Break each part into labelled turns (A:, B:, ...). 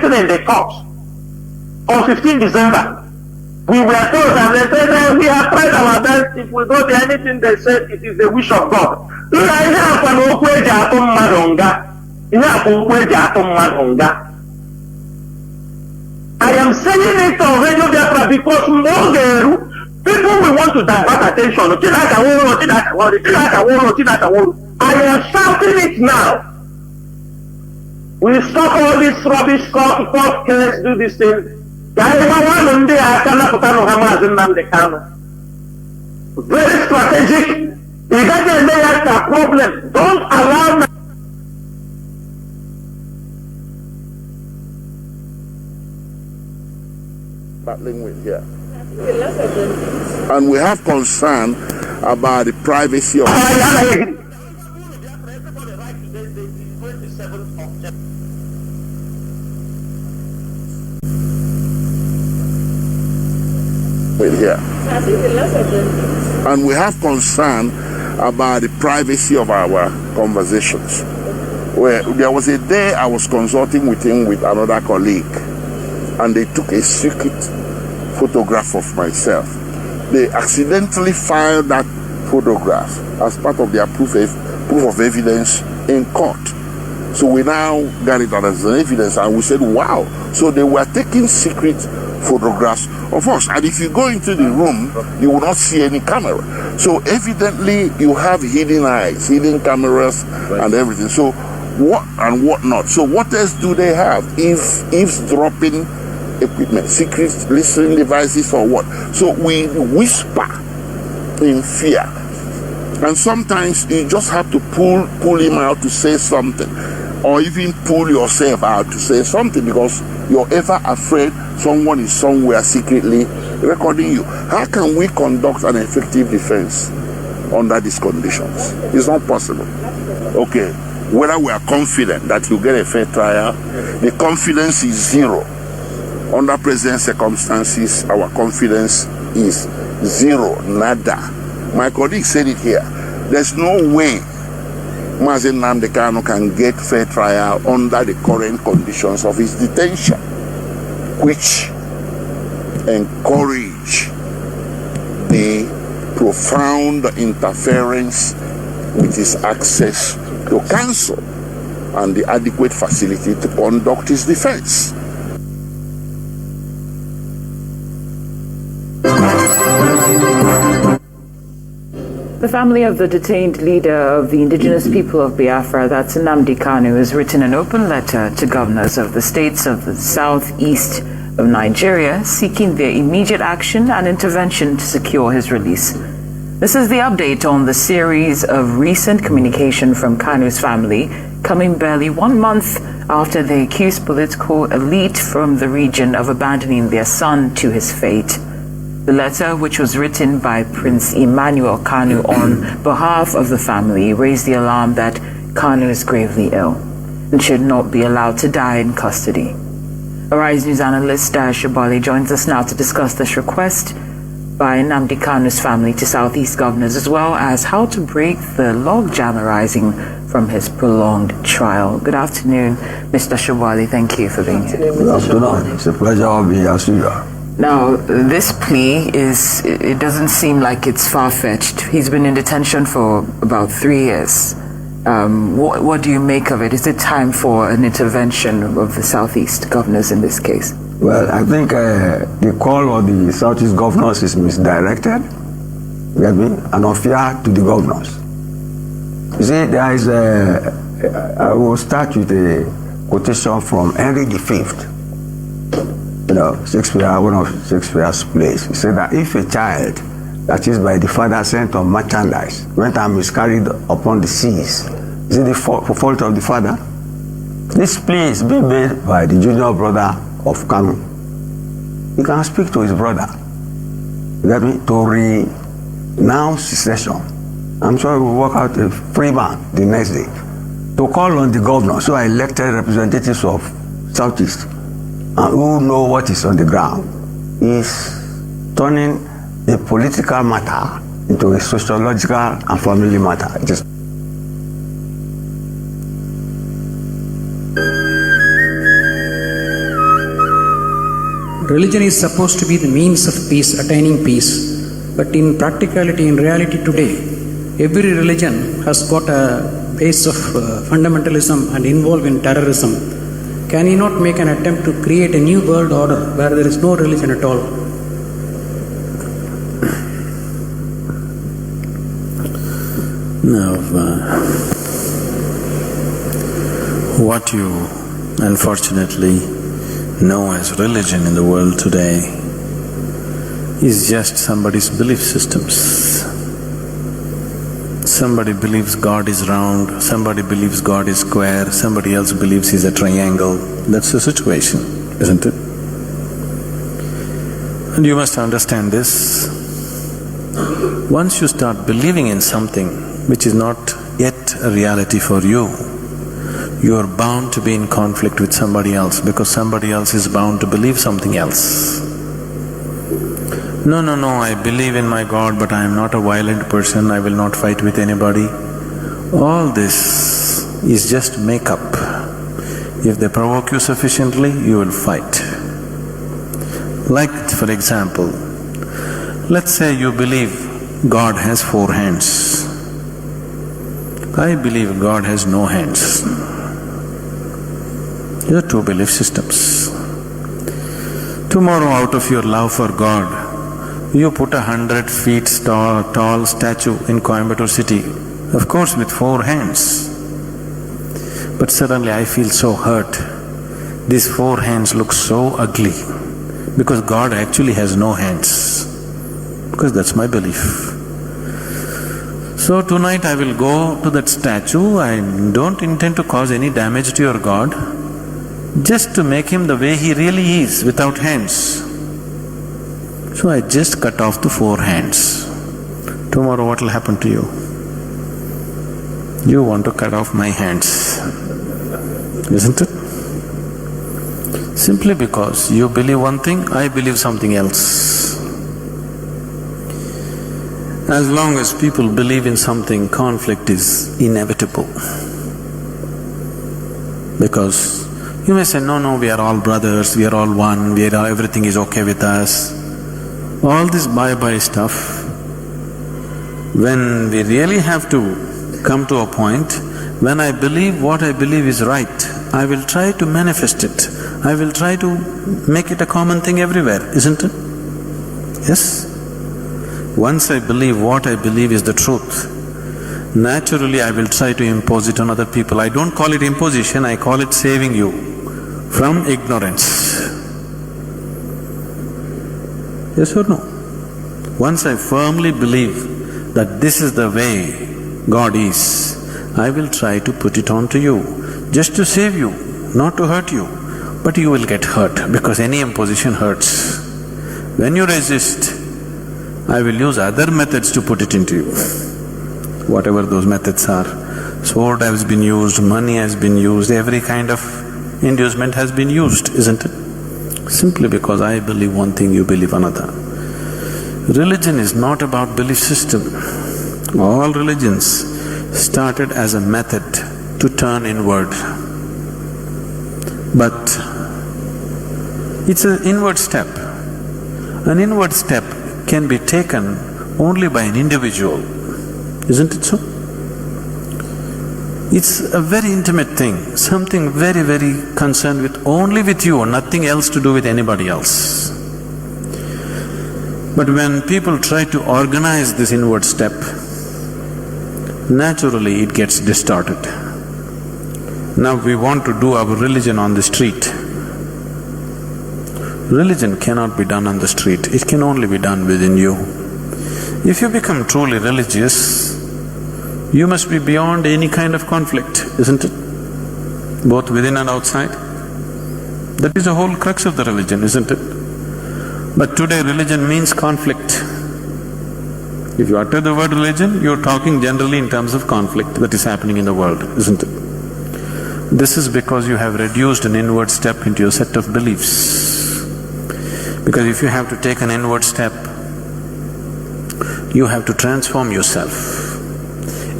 A: written in the court on 15 December. We were told that they said we have tried our best. If we don't do anything they said, it is the wish of God. I am saying it on Radio Biafra because people will want to divert attention. I am shouting it now. We stop all this rubbish, court case, do this thing. Very strategic. If that is a problem, don't allow me.
B: Battling with here. And we have concern about the privacy of with here. And we have concern about the privacy of our conversations. Where there was a day I was consulting with him with another colleague, and they took a secret photograph of myself. They accidentally filed that photograph as part of their proof of evidence in court. So we now got it as an evidence, and we said, wow. So they were taking secret photographs of us. And if you go into the room, you will not see any camera. So evidently you have hidden eyes, hidden cameras, and everything. So what and what not? So what else do they have? Eavesdropping equipment, secret listening devices for what? So we whisper in fear. And sometimes you just have to pull him out to say something, or even pull yourself out to say something, because you're ever afraid someone is somewhere secretly recording you. How can we conduct an effective defense under these conditions? It's not possible. Okay, whether we are confident that you get a fair trial, the confidence is zero. Under present circumstances, our confidence is zero, nada. My colleague said it here. There's no way Mazi can get fair trial under the current conditions of his detention, which encourage the profound interference with his access to counsel and the adequate facility to conduct his defense.
C: The family of the detained leader of the indigenous people of Biafra, that's Nnamdi Kanu, has written an open letter to governors of the states of the southeast of Nigeria seeking their immediate action and intervention to secure his release. This is the update on the series of recent communication from Kanu's family, coming barely 1 month after they accused political elite from the region of abandoning their son to his fate. The letter, which was written by Prince Emmanuel Kanu on behalf of the family, raised the alarm that Kanu is gravely ill and should not be allowed to die in custody. Arise News analyst Daisha Bali joins us now to discuss this request by Nnamdi Kanu's family to Southeast governors, as well as how to break the logjam arising from his prolonged trial. Good afternoon, Mr. Shobali. Thank you for being here.
D: Good afternoon. It's a pleasure of being here.
C: Now, this plea it doesn't seem like it's far-fetched. He's been in detention for about 3 years. What do you make of it? Is it time for an intervention of the Southeast governors in this case?
D: Well, I think the call of the Southeast governors is misdirected. You get me? And unfair to the governors. You see, there is I will start with a quotation from Henry V. You know, Shakespeare, one of Shakespeare's plays. He said that if a child that is by the father sent on merchandise went and miscarried upon the seas, is it the fault of the father? This plea is being made by the junior brother of Kanu. He can speak to his brother, you get me, to renounce secession. I'm sure he will work out a free man the next day. To call on the governor, so I elected representatives of Southeast, and who know what is on the ground, is turning a political matter into a sociological and family matter.
E: religion is supposed to be the means of peace, attaining peace. But in practicality, in reality today, every religion has got a base of fundamentalism and involved in terrorism. Can he not make an attempt to create a new world order where there is no religion at all?
F: Now, what you unfortunately know as religion in the world today is just somebody's belief systems. Somebody believes God is round, somebody believes God is square, somebody else believes he's a triangle. That's the situation, isn't it? And you must understand this. Once you start believing in something which is not yet a reality for you, you are bound to be in conflict with somebody else because somebody else is bound to believe something else. No, I believe in my God, but I am not a violent person, I will not fight with anybody. All this is just make-up. If they provoke you sufficiently, you will fight. Like, for example, let's say you believe God has 4 hands. I believe God has no hands. These are 2 belief systems. Tomorrow, out of your love for God, you put 100 feet tall statue in Coimbatore city, of course with 4 hands. But suddenly I feel so hurt. These 4 hands look so ugly because God actually has no hands, because that's my belief. So tonight I will go to that statue, I don't intend to cause any damage to your God, just to make him the way he really is, without hands. So I just cut off the 4 hands. Tomorrow what will happen to you? You want to cut off my hands, isn't it? Simply because you believe one thing, I believe something else. As long as people believe in something, conflict is inevitable. Because you may say, no, we are all brothers, we are all one, everything is okay with us. All this bye-bye stuff, when we really have to come to a point, when I believe what I believe is right, I will try to manifest it. I will try to make it a common thing everywhere, isn't it? Yes? Once I believe what I believe is the truth, naturally I will try to impose it on other people. I don't call it imposition, I call it saving you from ignorance. Yes or no? Once I firmly believe that this is the way God is, I will try to put it on to you, just to save you, not to hurt you. But you will get hurt because any imposition hurts. When you resist, I will use other methods to put it into you, whatever those methods are. Sword has been used, money has been used, every kind of inducement has been used, isn't it? Simply because I believe one thing, you believe another. Religion is not about belief system. All religions started as a method to turn inward. But it's an inward step. An inward step can be taken only by an individual, isn't it so? It's a very intimate thing, something very, very concerned with only with you, nothing else to do with anybody else. But when people try to organize this inward step, naturally it gets distorted. Now we want to do our religion on the street. Religion cannot be done on the street, it can only be done within you. If you become truly religious, you must be beyond any kind of conflict, isn't it? Both within and outside. That is the whole crux of the religion, isn't it? But today religion means conflict. If you utter the word religion, you're talking generally in terms of conflict that is happening in the world, isn't it? This is because you have reduced an inward step into a set of beliefs. Because if you have to take an inward step, you have to transform yourself.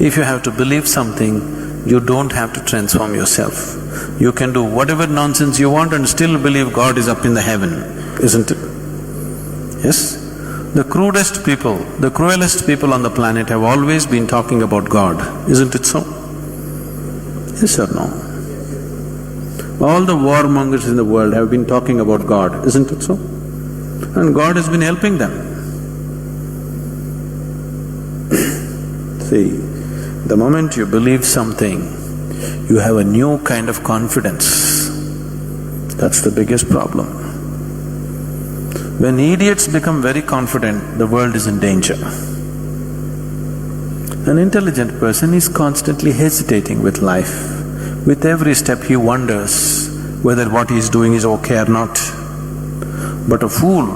F: If you have to believe something, You don't have to transform yourself. You can do whatever nonsense you want and still believe God is up in the heaven, isn't it? Yes? The crudest people, the cruelest people on the planet have always been talking about God, isn't it so? Yes or no? All the warmongers in the world have been talking about God, isn't it so? And God has been helping them. See, the moment you believe something, you have a new kind of confidence. That's the biggest problem. When idiots become very confident, the world is in danger. An intelligent person is constantly hesitating with life. With every step he wonders whether what he is doing is okay or not. But a fool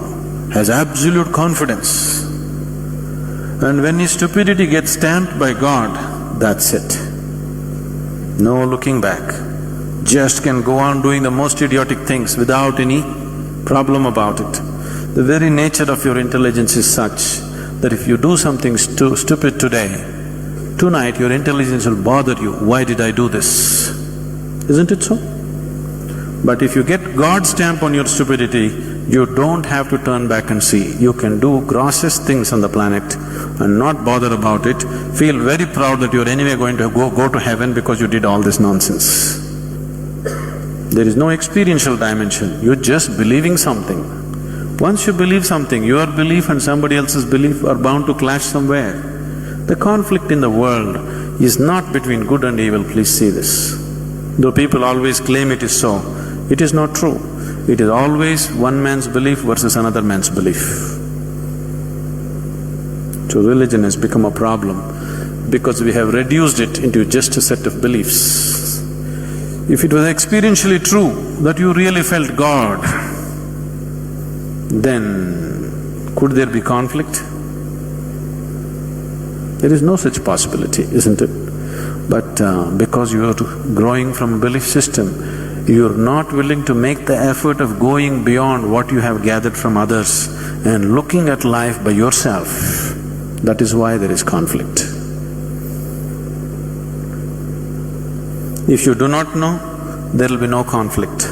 F: has absolute confidence. And when his stupidity gets stamped by God, that's it. No looking back. Just can go on doing the most idiotic things without any problem about it. The very nature of your intelligence is such that if you do something stupid today, tonight your intelligence will bother you, why did I do this? Isn't it so? But if you get God's stamp on your stupidity, you don't have to turn back and see. You can do grossest things on the planet and not bother about it, feel very proud that you're anyway going to go to heaven because you did all this nonsense. There is no experiential dimension, you're just believing something. Once you believe something, your belief and somebody else's belief are bound to clash somewhere. The conflict in the world is not between good and evil, please see this. Though people always claim it is so, it is not true. It is always one man's belief versus another man's belief. So religion has become a problem because we have reduced it into just a set of beliefs. If it was experientially true that you really felt God, then could there be conflict? There is no such possibility, isn't it? But because you are growing from a belief system, you're not willing to make the effort of going beyond what you have gathered from others and looking at life by yourself. That is why there is conflict. If you do not know, there will be no conflict.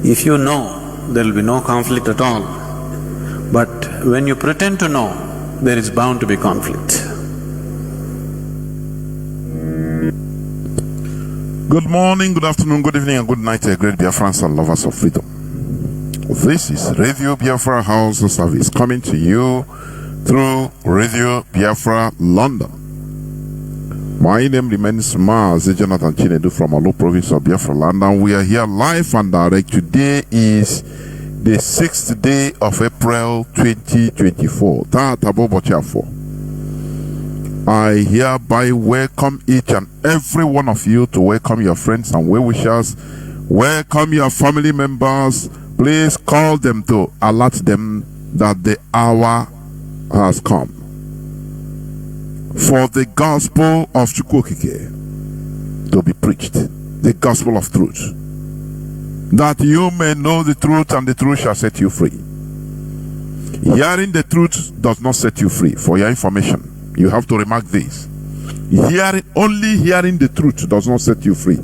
F: If you know, there will be no conflict at all. But when you pretend to know, there is bound to be conflict.
B: Good morning, good afternoon, good evening and good night, great Biafrans and lovers of freedom. This is Radio Biafra House Service coming to you through Radio Biafra London. My name remains Mazi Chinedu from Olu province of Biafra land, and we are here live and direct. Today is the 6th day of April 2024. I hereby welcome each and every one of you to welcome your friends and well-wishers, welcome your family members. Please call them to alert them that the hour has come for the gospel of Chukwokike to be preached, the gospel of truth, that you may know the truth and the truth shall set you free. Hearing the truth does not set you free. For your information, you have to remark this. Only hearing the truth does not set you free.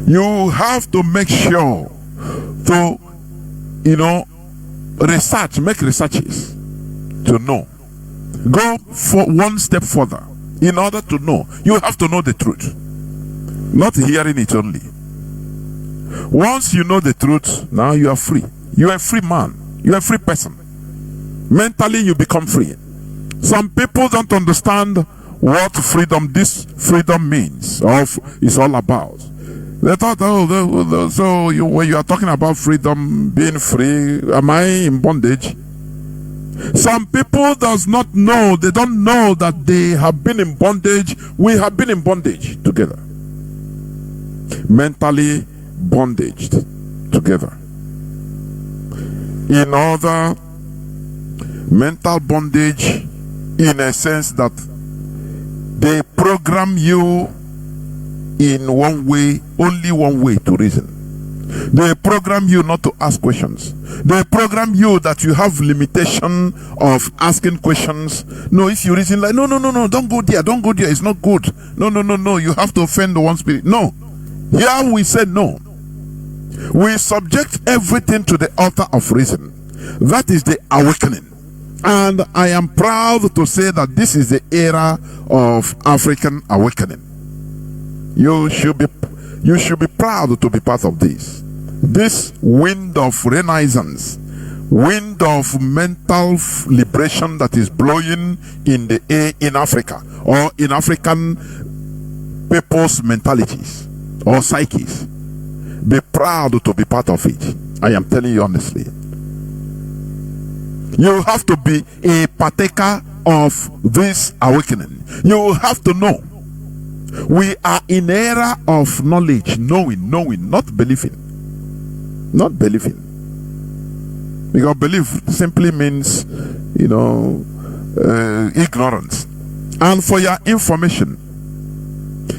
B: You have to make sure to, make researches to know. Go for one step further. In order to know, you have to know the truth, not hearing it only. Once you know the truth, now you are free. You are a free man. You are a free person. Mentally, you become free. Some people don't understand what this freedom means or is all about. They thought, when you are talking about freedom, being free, am I in bondage? Some people does not know, they don't know that they have been in bondage. We have been in bondage together. Mentally bondaged together. In other mental bondage, in a sense that they program you in one way, only one way to reason. They program you not to ask questions. They program you that you have limitation of asking questions. No, if you reason like, no, don't go there, it's not good. No, you have to offend the one spirit. No. Here we said no. We subject everything to the altar of reason. That is the awakening. And I am proud to say that this is the era of African awakening. You should be proud to be part of this. This wind of renaissance, wind of mental liberation that is blowing in the air in Africa, or in African people's mentalities or psyches. Be proud to be part of it. I am telling you honestly. You have to be a partaker of this awakening. You have to know. We are in an era of knowledge, knowing, not believing. Not believing. Because belief simply means, ignorance. And for your information,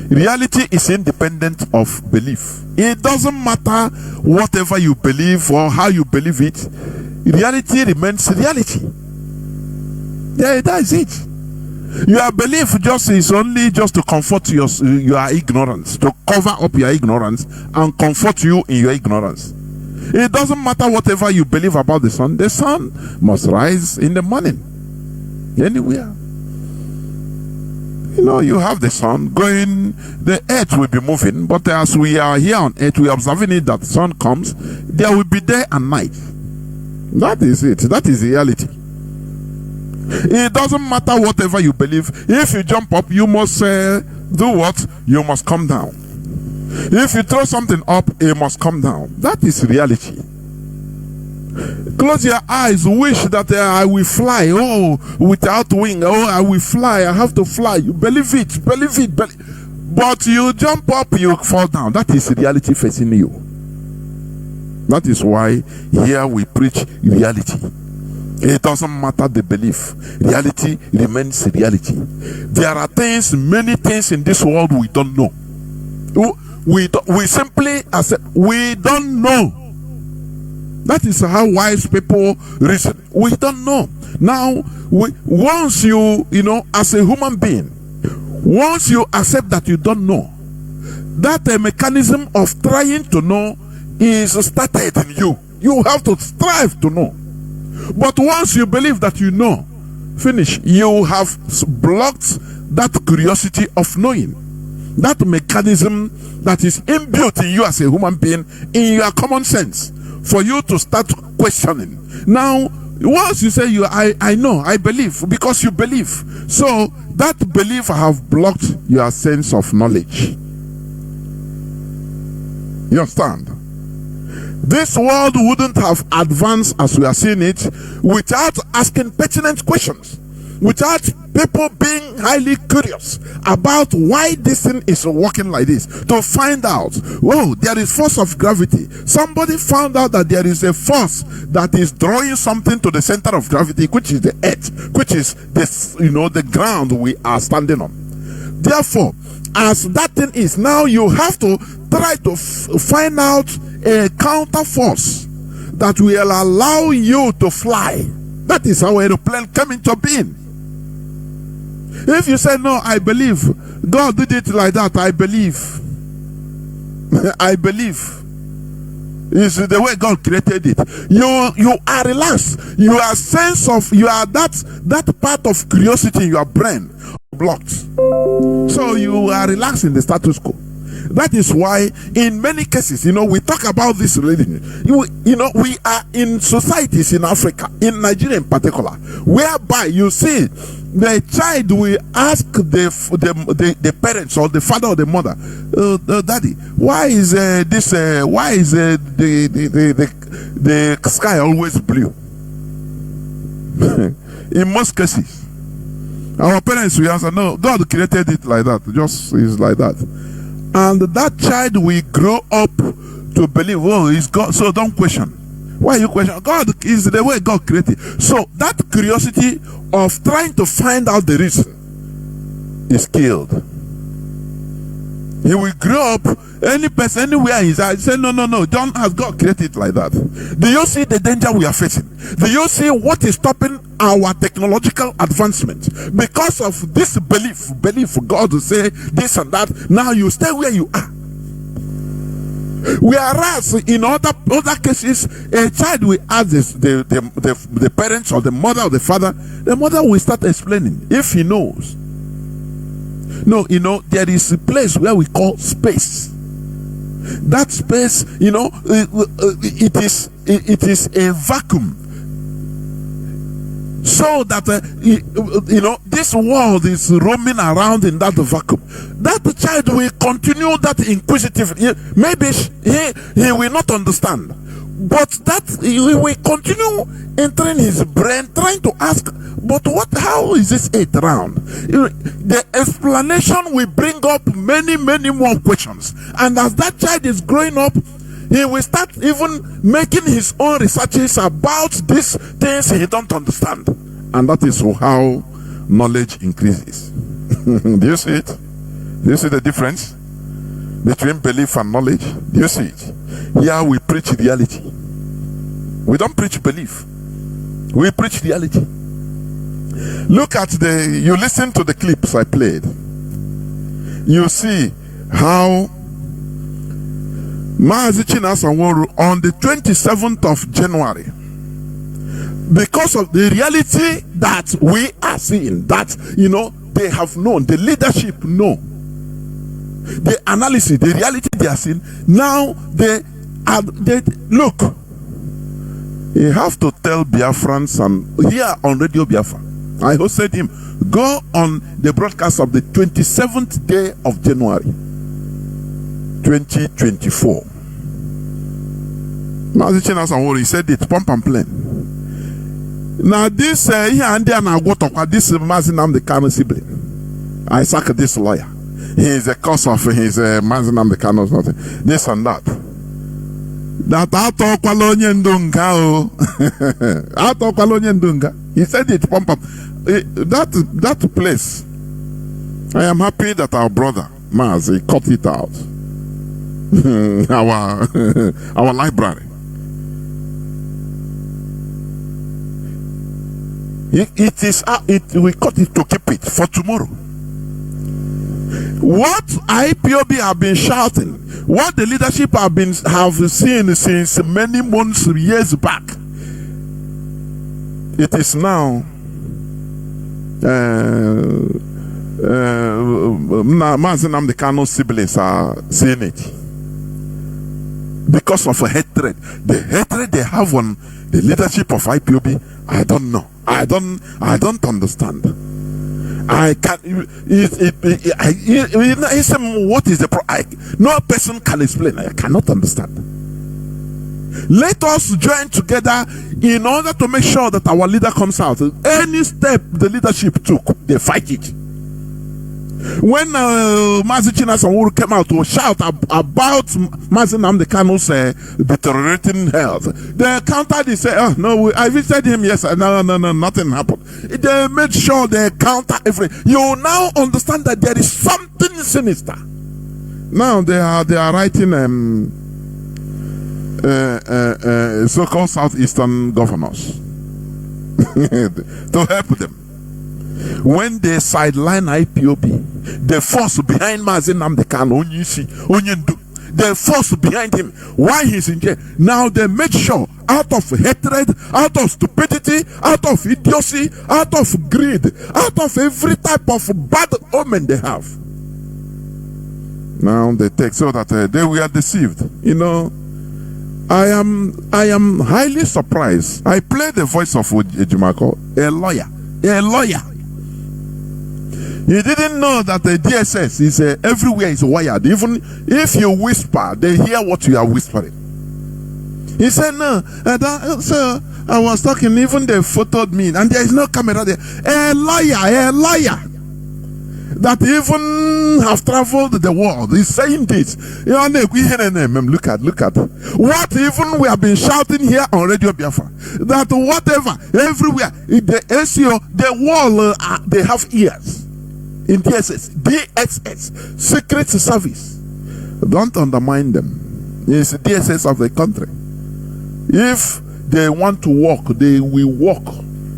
B: reality is independent of belief. It doesn't matter whatever you believe or how you believe it. Reality remains reality. Yeah, that is it. Your belief is only to comfort your ignorance, to cover up your ignorance and comfort you in your ignorance. It doesn't matter whatever you believe about the sun must rise in the morning. Anywhere. You have the sun going, the earth will be moving, but as we are here on earth, we are observing it that the sun comes, there will be day and night. That is it. That is reality. It doesn't matter whatever you believe. If you jump up, you must do what? You must come down. If you throw something up, it must come down. That is reality. Close your eyes. Wish that I will fly. Oh, without wing. Oh, I will fly. I have to fly. You believe it. But you jump up, you fall down. That is reality facing you. That is why here we preach reality. It doesn't matter the belief. Reality remains reality. There are many things in this world we don't know. We simply accept. We don't know. That is how wise people reason. We don't know. Now, once you as a human being, once you accept that you don't know, that a mechanism of trying to know is started in you. You have to strive to know. But once you believe that you know, finish. You have blocked that curiosity of knowing. That mechanism that is inbuilt in you as a human being, in your common sense, for you to start questioning. Now, once you say I know, I believe, because you believe. So that belief have blocked your sense of knowledge. You understand? This world wouldn't have advanced as we are seeing it without asking pertinent questions, without people being highly curious about why this thing is working like this, to find out, whoa, there is force of gravity. Somebody found out that there is a force that is drawing something to the center of gravity, which is the earth, which is this, the ground we are standing on. Therefore, as that thing is, now you have to try to find out a counter force that will allow you to fly. That is how aeroplane came into being. If you say, no, I believe God did it like that, I believe. I believe. It's the way God created it. You are relaxed. You are that part of curiosity in your brain blocked. So you are relaxed in the status quo. That is why in many cases, we talk about this religion. We are in societies in Africa, in Nigeria in particular, whereby you see the child will ask the parents or the father or the mother, daddy, why is the sky always blue? In most cases, our parents will answer, no, God created it like that, just is like that. And that child will grow up to believe, oh, it's God, so don't question. Why you question? God is the way God created. So that curiosity of trying to find out the reason is killed. He will grow up, any person, anywhere he's at, say, no, don't ask, God created it like that. Do you see the danger we are facing? Do you see what is stopping our technological advancement? Because of this belief God will say this and that, now you stay where you are. Whereas in other cases, a child will ask the parents or the mother or the father, the mother will start explaining if he knows. No, there is a place where we call space. That space, it is a vacuum. So that this world is roaming around in that vacuum. That child will continue that inquisitive. Maybe he will not understand, but that he will continue entering his brain, trying to ask, but how is this 8 round? The explanation will bring up many more questions, and as that child is growing up, he will start even making his own researches about these things he don't understand, and that is how knowledge increases. Do you see it? Do you see the difference between belief and knowledge? Do you see it? Here we preach reality. We don't preach belief. We preach reality. Look at you listen to the clips I played. You see how Mazi Chinedu on the 27th of January, because of the reality that we are seeing, that they have known, the leadership know, the analysis, the reality they are seeing. Now they look. You have to tell Biafrans, and here on Radio Biafra, I hosted him, go on the broadcast of the 27th day of January 2024. Mazi Chinedu, he said it, pump and plain. Now this here and there now go talk about this Mazi Nnamdi Kanu sibling. I sack this lawyer. He is a cause of his Mazi Nnamdi Kanu, this and that. That he said it, pump up. That place, I am happy that our brother Mazi cut it out. our library. We cut it to keep it for tomorrow. What IPOB have been shouting, what the leadership have seen since many months, years back, it is now Mazi Nnamdi Kanu siblings are seeing it because of a hatred. The hatred they have on the leadership of IPOB, I don't know. I don't understand. I can't. What is the no person can explain. I cannot understand. Let us join together in order to make sure that our leader comes out. Any step the leadership took, they fight it. When Mazi Chinedu came out to shout about Mazi Nnamdi Kanu's deteriorating health, they countered. They said, "Oh no, I visited him. Yes, no, nothing happened." They made sure they counter everything. You now understand that there is something sinister. Now they are writing so-called southeastern governors to help them. When they sideline IPOB, the force behind Mazi Nnamdi Kanu, the force behind him, why he's in jail. Now they make sure, out of hatred, out of stupidity, out of idiocy, out of greed, out of every type of bad omen they have. Now they take so that they were deceived. I am highly surprised. I play the voice of Ejimako, a lawyer. He didn't know that the DSS is everywhere is wired. Even if you whisper, they hear what you are whispering. He said, no, sir, I was talking, even they photoed me, and there is no camera there. A liar, that even have traveled the world is saying this. Look at what even we have been shouting here on Radio Biafra, that whatever, everywhere, the SEO, the wall, they have ears. in DSS, Secret Service. Don't undermine them. It's the DSS of the country. If they want to walk, they will walk.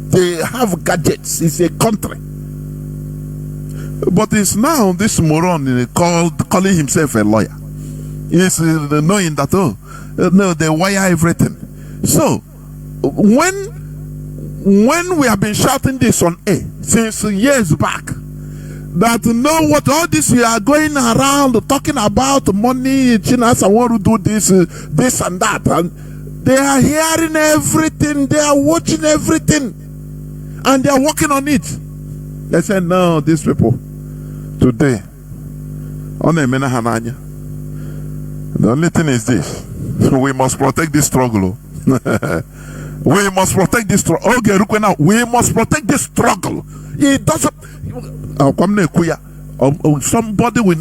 B: They have gadgets. It's a country. But it's now this moron calling himself a lawyer. He's knowing that, no, they wire everything. So, when we have been shouting this on air since years back, that know what all this you are going around talking about money, Chinas, I want to do this and that, and they are hearing everything, they are watching everything, and they are working on it. They said, no, these people today, the only thing is this: we must protect this struggle. We must protect this struggle. Okay, look now. We must protect this struggle. It doesn't. Somebody will.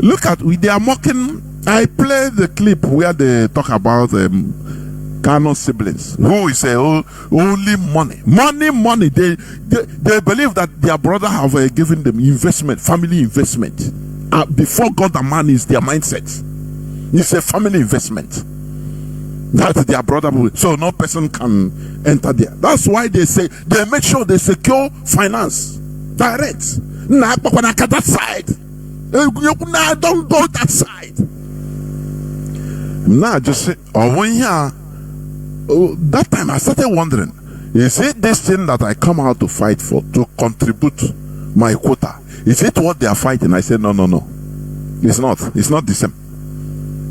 B: Look at. They are mocking. I play the clip where they talk about Kano siblings who say only money. They believe that their brother have given them investment, family investment. Before God and man is their mindset. It's a family investment that their brother will, so no person can enter there. That's why they say they make sure they secure finance direct. That side. Don't go that side. Now just say, that time I started wondering, is it this thing that I come out to fight for, to contribute my quota? Is it what they are fighting? I said, no. It's not. It's not the same.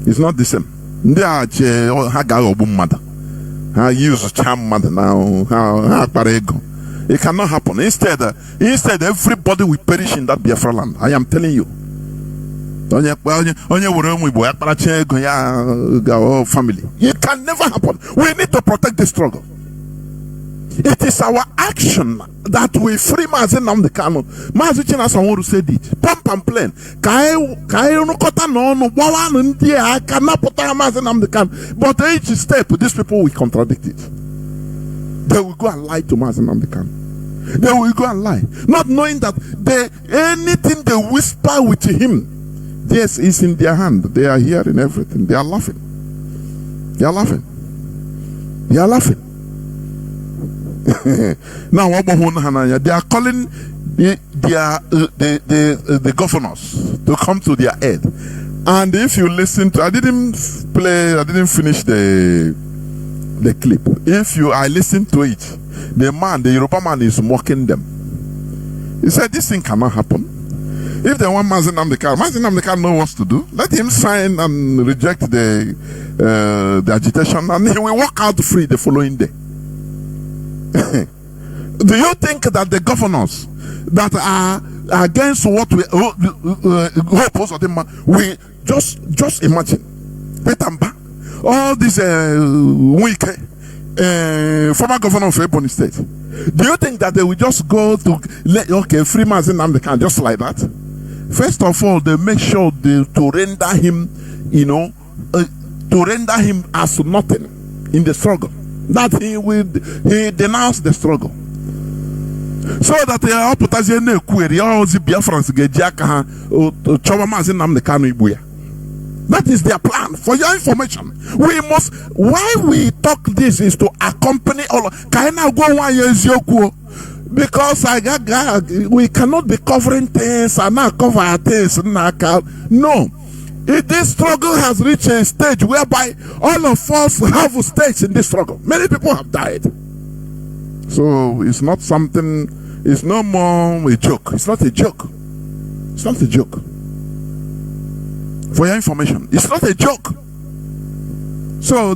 B: It's not the same. They are I use charm mother now. It cannot happen. Instead, everybody will perish in that Biafra land. I am telling you. Family. It can never happen. We need to protect the struggle. It is our action that we free Mazi Nnamdi Kanu. Mazi Chinedu want to say it. Pump and plain. But each step, these people will contradict it. They will go and lie to Mazi Nnamdi Kanu. They will go and lie, not knowing that anything they whisper with him, yes, is in their hand. They are hearing everything. They are laughing. They are laughing. They are laughing. Now they are calling the governors to come to their aid. And if you listen to, I didn't finish the clip. I listened to it, the Yoruba man is mocking them. He said this thing cannot happen. If they want Mazi Nnamdi Kanu knows what to do. Let him sign and reject the agitation, and he will walk out free the following day. Do you think that the governors that are against what we just imagine all these former governor of Ebonyi State? Do you think that they will just go to free Mazi Nnamdi Kanu just like that? First of all, they make sure to render him, to render him as nothing in the struggle. That he denounced the struggle. So that they are put as a query, all the Biafrans get Jaka Mazi Nnamdi Kanu Ibuya. That is their plan. For your information, we must. Why we talk this is to accompany all. Because we cannot be covering things and not cover things. No. This struggle has reached a stage whereby all of us have stakes in this struggle. Many people have died. So it's not something, it's no more a joke. It's not a joke. It's not a joke. For your information, it's not a joke. So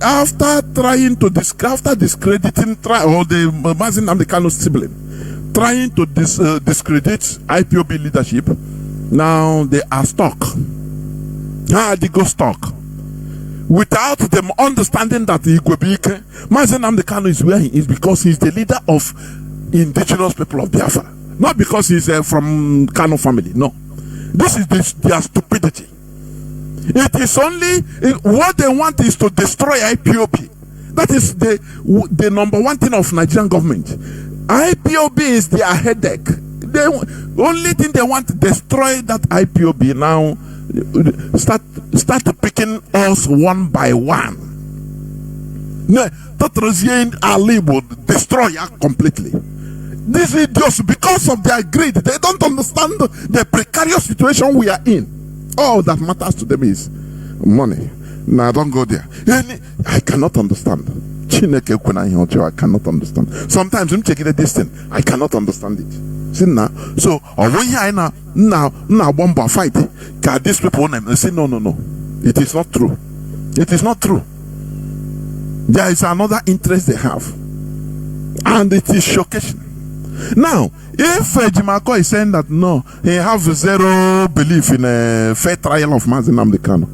B: after trying to discrediting or the Mazi Nnamdi Kanu sibling, trying to discredit IPOB leadership, now they are stuck. They go stuck. Without them understanding that Mazi Nnamdi Kanu is where he is because he's the leader of indigenous people of Biafra. Not because he's from Kanu family. No. This is their stupidity. It is only what they want is to destroy IPOB That is the number one thing of Nigerian government. IPOB is their headache. The only thing they want to destroy that IPOB now. Start picking us one by one. Ali will destroy us completely. This is just because of their greed. They don't understand the precarious situation we are in. All that matters to them is money. Now don't go there. I cannot understand. I cannot understand. Sometimes I'm checking the distance. I cannot understand it. See now, so when you now bomb fight, can these people say no, it is not true. It is not true. There is another interest they have, and it is shocking. Now, if Jimako is saying that no, he have zero belief in a fair trial of Mazi Nnamdi Kanu,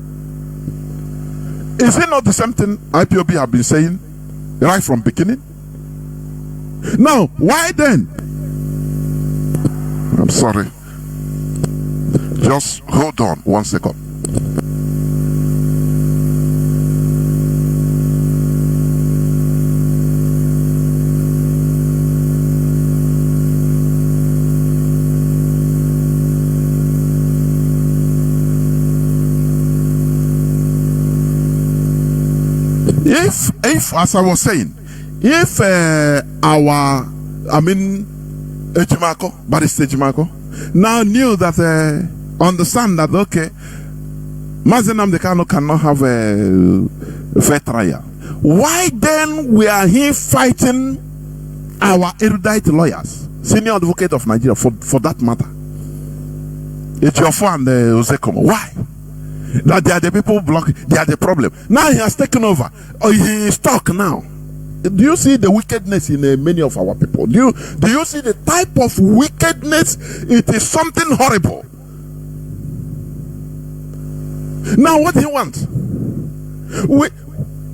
B: is it not the same thing IPOB have been saying right from beginning? Now, why then? I'm sorry. Just hold on 1 second. If as I was saying, if Ejimako, Barrister Ejimako, now knew that, understand that, okay, Mazi Nnamdi Kanu cannot have a fair trial. Why then we are here fighting our erudite lawyers, senior advocate of Nigeria, for that matter? Ejiofor and Ozekomo. Why? That they are the people blocking, they are the problem. Now he has taken over. Oh, he is stuck now. Do you see the wickedness in many of our people? Do you see the type of wickedness? It is something horrible. Now, what do you want?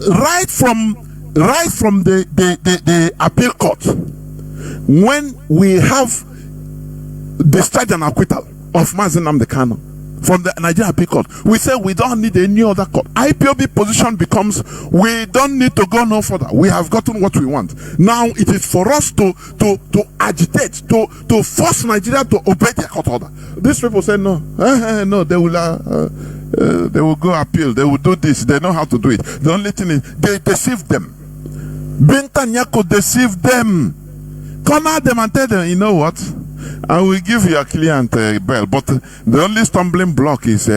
B: Right from the appeal court, when we have discharged an acquittal of Mazi Nnamdi Kanu from the Nigerian Appeal Court, we say we don't need any other court. IPOB position becomes we don't need to go no further. We have gotten what we want. Now it is for us to agitate, to force Nigeria to obey their court order. These people say no, no, they will go appeal. They will do this. They know how to do it. The only thing is they deceive them. Binta Nyako deceive them, corner them and tell them, you know what? I will give your client a bail, but the only stumbling block is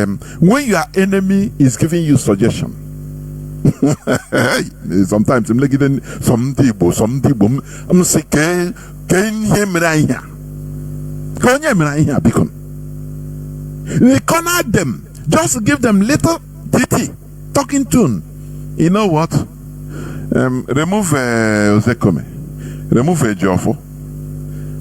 B: when your enemy is giving you suggestion. Sometimes I'm like some people. I'm saying, can you because they corner them, just give them little titty talking tune. You know what? Remove Ozekome, remove Ejiofor.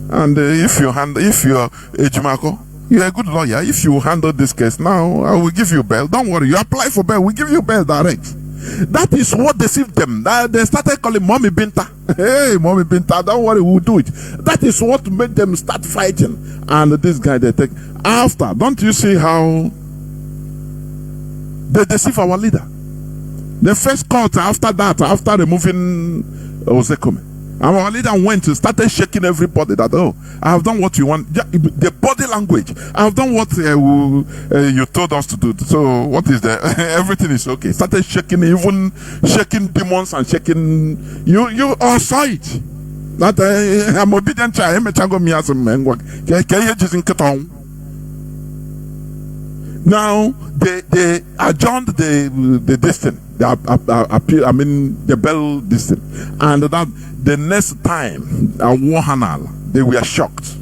B: And if you're Ejimako, you're a good lawyer. If you handle this case now, I will give you bail. Don't worry, you apply for bail, we give you bail direct. That is what deceived them. They started calling Mommy Binta. Hey, Mommy Binta, don't worry, we'll do it. That is what made them start fighting. And this guy they take after. Don't you see how they deceive our leader? The first court after that, after removing Ozekome, our leader went to started shaking everybody that, oh, I have done what you want. The body language. I have done what you told us to do. So what is there? Everything is okay. Started shaking, even shaking demons and shaking. You all saw it. That I'm obedient child. Now they adjourned the distance. The bell distance, and that the next time they were shocked.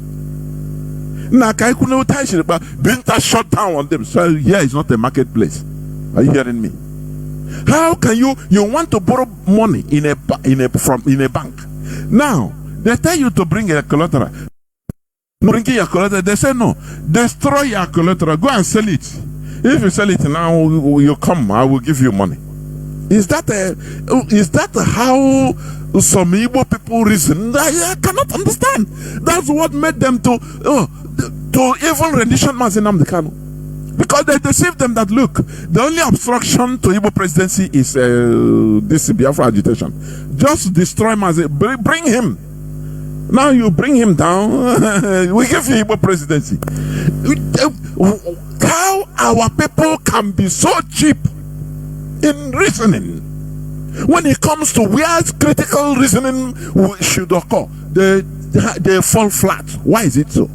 B: Now Binta shut down on them. So here is not a marketplace. Are you hearing me? How can you want to borrow money in a bank? Now they tell you to bring a collateral. Bring your collateral. They say no. Destroy your collateral. Go and sell it. If you sell it now, you come. I will give you money. Is that how some Igbo people reason? I cannot understand. That's what made them to even rendition Mazi Nnamdi Kanu. Because they deceive them that, look, the only obstruction to Igbo presidency is this Biafra agitation. Just destroy Mazi, bring him. Now you bring him down, we give you Igbo presidency. How our people can be so cheap in reasoning when it comes to where critical reasoning should occur, they fall flat. Why is it so?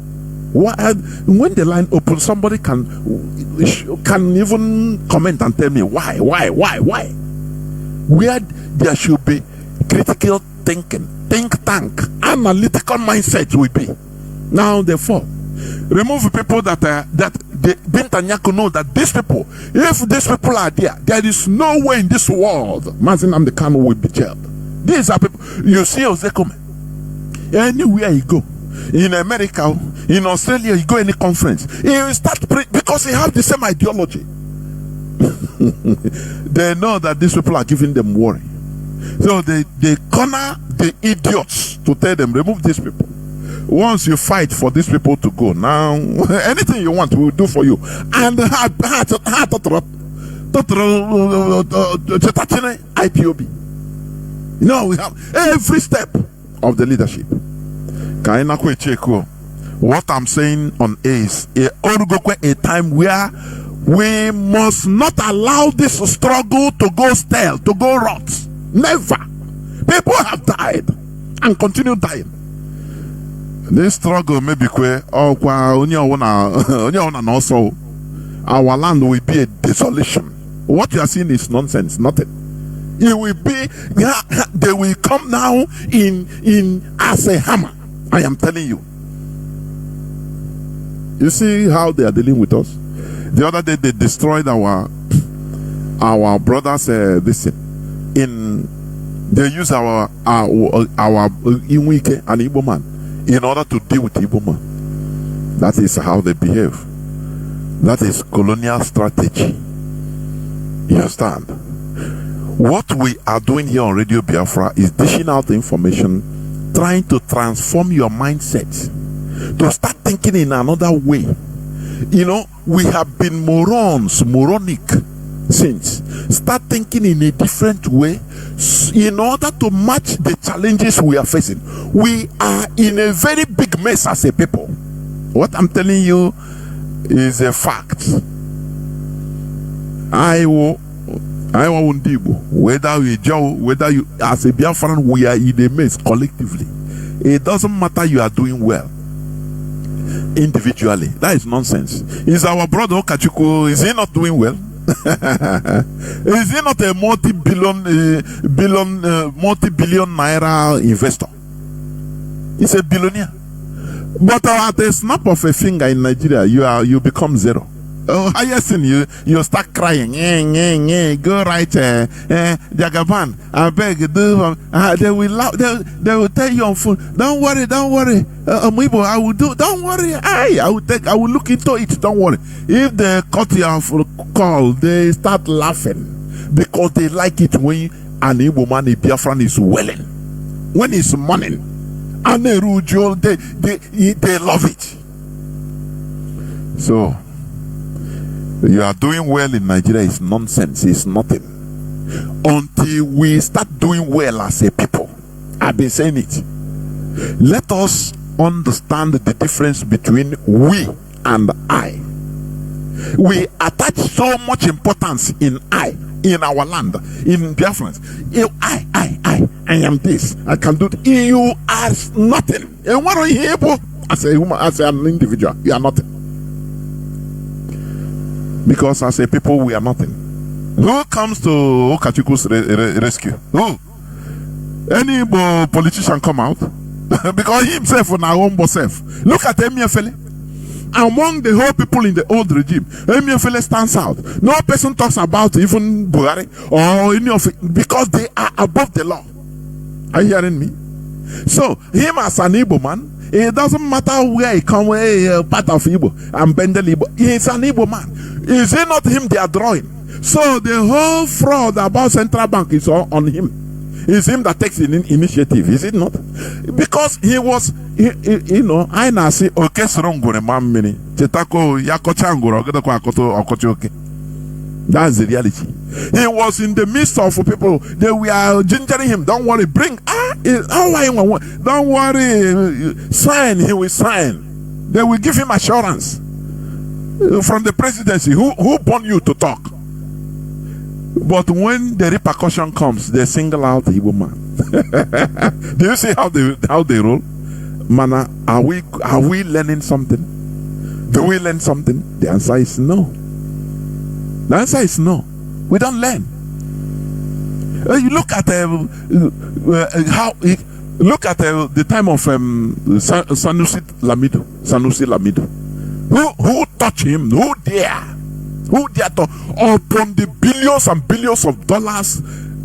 B: When the line opens, somebody can even comment and tell me why. Where there should be critical thinking, think tank, analytical mindset will be. Now they fall. Remove people that Bintanyako know that these people, if these people are there is no way in this world Mazi Nnamdi Kanu will be jailed. These are people. You see Ozekome, anywhere you go, in America, in Australia, you go any conference, he will start because he have the same ideology. They know that these people are giving them worry, so they corner the idiots to tell them, remove these people. Once you fight for these people to go, now anything you want we will do for you. And IPOB. You know, we have every step of the leadership. What I'm saying on is a time where we must not allow this struggle to go stale, to go rot. Never. People have died and continue dying. This struggle may be where our land will be a desolation. What you are seeing is nonsense, nothing. It will be, they will come now in as a hammer. I am telling you. You see how they are dealing with us. The other day they destroyed our brothers. They use our Inwike and Igbo man in order to deal with Igbo man. That is how they behave. That is colonial strategy. You understand? What we are doing here on Radio Biafra is dishing out information, trying to transform your mindset to start thinking in another way. You know, we have been moronic since. Start thinking in a different way in order to match the challenges we are facing. We are in a very big mess as a people. What I'm telling you is a fact. Whether you as a Biafran, we are in a mess collectively. It doesn't matter you are doing well individually. That is nonsense. Is our brother Okachuku, is he not doing well? Is he not a multi-billion naira investor? He's a billionaire. But at the snap of a finger in Nigeria, you become zero. Oh, highest in you start crying. Go right, Jagaban. I beg, do. They will tell you on phone. Don't worry. Amiibo, I will do. Don't worry. I will look into it. Don't worry. If they cut your call, they start laughing because they like it when an Igbo man, a Biafran, is welling. When he's mourning, and they love it. So. You are doing well in Nigeria is nonsense, it's nothing. Until we start doing well as a people. I've been saying it. Let us understand the difference between we and I. We attach so much importance in I, in our land, in Biafrans. I am this, I can do it. You are nothing. And what are you able as a human, as an individual? You are nothing. Because as a people, we are nothing. Who comes to Okachuku's rescue? Who? Any politician come out? Because he himself on our own self. Look at Emefiele. Among the whole people in the old regime, Emefiele stands out. No person talks about even Buhari or any of it because they are above the law. Are you hearing me? So, him as an Igbo man, it doesn't matter where he comes, part of Igbo, and Bendel Igbo. He's an Igbo man. Is it not him they are drawing? So the whole fraud about central bank is all on him. It's him that takes the initiative, is it not? Because he was, you know, I na say, okay, sorongore mamini, chetako yakochangoro, okochoke. That's the reality. He was in the midst of people. They were gingering him. Don't worry, don't worry, sign. He will sign. They will give him assurance from the presidency. Who born you to talk? But when the repercussion comes, they single out the Igbo man. Do you see how they roll? Mana, are we learning something? Do we learn something? The answer is no. The answer is no. We don't learn. You look at the time of Sanusi Lamido. Who touched him? Who dare to, upon the billions and billions of dollars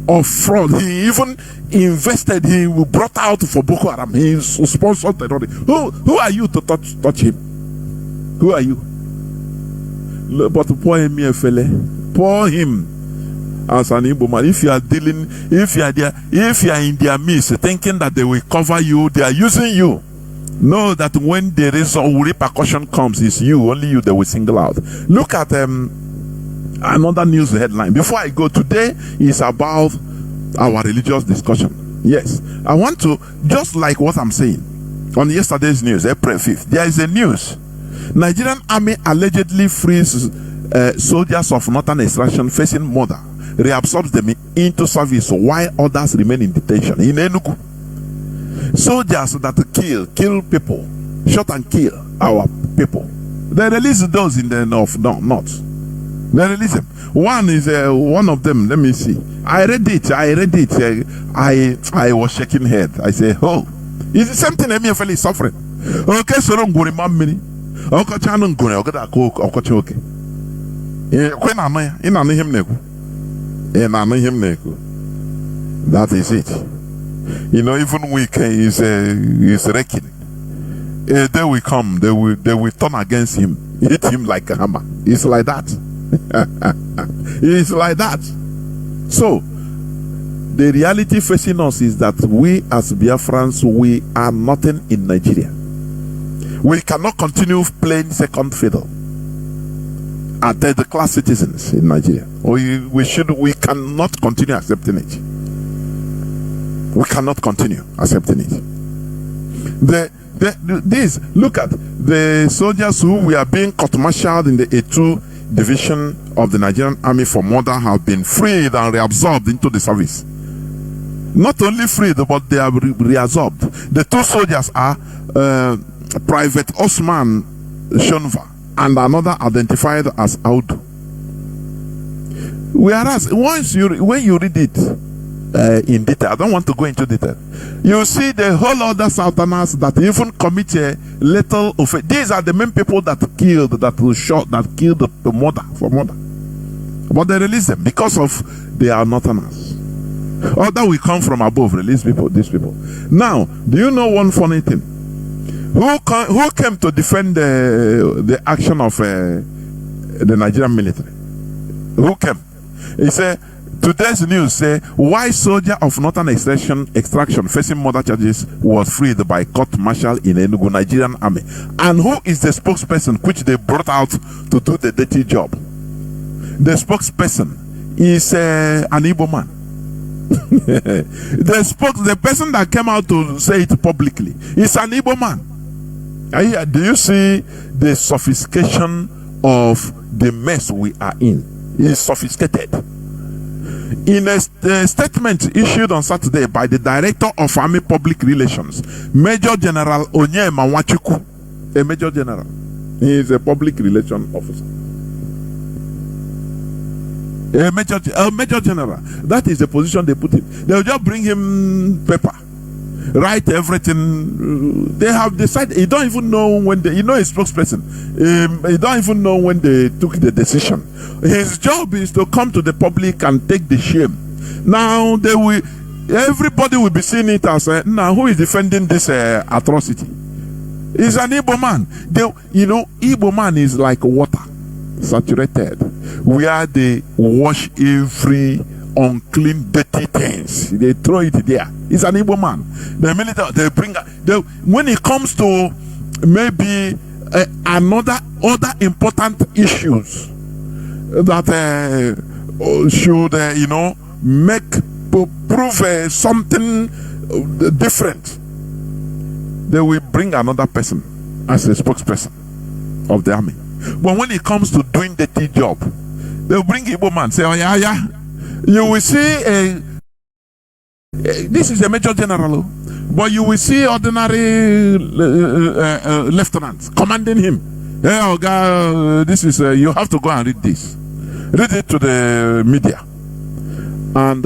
B: of fraud he even invested, he brought out for Boko Haram, he sponsored terrorism. Who are you to touch him? Who are you? But pour him here, fella. Pour him as an Igbo man. If you are in their midst thinking that they will cover you, they are using you. Know that when there is a repercussion comes, it's you, only you, they will single out. Look at another news headline. Before I go, today is about our religious discussion. Yes, I want to, just like what I'm saying on yesterday's news, April 5th, there is a news. Nigerian army allegedly frees soldiers of northern extraction facing murder, reabsorbs them into service while others remain in detention. In Enugu, soldiers that kill people, shot and kill our people. They release those in the north. They release them. One is one of them. Let me see. I read it. I was shaking head. I say, oh, it's the same thing. Emiefele is suffering. Okay, so don't go remember me. Okay, channel go. Okay, okay. That is it. You know, even weekend is wrecking. They will come. They will turn against him, hit him like a hammer. It's like that. It's like that. So the reality facing us is that we as Biafrans, we are nothing in Nigeria. We cannot continue playing second fiddle at third class citizens in Nigeria. We cannot continue accepting it. We cannot continue accepting it. Look at the soldiers who were being court-martialed in the A2 division of the Nigerian army for murder have been freed and reabsorbed into the service. Not only freed, but they are reabsorbed. The two soldiers are Private Osman Shonva and another identified as Audu. Whereas when you read it in detail, I don't want to go into detail, you see the whole other Southerners that even commit a little offense. These are the main people that killed, that were shot, that killed the murder for murder. But they release them because of they are Northerners. Other will come from above, release people, these people. Now, do you know one funny thing? Who came to defend the action of the Nigerian military? Who came? He said, today's news say why soldier of northern extraction facing murder charges was freed by court-martial in Enugu Nigerian army. And who is the spokesperson which they brought out to do the dirty job? The spokesperson is an Igbo man. The person that came out to say it publicly is an Igbo man. Do you see the sophistication of the mess we are in? It's sophisticated. In a statement issued on Saturday by the Director of Army Public Relations, Major General Onyema Nwachukwu, a Major General, he is a public relations officer. A Major General, that is the position they put him. They'll just bring him paper, write everything. They have decided. You don't even know when they, a spokesperson. You don't even know when they took the decision. His job is to come to the public and take the shame. Now everybody will be seeing it as now who is defending this atrocity? It's an Igbo man. Igbo man is like water, saturated, where they wash every unclean, dirty things. They throw it there. He's an Igbo man. The military, they bring, when it comes to maybe other important issues that should, prove something different, they will bring another person as a spokesperson of the army. But when it comes to doing the dirty job, they'll bring Igbo man, say, oh yeah, you will see this is a major general, but you will see ordinary lieutenant commanding him. Hey, oh God, this is you have to go and read this. Read it to the media, and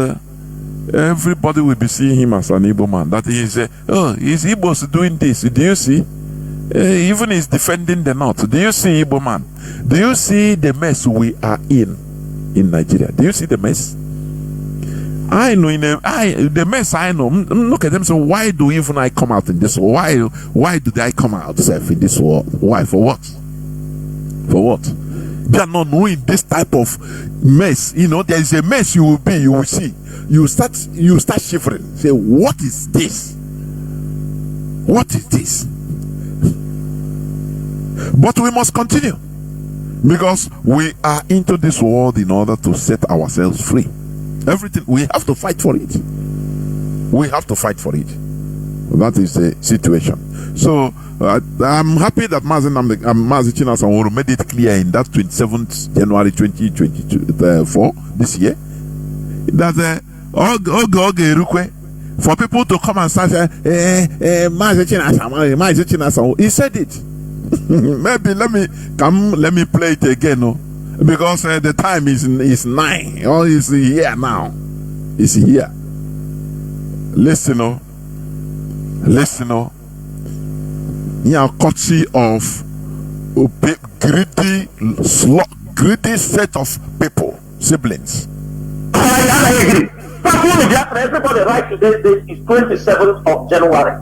B: everybody will be seeing him as an Igbo man. That he is, he's Igbos doing this. Do you see? Even he's defending the North. Do you see, Igbo man? Do you see the mess we are in Nigeria? Do you see the mess? I know the mess I know. Look at them. So why do even I come out in this? Why did I come out in this world? Why? For what? For what? They are not knowing this type of mess. There is a mess you will be. You will see. You start shivering. Say, what is this? What is this? But we must continue, because we are into this world in order to set ourselves free. Everything, we have to fight for it. We have to fight for it. That is the situation. So I'm happy that Mazi Chinedu made it clear in that 27th January 2024 this year that for people to come and start Mazi Chinedu, he said it. Maybe let me play it again, because the time is 9. Oh, it's here now. It's here. Listen, yeah, courtesy of greedy set of people, siblings.
A: I agree. Everybody right today is 27th of January.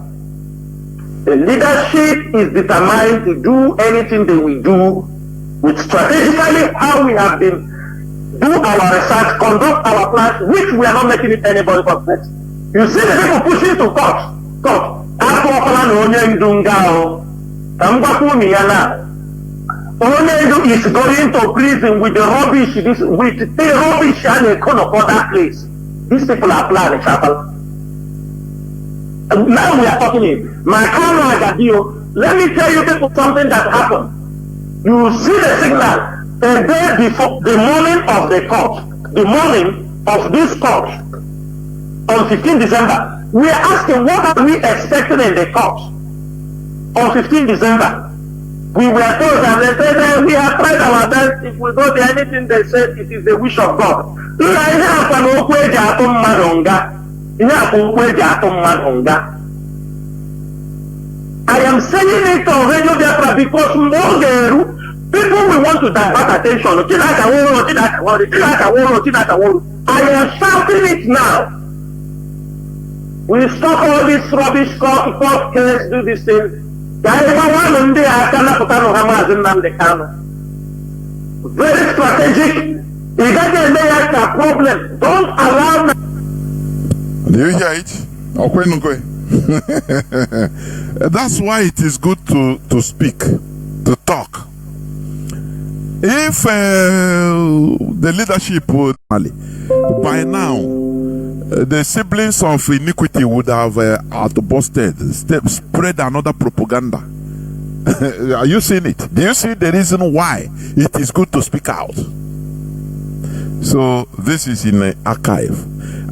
A: The leadership is determined to do anything they will do with strategically how we have been do our research, conduct our plans, which we are not making it anybody perfect. You see the people pushing to court. After Onyendu is going to prison with the rubbish, with the rubbish and a con of other place. These people are planning. Now we are talking. Let me tell you people something that happened. You see the signal a day before the morning of the court, the morning of this court on 15 December. We are asking what are we expecting in the court on 15 December. We were told that they said we have tried our best. If we go to anything they said, it is the wish of God. I am saying it on Radio Biafra because people will want to divert attention. I am shouting it now. We stop all this rubbish, court case, do this thing. Very strategic. If that is a problem, don't allow.
B: Do you hear it? That's why it is good to speak, to talk. If the leadership would, by now, the siblings of iniquity would have outbusted, spread another propaganda. Are you seeing it? Do you see the reason why it is good to speak out? So this is in the archive,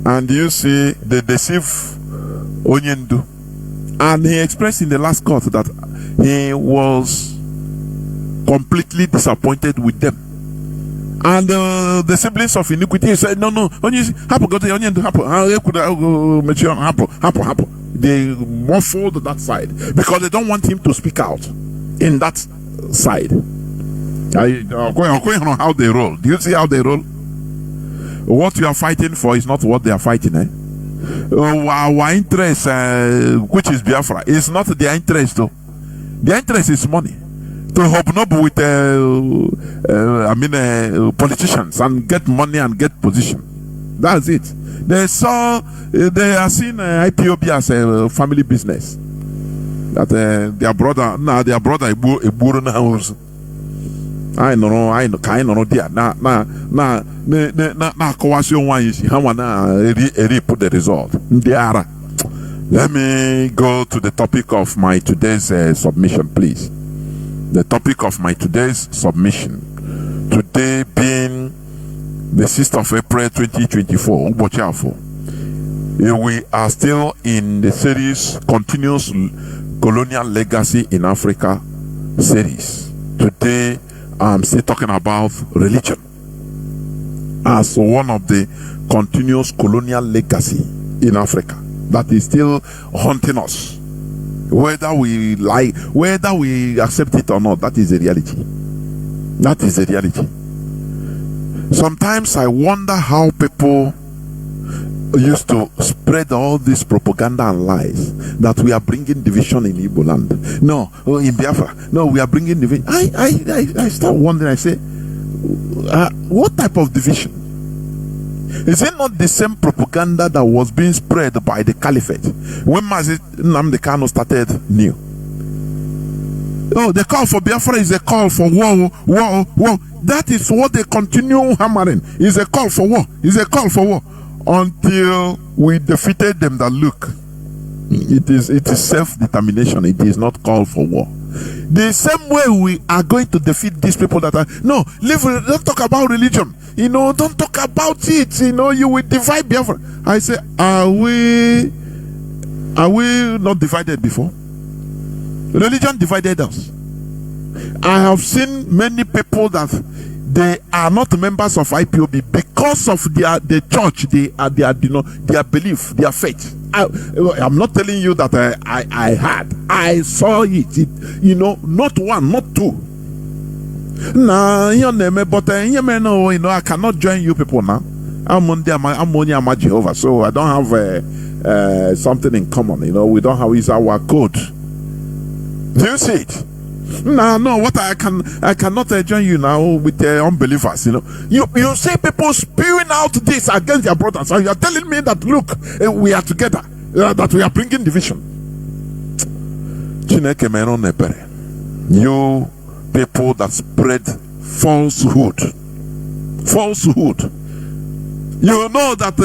B: and you see they deceive Onyendu, and he expressed in the last court that he was completely disappointed with them. And the siblings of iniquity said, no, they muffled that side because they don't want him to speak out in that side. Going on how they roll. Do you see how they roll? What you are fighting for is not what they are fighting. Our interest, which is Biafra, is not their interest though. Their interest is money. To hobnob with politicians and get money and get position. That's it. They saw, they are seeing IPOB as a family business. That their brother, Eburu na house. I know, kind of dear. Na coercion one is how one put the result. Ndiara. Let me go to the topic of my today's submission, please. The topic of my today's submission. Today being the 6th of April 2024. We are still in the series Continuous Colonial Legacy in Africa series. Today I'm still talking about religion as one of the continuous colonial legacy in Africa that is still haunting us. Whether we like, whether we accept it or not, that is the reality. That is the reality. Sometimes I wonder how people used to spread all this propaganda and lies that we are bringing division in Igbo land. No, in Biafra. No, we are bringing division. I start wondering. I say, what type of division? Is it not the same propaganda that was being spread by the caliphate when Mazi started new? Oh, the call for Biafra is a call for war. That is what they continue hammering. Is a call for war. Is a call for war. Until we defeated them. That look, it is self-determination. It is not call for war. The same way we are going to defeat these people that are don't talk about religion. Don't talk about it. You will divide Biafra. I say, are we not divided before? Religion divided us. I have seen many people that they are not members of IPOB because of their church, their belief, their faith. I'm not telling you that I saw it. Not one, not two. But I cannot join you people now. I'm only Jehovah, so I don't have something in common. We don't have is our code. Do you see it? No. What I cannot join you now with unbelievers. You see people spewing out this against their brothers, and you are telling me that look, we are together, that we are bringing division. You people that spread falsehood. You know that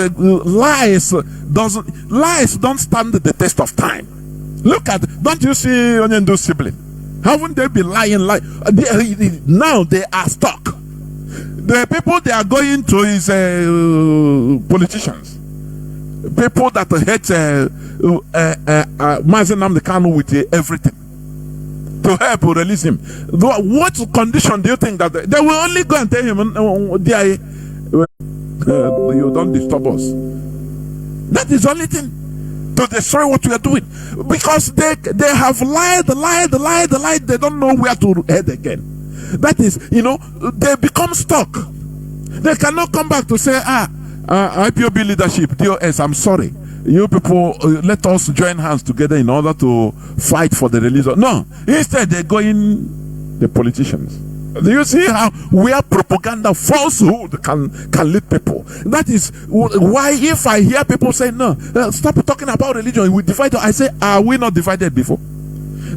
B: lies don't stand the test of time. Look at, don't you see Onyendu's sibling? Haven't they been lying? Now they are stuck. The people they are going to is politicians. People that hate Mazi Nnamdi Kanu with everything to help release him. What condition do you think that they will only go and tell him, you don't disturb us? That is the only thing. To destroy what we are doing, because they have lied. They don't know where to head again. That is, they become stuck. They cannot come back to say, IPOB leadership, DOS, I'm sorry, you people, let us join hands together in order to fight for the release. No, instead they go in the politicians. Do you see how where propaganda, falsehood can lead people? That is why if I hear people say, no, stop talking about religion, we divide. I say, are we not divided before?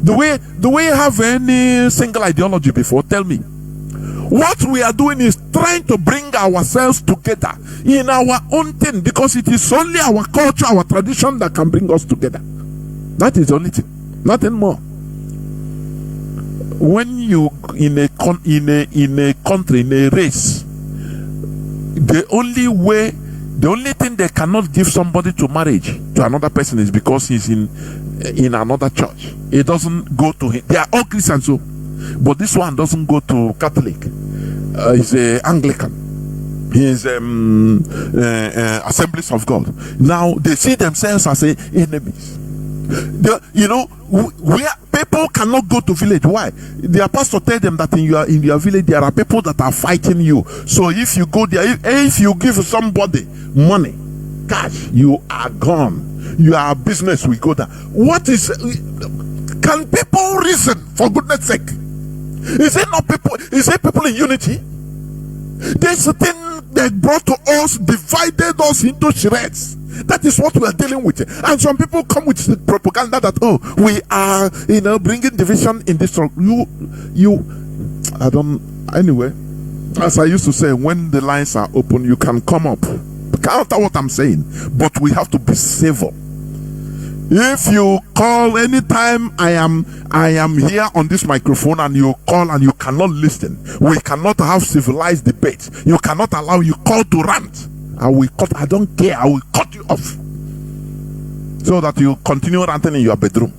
B: Do we have any single ideology before? Tell me. What we are doing is trying to bring ourselves together in our own thing, because it is only our culture, our tradition that can bring us together. That is the only thing, nothing more. When you in a country, in a race, the only thing they cannot give somebody to marriage to another person is because he's in another church. It doesn't go to him. They are all Christians, so, but this one doesn't go to Catholic. He's a Anglican. He's Assemblies of God. Now they see themselves as enemies. Where people cannot go to village. Why? Their pastor tell them that in your village there are people that are fighting you. So if you go there, if you give somebody money, cash, you are gone. Your business will go down. What is? Can people reason, for goodness sake? Is it not people? Is it people in unity? This thing they brought to us divided us into shreds. That is what we are dealing with. And some people come with the propaganda that, oh, we are, bringing division in this. Anyway, as I used to say, when the lines are open, you can come up. Counter what I'm saying. But we have to be civil. If you call anytime I am here on this microphone and you call and you cannot listen, we cannot have civilized debate. You cannot allow you call to rant. I don't care. I will cut you off so that you continue ranting in your bedroom.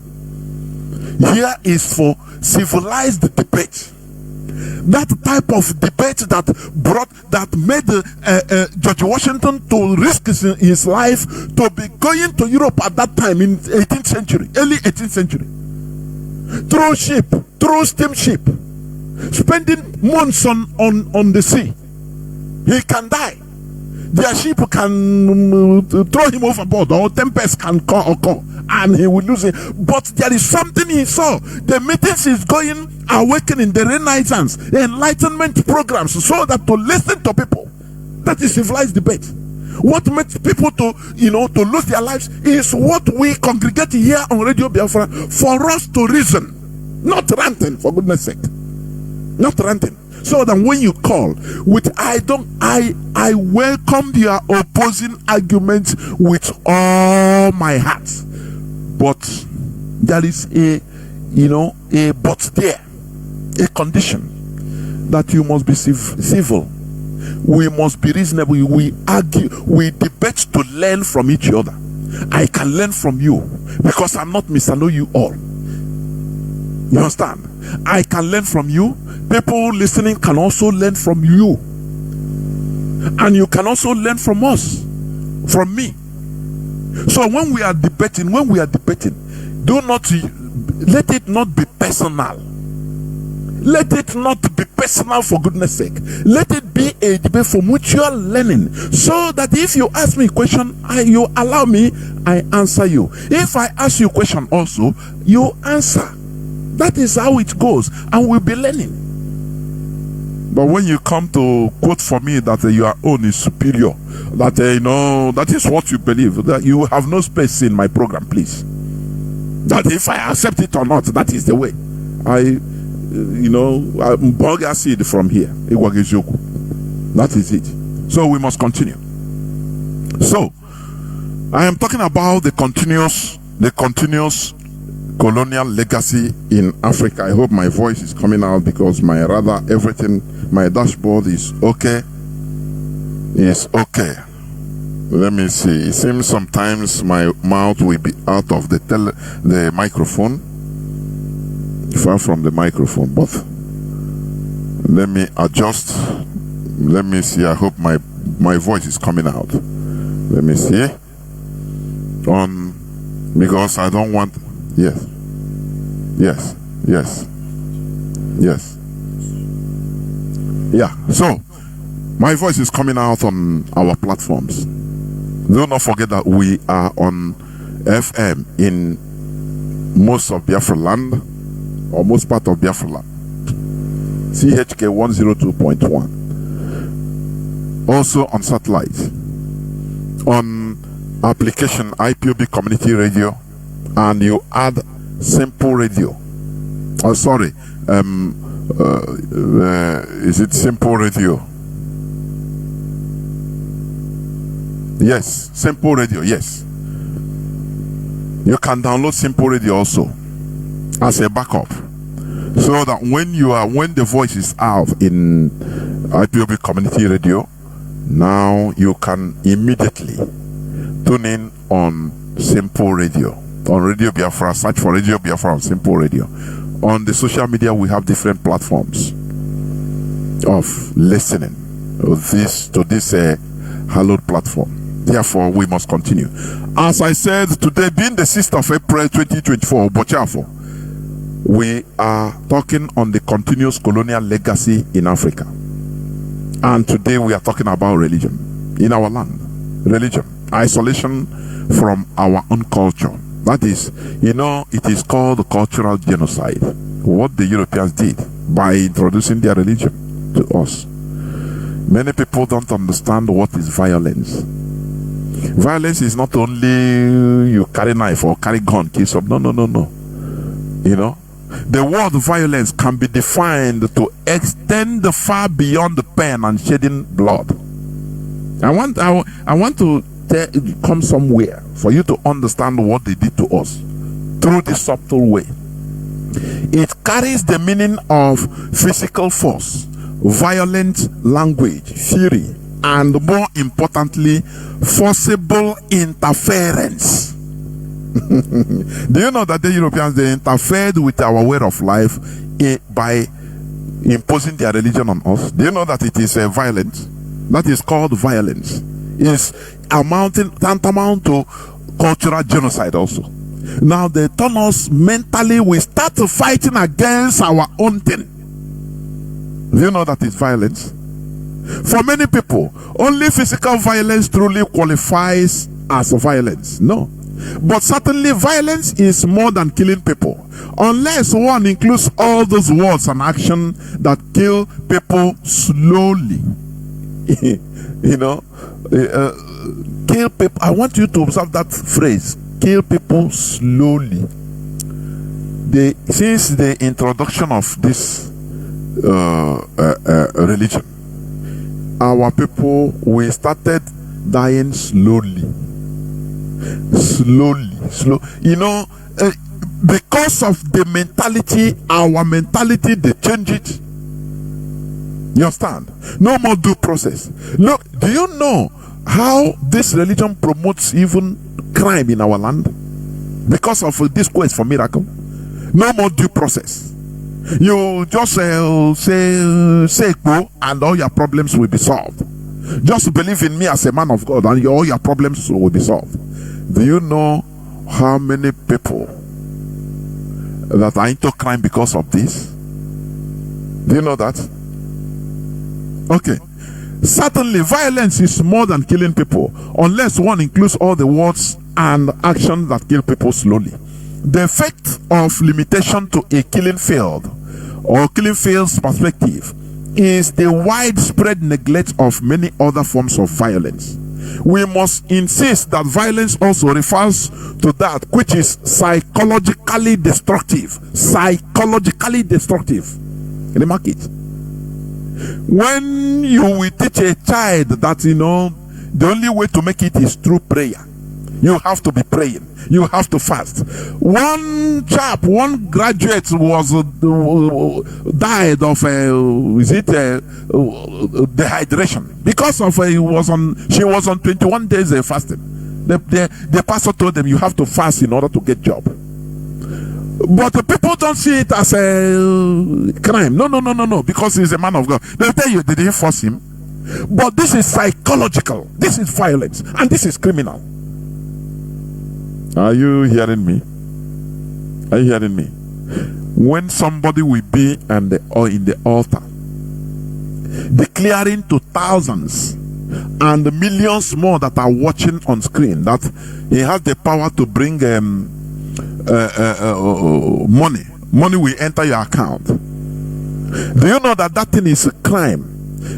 B: Here is for civilized debate. That type of debate that made George Washington to risk his life to be going to Europe at that time in 18th century, early 18th century, through steamship, spending months on the sea. He can die. Their ship can throw him overboard, or tempest can occur, and he will lose it. But there is something he saw. The meetings is going, awakening the Renaissance, the Enlightenment programs, so that to listen to people. That is civilized debate. What makes people to lose their lives is what we congregate here on Radio Biafra for us to reason, not ranting, for goodness sake, not ranting. So that when you call with I welcome your opposing arguments with all my heart. But there is a condition that you must be civil. We must be reasonable. We argue, we debate to learn from each other. I can learn from you because I'm not Mr. Know You All. You understand? I can learn from you. People listening can also learn from you. And you can also learn from us, from me. So when we are debating, do not let it not be personal. Let it not be personal, for goodness sake. Let it be a debate for mutual learning, so that if you ask me a question, you allow me, I answer you. If I ask you a question also, you answer. That is how it goes, and we'll be learning. But when you come to quote for me that your own is superior, that that is what you believe, that you have no space in my program, please. That if I accept it or not, that is the way. I'm burger seed from here. That is it. So we must continue. So I am talking about the continuous colonial legacy in Africa. I hope my voice is coming out, because my dashboard is okay. It's okay. Let me see. It seems sometimes my mouth will be out of the microphone, far from the microphone, but let me adjust. Let me see. I hope my voice is coming out. Let me see. Because I don't want. Yes. Yeah. So my voice is coming out on our platforms. Do not forget that we are on FM in most of Biafra land, or most part of Biafra land. CHK 102.1. Also on satellite, on application IPOB Community Radio, and you add Simple Radio. Oh, sorry. Is it Simple Radio? Yes, Simple Radio. Yes. You can download Simple Radio also as a backup, so that when the voice is out in IPOB Community Radio, now you can immediately tune in on Simple Radio. On Radio Biafra, search for Radio Biafra on Simple Radio. On the social media, we have different platforms of listening to this hallowed platform. Therefore, we must continue. As I said, today being the 6th of April 2024, Bochafo, we are talking on the continuous colonial legacy in Africa. And today we are talking about religion in our land. Religion, isolation from our own culture. That is, it is called cultural genocide. What the Europeans did by introducing their religion to us. Many people don't understand what is violence. Violence is not only you carry knife or carry gun, kill some. No. You know, the word violence can be defined to extend far beyond the pain and shedding blood. I want to come somewhere for you to understand what they did to us through this subtle way. It carries the meaning of physical force, violent language, fury, and more importantly, forcible interference. Do you know that the Europeans, they interfered with our way of life by imposing their religion on us? Do you know that it is violent? That is called violence. It's tantamount to cultural genocide also. Now they turn us mentally, we start fighting against our own thing. Do you know that it's violence? For many people, only physical violence truly qualifies as violence. No. But certainly violence is more than killing people, unless one includes all those words and actions that kill people slowly. You know, kill people. I want you to observe that phrase, kill people slowly. Since the introduction of this religion, our people, we started dying slowly. You know, because of the mentality, our mentality, they change it. You understand? No more due process. Look, do you know how this religion promotes even crime in our land? Because of this quest for miracle. No more due process. You just say go and all your problems will be solved. Just believe in me as a man of God and all your problems will be solved. Do you know how many people that are into crime because of this? Do you know that? Okay. Certainly violence is more than killing people, unless one includes all the words and actions that kill people slowly. The effect of limitation to a killing field or killing field's perspective is the widespread neglect of many other forms of violence. We must insist that violence also refers to that which is psychologically destructive. Psychologically destructive. Remark it. When you will teach a child that, you know, the only way to make it is through prayer. You have to be praying. You have to fast. One graduate was died of dehydration because of she was on 21 days fasting. The pastor told them you have to fast in order to get job. But the people don't see it as a crime. No, because he's a man of God. They'll tell you they didn't force him. But this is psychological. This is violence. And this is criminal. Are you hearing me? Are you hearing me? When somebody will be in the altar, declaring to thousands and millions more that are watching on screen that he has the power to bring money will enter your account. Do you know that thing is a crime?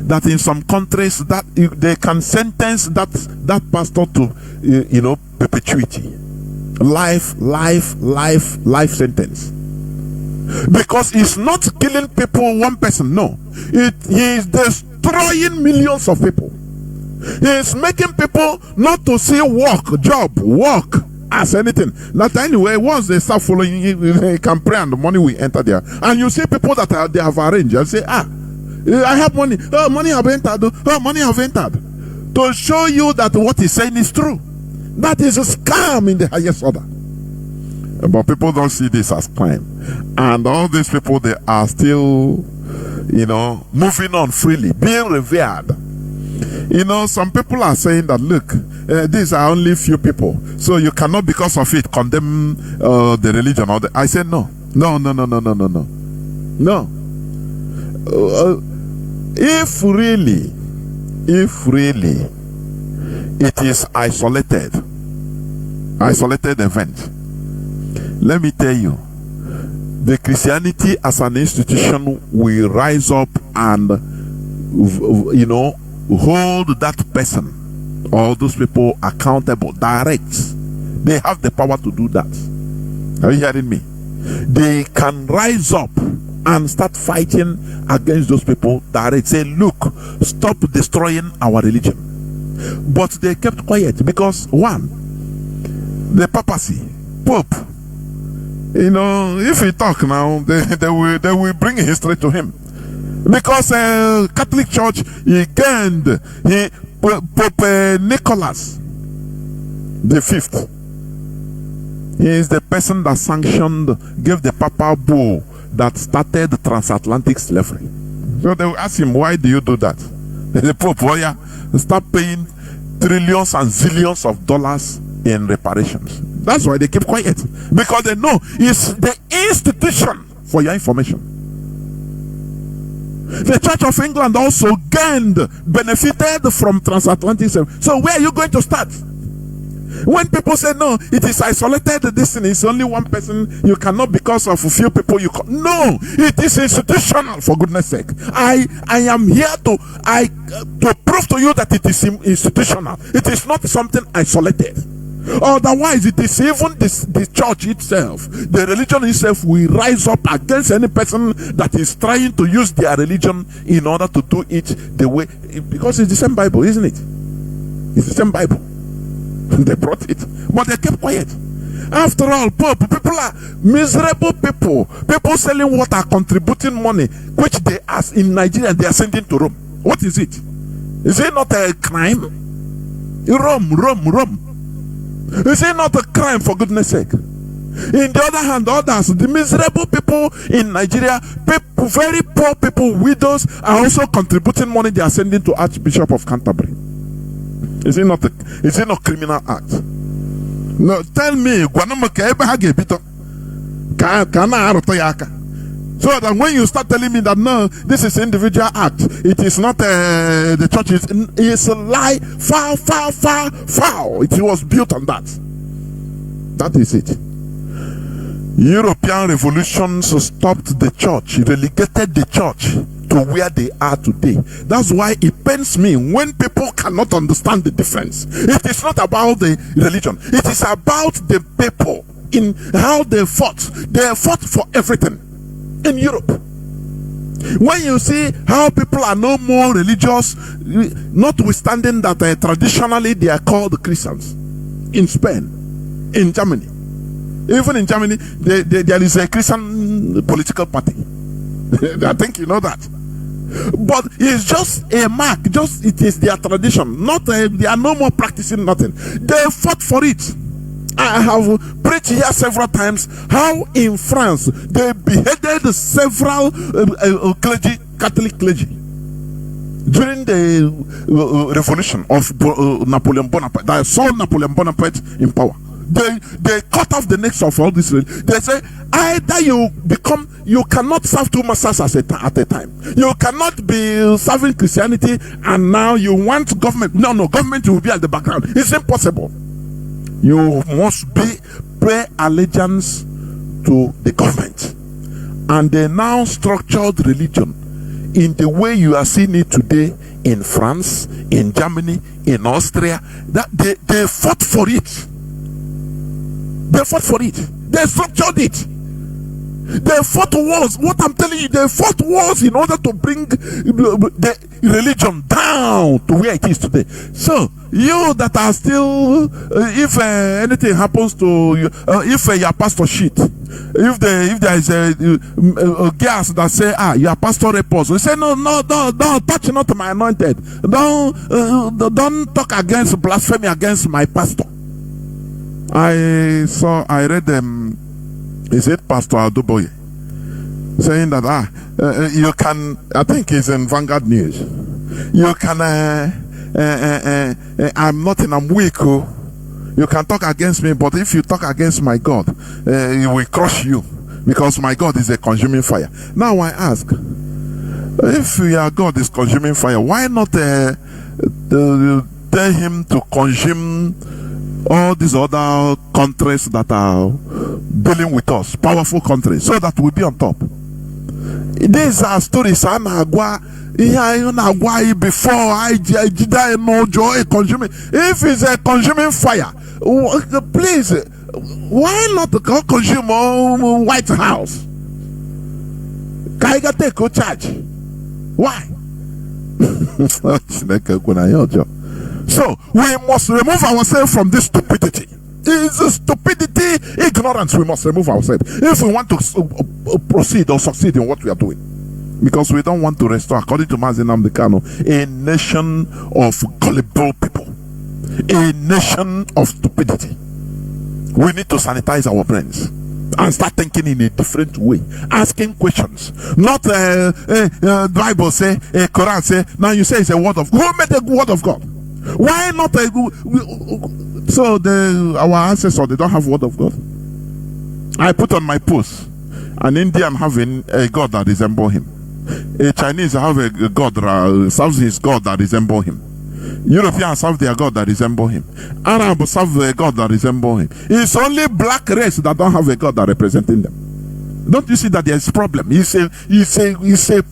B: That in some countries that they can sentence that pastor to perpetuity. Life sentence, because it's not killing people, one person. No, he is destroying millions of people. He is making people not to see work as anything. That anyway, once they start following, he can pray and the money will enter there. And you see people that they have arranged and say, I have money. Oh, money have entered. Oh, money have entered. To show you that what he's saying is true. That is a scam in the highest order. But people don't see this as crime. And all these people, they are still, moving on freely, being revered. Some people are saying that, look, these are only few people. So you cannot, because of it, condemn the religion. I say no. No. If really it is isolated event, let me tell you, the Christianity as an institution will rise up and you know, hold that person or those people accountable, direct. They have the power to do that. Are you hearing me? They can rise up and start fighting against those people direct. Say, look, stop destroying our religion. But they kept quiet because, one, the papacy, Pope, you know, if he talk now, they will bring history to him. Because Catholic Church, Pope Nicholas the Fifth, he is the person that gave the papal bull that started the transatlantic slavery. So they will ask him, why do you do that? The Pope, start paying trillions and zillions of dollars in reparations. That's why they keep quiet, because they know it's the institution. For your information, the Church of England also benefited from transatlantic slavery. So where are you going to start? When people say no, it is isolated, this thing is only one person, you cannot, because of a few people you can. No, it is institutional, for goodness sake. I am here to prove to you that it is institutional. It is not something isolated. Otherwise, it is even the church itself, the religion itself, will rise up against any person that is trying to use their religion in order to do it the way, because it's the same Bible, isn't it? It's the same Bible. They brought it, but they kept quiet. After all, people are miserable people selling water, contributing money, which they, as in Nigeria, they are sending to Rome. What is it? Is it not a crime? Rome. Is it not a crime, for goodness sake? In the other hand, others, the miserable people in Nigeria, very poor people, widows, are also contributing money they are sending to Archbishop of Canterbury. Is it not a criminal act? No, tell me, so that when you start telling me that no, this is individual act, it is not the church, it's a lie, foul. It was built on that. That is it. European revolutions stopped the church, relegated the church to where they are today. That's why it pains me when people cannot understand the difference. It is not about the religion, it is about the people, in how they fought. They fought for everything in Europe. When you see how people are no more religious, notwithstanding that traditionally they are called Christians, in Spain, in Germany, even in Germany, there is a Christian political party. I think you know that. But it's just a mark, it is their tradition. They are no more practicing nothing. They fought for it. I have preached here several times how in France they beheaded several Catholic clergy during the revolution of Napoleon Bonaparte. That saw Napoleon Bonaparte in power. They cut off the necks of all this. They say either you cannot serve two masters at a time. You cannot be serving Christianity and now you want government. No, government will be at the background. It's impossible. You must pay allegiance to the government. And they now structured religion in the way you are seeing it today in France, in Germany, in Austria. That they fought for it. They fought for it. They structured it. They fought wars. What I'm telling you, they fought wars in order to bring the religion down to where it is today. So you that are still, if anything happens to you, if your pastor shit, if there is a gas that say your pastor reports, we say no, don't touch not my anointed. Don't talk against blasphemy against my pastor. I read is it Pastor Aduboye saying that you can, I think it's in Vanguard News, you can I'm nothing, I'm weak, you can talk against me, but if you talk against my God, he will crush you, because my God is a consuming fire. Now I ask, if your God is consuming fire, why not tell him to consume all these other countries that are dealing with us, powerful countries, so that we'll be on top? These are stories. Before I did no joy consuming. If it's a consuming fire, please, why not consume White House? Kaiga take charge. Why? So we must remove ourselves from this stupidity. It's a stupidity, ignorance. We must remove ourselves if we want to proceed or succeed in what we are doing. Because we don't want to restore, according to Mazi, a nation of gullible people, a nation of stupidity. We need to sanitize our brains and start thinking in a different way, asking questions. Not Bible say, Quran say. Now you say it's a word of God. Who made the word of God? Why not so our ancestors, they don't have word of God. I put on my post an Indian having a God that resembles him. A Chinese have a God that serves his God that resembles him. Europeans have their God that resembles him. Arabs have a God that resembles him. It's only black race that don't have a God that representing them. Don't you see that there is a problem? It's a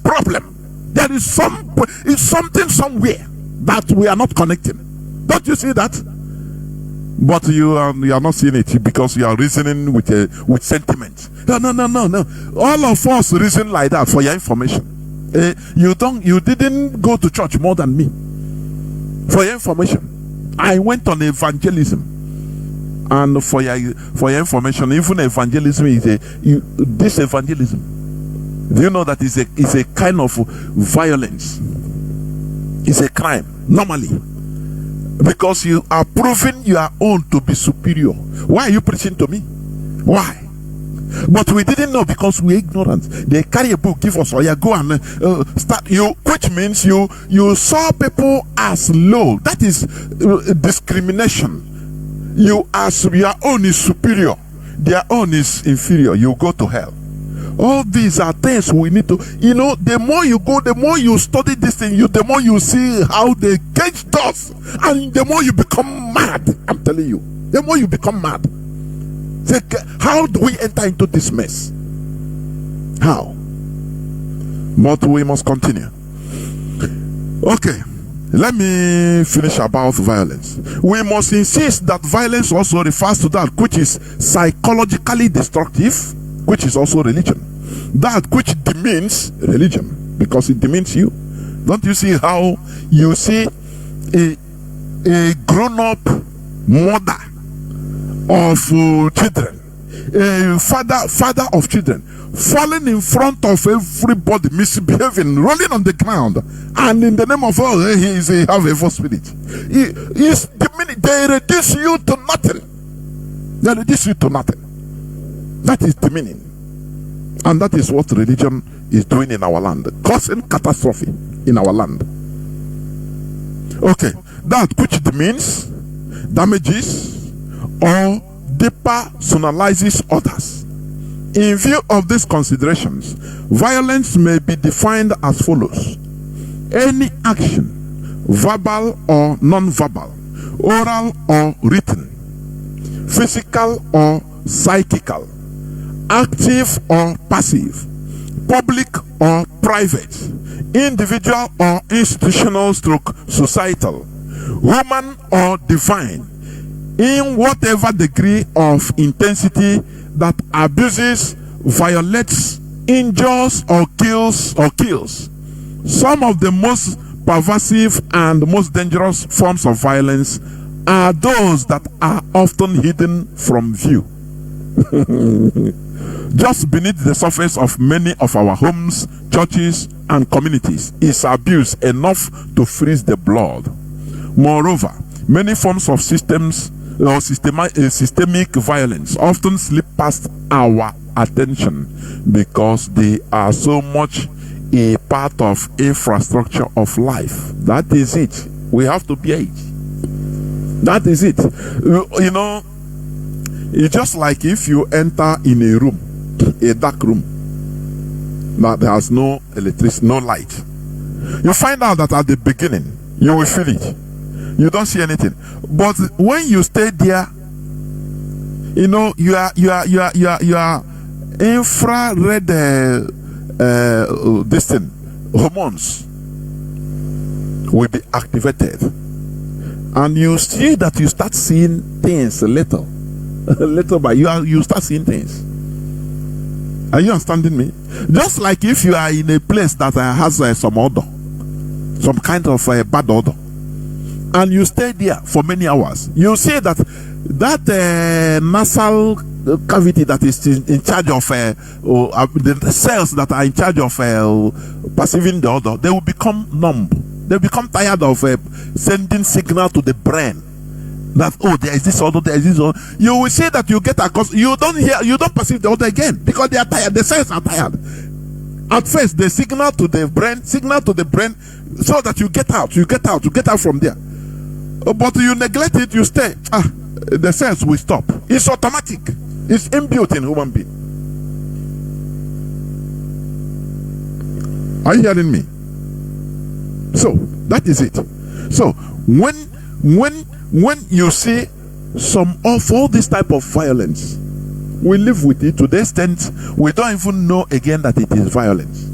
B: problem. There is something somewhere that we are not connecting. Don't you see that? But you are not seeing it because you are reasoning with sentiment. No. All of us reason like that. For your information, you didn't go to church more than me. For your information, I went on evangelism, and for your information, even evangelism is this evangelism. Do you know that is a kind of violence? It's a crime normally, because you are proving your own to be superior. Why are you preaching to me? Why? But we didn't know because we're ignorant. They carry a book, give us, or you go and start you, which means you saw people as low. That is discrimination. Your own is superior, their own is inferior. You go to hell. All these are things we need to, the more you go, the more you study this thing, the more you see how they cage us, and the more you become mad. I'm telling you, the more you become mad. How do we enter into this mess? How? But we must continue. Okay, let me finish about violence. We must insist that violence also refers to that which is psychologically destructive, which is also religion. That which demeans religion, because it demeans you. Don't you see how you see a grown-up mother of children, a father of children, falling in front of everybody, misbehaving, rolling on the ground, and in the name of all, he have evil spirit. They reduce you to nothing. They reduce you to nothing. That is demeaning, and that is what religion is doing in our land, causing catastrophe in our land. Okay, that which demeans, damages, or depersonalizes others. In view of these considerations, violence may be defined as follows: any action, verbal or non-verbal, oral or written, physical or psychical, active or passive, public or private, individual or institutional stroke societal, human or divine, in whatever degree of intensity that abuses, violates, injures or kills. Some of the most pervasive and most dangerous forms of violence are those that are often hidden from view. Just beneath the surface of many of our homes, churches, and communities is abuse enough to freeze the blood. Moreover, many forms of systemic violence often slip past our attention because they are so much a part of infrastructure of life. That is it. We have to bear it. That is it. It's just like if you enter in a room, a dark room, that there has no electricity, no light. You find out that at the beginning you will feel it. You don't see anything, but when you stay there, you are infrared this thing, hormones will be activated. And you see that you start seeing things little by you start seeing things. Are you understanding me? Just like if you are in a place that has some odor, some kind of bad odor, and you stay there for many hours, you see that nasal cavity that is in charge of the cells that are in charge of perceiving the odor, they will become numb. They become tired of sending signal to the brain that, oh, there is this odor, there is this odor. You will see that you get accustomed. You don't perceive the odor again because they are tired. The cells are tired. At first, they signal to the brain, so that you get out from there. But you neglect it, you stay. The cells will stop. It's automatic. It's inbuilt in human being. Are you hearing me? So that is it. So when you see some of all this type of violence, we live with it to the extent we don't even know again that it is violence.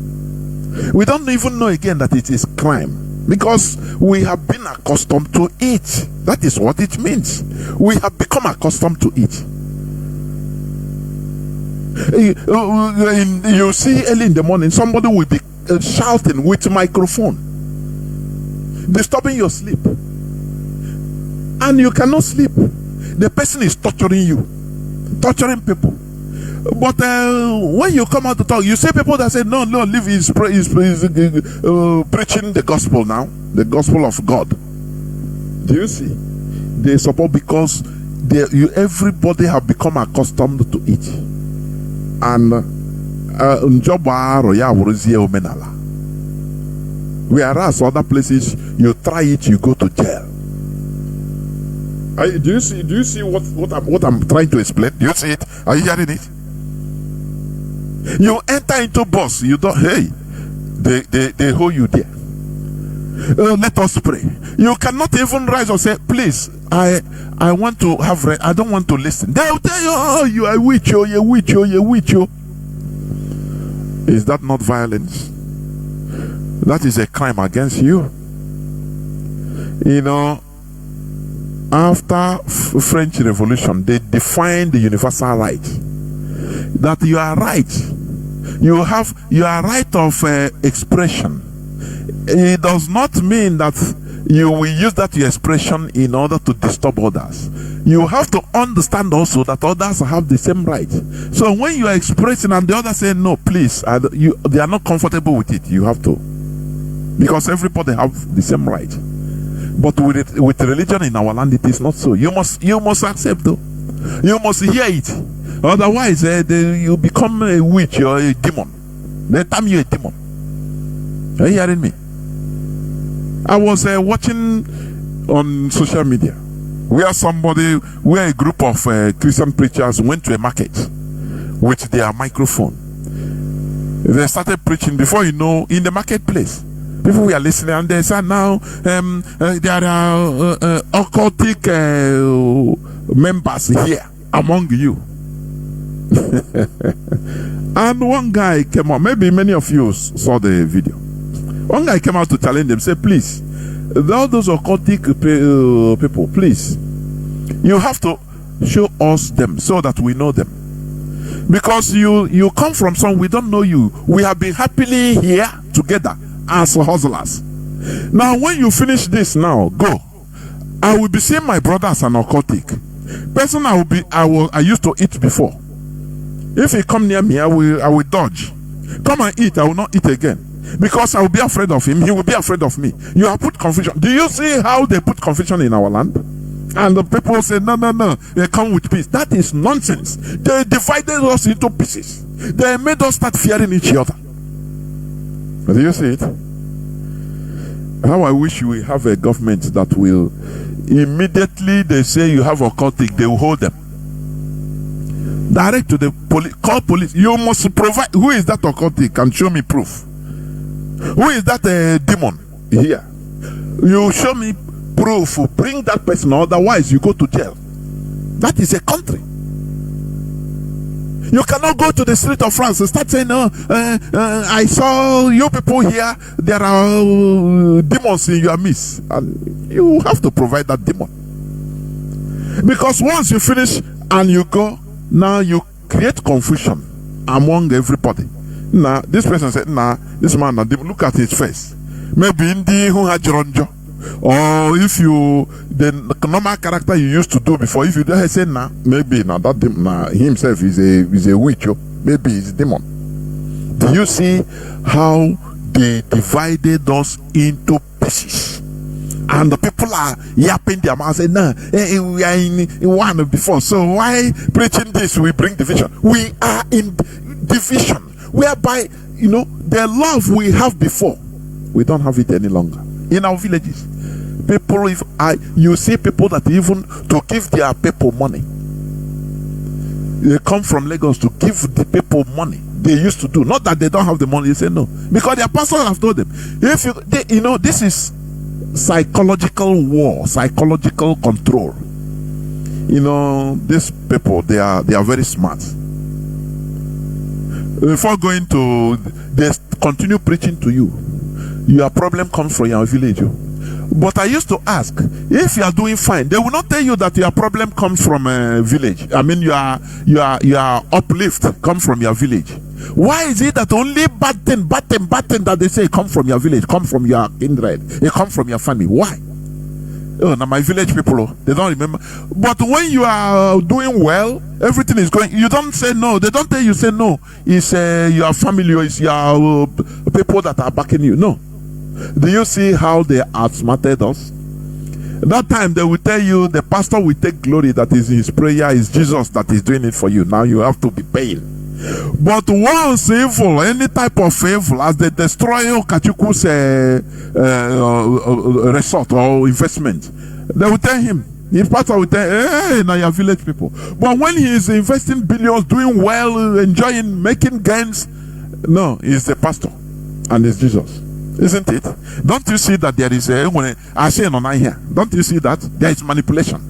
B: We don't even know again that it is crime because we have been accustomed to it. That is what it means. We have become accustomed to it. You see early in the morning somebody will be shouting with microphone, disturbing your sleep, and you cannot sleep. The person is torturing you, torturing people. But when you come out to talk, you see people that say, no, leave, he's preaching the gospel now, the gospel of God. Do you see? They support because everybody have become accustomed to it. And whereas other places, you try it, you go to jail. Do you see what I'm trying to explain? Do you see it? Are you hearing it? You enter into bus, you don't, they hold you there. Let us pray. You cannot even rise or say, please, I want to have rest. I don't want to listen. They'll tell you, oh, you are witch, you're witch, you're witch. Is that not violence? That is a crime against you. You know, after French Revolution, they defined the universal right. That you are right. You have your right of expression. It does not mean that you will use that expression in order to disturb others. You have to understand also that others have the same right. So when you are expressing and the others say no, please, they are not comfortable with it, you have to, because everybody have the same right. But with religion in our land, it is not so. You must accept, though. You must hear it. Otherwise, you become a witch or a demon. They term you a demon. Are you hearing me? I was watching on social media where a group of Christian preachers went to a market with their microphone. They started preaching, before you know, in the marketplace. People were listening, and they said, now there are occultic members here among you. And one guy came out, maybe many of you saw the video. One guy came out to challenge them, say, please, all those occultic people, please, you have to show us them so that we know them. Because you come from some, we don't know you. We have been happily here together as hustlers. Now when you finish this, now go. I will be seeing my brother as an occultic person. I used to eat before. If he come near me, I will dodge. Come and eat, I will not eat again, because I will be afraid of him, he will be afraid of me. You have put confusion. Do you see how they put confusion in our land? And the people say, no, they come with peace. That is nonsense. They divided us into pieces. They made us start fearing each other. Do you see it? How I wish we have a government that will immediately they say you have occultic, they will hold them. Direct to the police, call police. You must provide, who is that occultic, and show me proof. Who is that demon here? You show me proof, bring that person, otherwise you go to jail. That is a country. You cannot go to the street of France and start saying, I saw you people here, there are demons in your midst. And you have to provide that demon. Because once you finish and you go, now you create confusion among everybody. Now, this person said, this man, look at his face. Maybe in the who had Joronjo. Or if you, the normal character you used to do before, if you say maybe now that himself is a witch, maybe he's a demon. Do you see how they divided us into pieces? And the people are yapping their mouths saying, we are in one before, so why preaching this will bring division? We are in division, whereby, the love we have before, we don't have it any longer. In our villages, people, you see people that even to give their people money, they come from Lagos to give the people money. They used to do, not that they don't have the money. They say no, because their pastor have told them. If this is psychological war, psychological control. These people, they are very smart. Before going to, they continue preaching to you. Your problem comes from your village. But I used to ask, if you are doing fine, they will not tell you that your problem comes from a village. I mean, your uplift comes from your village. Why is it that only bad thing that they say come from your village, come from your kindred, it come from your family? Why? Oh, now my village people, they don't remember. But when you are doing well, everything is going, you don't say no. They don't tell you, say no. It's your family or it's your people that are backing you. No. Do you see how they outsmarted us? That time they will tell you the pastor will take glory that is in his prayer, is Jesus that is doing it for you. Now you have to be paying. But once evil, any type of evil, as they destroy Kachuku's resort or investment, they will tell him, his pastor will tell, hey, now your village people. But when he is investing billions, doing well, enjoying, making gains, no, he's the pastor and it's Jesus. Isn't it? Don't you see that there is don't you see that there is manipulation?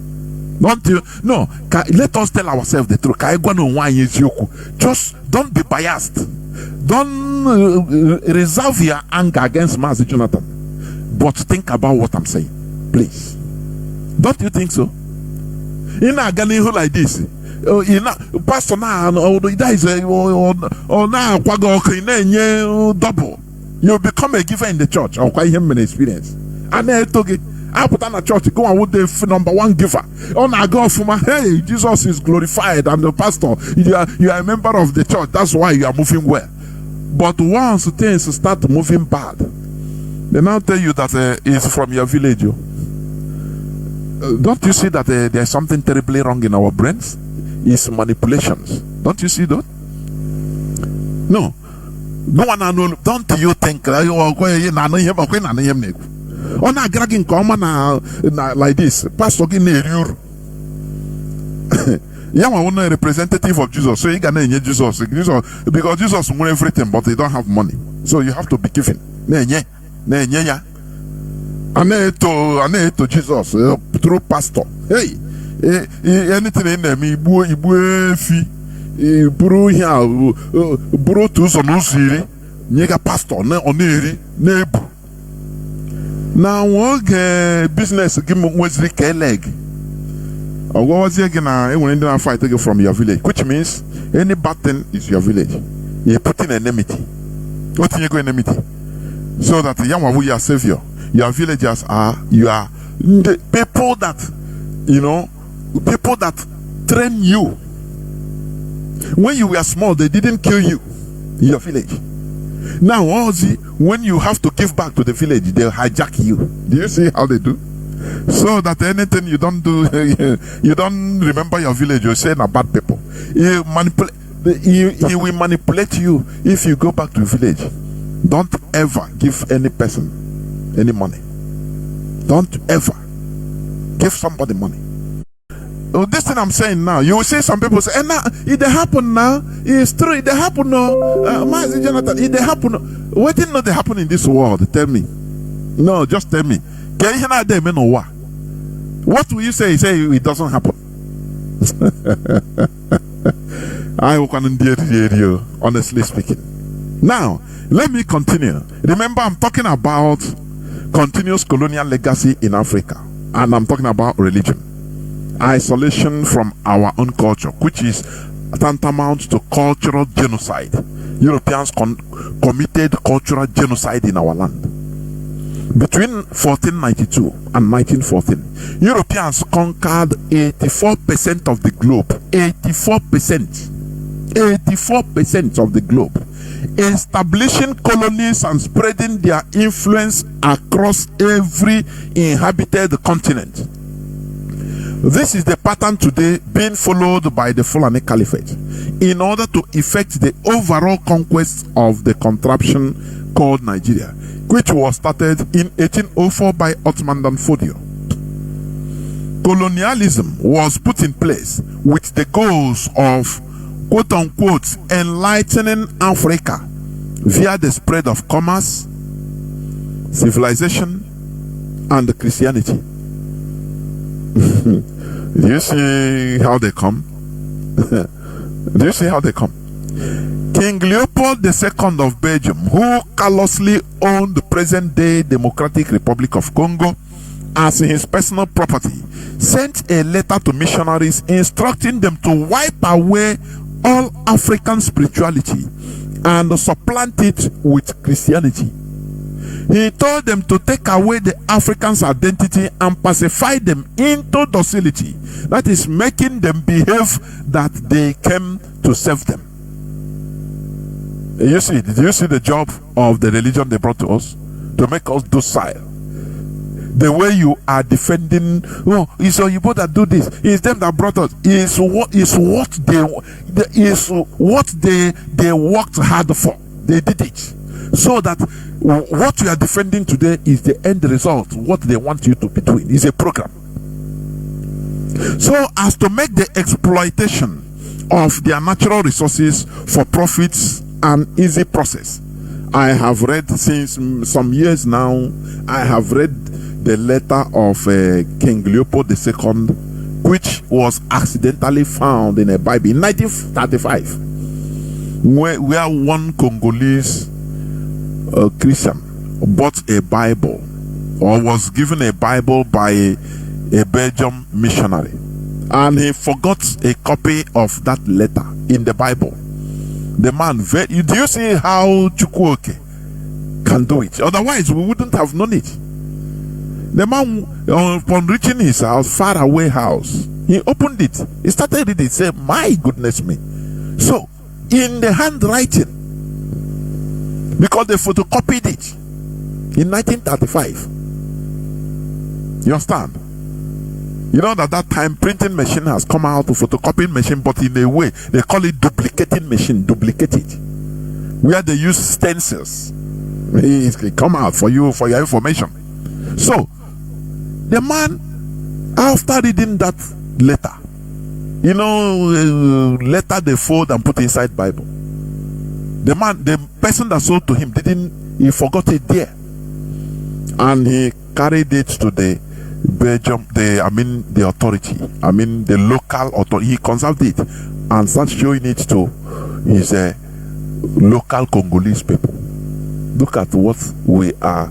B: Don't you? No, let us tell ourselves the truth. Just don't be biased. Don't reserve your anger against Mazi Jonathan, but think about what I'm saying, please. Don't you think so? In a Ghanaian like this, pastor now, that is double. You become a giver in the church. I'll quite him an experience. And I took it. I put on a church, go and with the number one giver. On I go for my, hey, Jesus is glorified, and the pastor, you are a member of the church. That's why you are moving well. But once things start moving bad, they now tell you that it's from your village. Don't you see that there's something terribly wrong in our brains? It's manipulations. Don't you see that? No. No one know. Don't you think on a dragging common like this? Pastor Gineru. Yeah, representative of Jesus. So you can name Jesus because Jesus won everything, but they don't have money. So you have to be given. To Jesus through pastor. Hey, anything in them, Ibu fee. Buru here, buru to some usiri, nyega pastor, oniri, nebu. Now, what business give me was the leg? Or what was again? I want to fight from your village, which means any bad thing is your village. You put in enmity. What you go enmity? So that Yamawu your savior, your villagers are the people that people that train you. When you were small, they didn't kill you in your village. Now, when you have to give back to the village, they hijack you. Do you see how they do? So that anything you don't do, you don't remember your village, you're saying about bad people. He will manipulate you if you go back to the village. Don't ever give any person any money. Don't ever give somebody money. Oh, this thing I'm saying now, you will see some people say, now, it happen now, it's true, it happen now, Mazi Jonathan, it happen now. What did not happen in this world? Tell me. No, just tell me. What will you say? Say it doesn't happen. I will honestly speaking. Now, let me continue. Remember, I'm talking about continuous colonial legacy in Africa, and I'm talking about religion. Isolation from our own culture, which is tantamount to cultural genocide. Europeans committed cultural genocide in our land. Between 1492 and 1914, Europeans conquered 84% of the globe. 84% of the globe, establishing colonies and spreading their influence across every inhabited continent. This is the pattern today being followed by the Fulani Caliphate in order to effect the overall conquest of the contraption called Nigeria, which was started in 1804 by Ottoman Dan Fodio. Colonialism was put in place with the goals of quote-unquote enlightening Africa via the spread of commerce, civilization, and Christianity. Do you see how they come? Do you see how they come? King Leopold II of Belgium, who callously owned the present-day Democratic Republic of Congo as his personal property, sent a letter to missionaries instructing them to wipe away all African spirituality and supplant it with Christianity. He told them to take away the Africans' identity and pacify them into docility. That is, making them behave that they came to serve them. Did you see the job of the religion they brought to us? To make us docile. The way you are defending, oh, it's Oyibo that do this, it's them that brought us, is what they worked hard for. They did it. So that what you are defending today is the end result, what they want you to be doing is a program. So as to make the exploitation of their natural resources for profits an easy process. I have read since some years now, I have read the letter of King Leopold II, which was accidentally found in a Bible in 1935, where one Congolese Christian bought a Bible, or was given a Bible by a Belgian missionary, and he forgot a copy of that letter in the Bible. The man, do you see how Chukwuoke can do it? Otherwise, we wouldn't have known it. The man, upon reaching his house, far away house, he opened it. He started reading. He said, "My goodness me!" So, in the handwriting, because they photocopied it in 1935. You understand? You know that time printing machine has come out, to photocopying machine, but in a way they call it duplicating machine, duplicated, where they use stencils. It come out for you, for your information. So the man, after reading that letter, letter they fold and put inside Bible. The person that sold to him he forgot it there, and he carried it to the Belgium, the authority, the local authority. He conserved it and started showing it to his local Congolese people. Look at what we are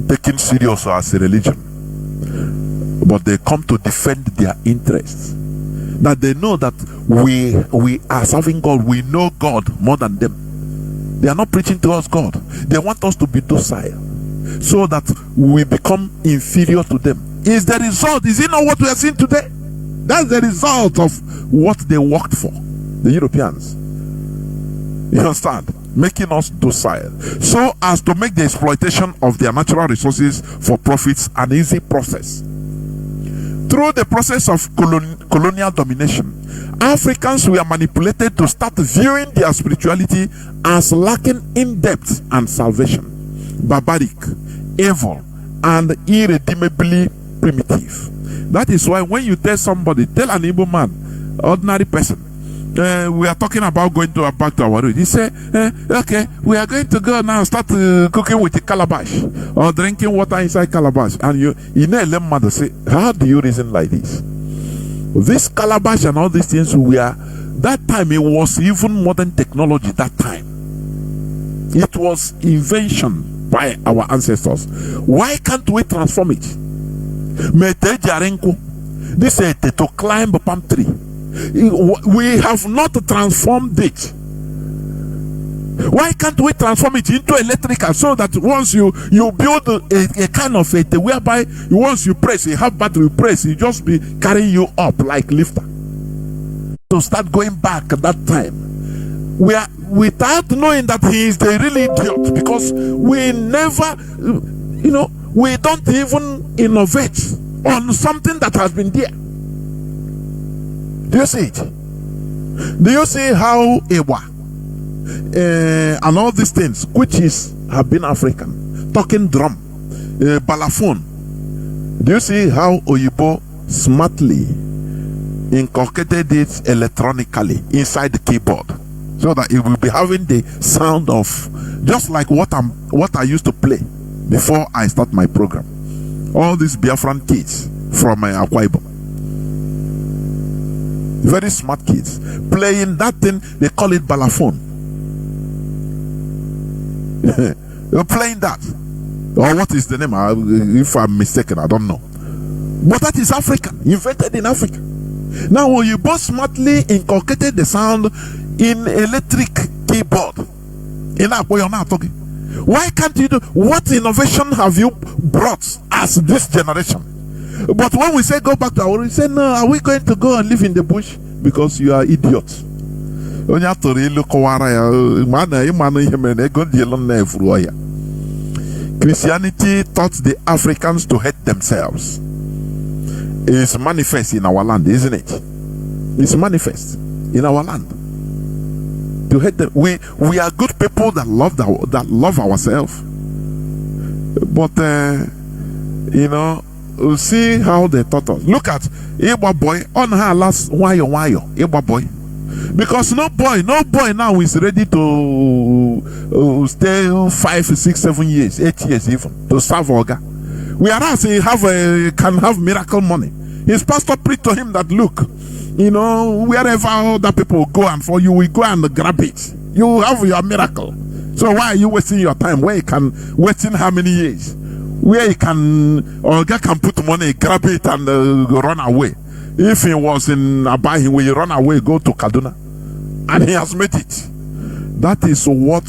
B: taking serious as a religion, but they come to defend their interests. That they know that we are serving God. We know God more than them. They are not preaching to us God. They want us to be docile, so that we become inferior to them. Is the result, is it not what we are seeing today? That's the result of what they worked for, the Europeans. You understand? Making us docile, so as to make the exploitation of their natural resources for profits an easy process. Through the process of colonial domination, Africans were manipulated to start viewing their spirituality as lacking in depth and salvation, barbaric, evil, and irredeemably primitive. That is why when you tell an Igbo man, ordinary person, we are talking about going back to our root, he say, okay, we are going to go now and start cooking with a calabash or drinking water inside calabash. And you know, let mother say, how do you reason like this? This calabash and all these things we are
G: That time it was even modern technology. That time it was invention by our ancestors. Why can't we transform it? This is to climb a palm tree. We have not transformed it. Why can't we transform it into electrical, so that once you build a kind of a whereby once you press, you have battery, press, it just be carrying you up like lifter. To start going back at that time, we are without knowing that he is the real idiot, because we never, we don't even innovate on something that has been there. Do you see it? Do you see how Ewa and all these things, which have been African, talking drum, balafon? Do you see how Oyibo smartly inculcated it electronically inside the keyboard, so that it will be having the sound of just like what I used to play before I start my program. All these Biafran kids from Akwa Ibom, very smart kids, playing that thing, they call it balafon. You're playing that, or what is the name? If I'm mistaken, I don't know. But that is African, invented in Africa. Now, when you both smartly inculcated the sound in electric keyboard, in that way you're not talking. Why can't you do? What innovation have you brought as this generation? But when we say go back to our, we say no. Are we going to go and live in the bush? Because you are idiots. Christianity taught the Africans to hate themselves. It's manifest in our land, isn't it? It's manifest in our land. To hate them. We are good people that love ourselves. But we'll see how they taught us. Look at Igba boy on her last wayo Igba boy. Because no boy now is ready to stay 5, 6, 7 years, 8 years even to serve Oga. Whereas he can have miracle money. His pastor preached to him that, look, wherever other people go and for you will go and grab it. You have your miracle. So why are you wasting your time? Where you can wasting how many years? Where you can Oga can put money, grab it and run away. If he was in Abai, he will run away, go to Kaduna, and he has made it. That is what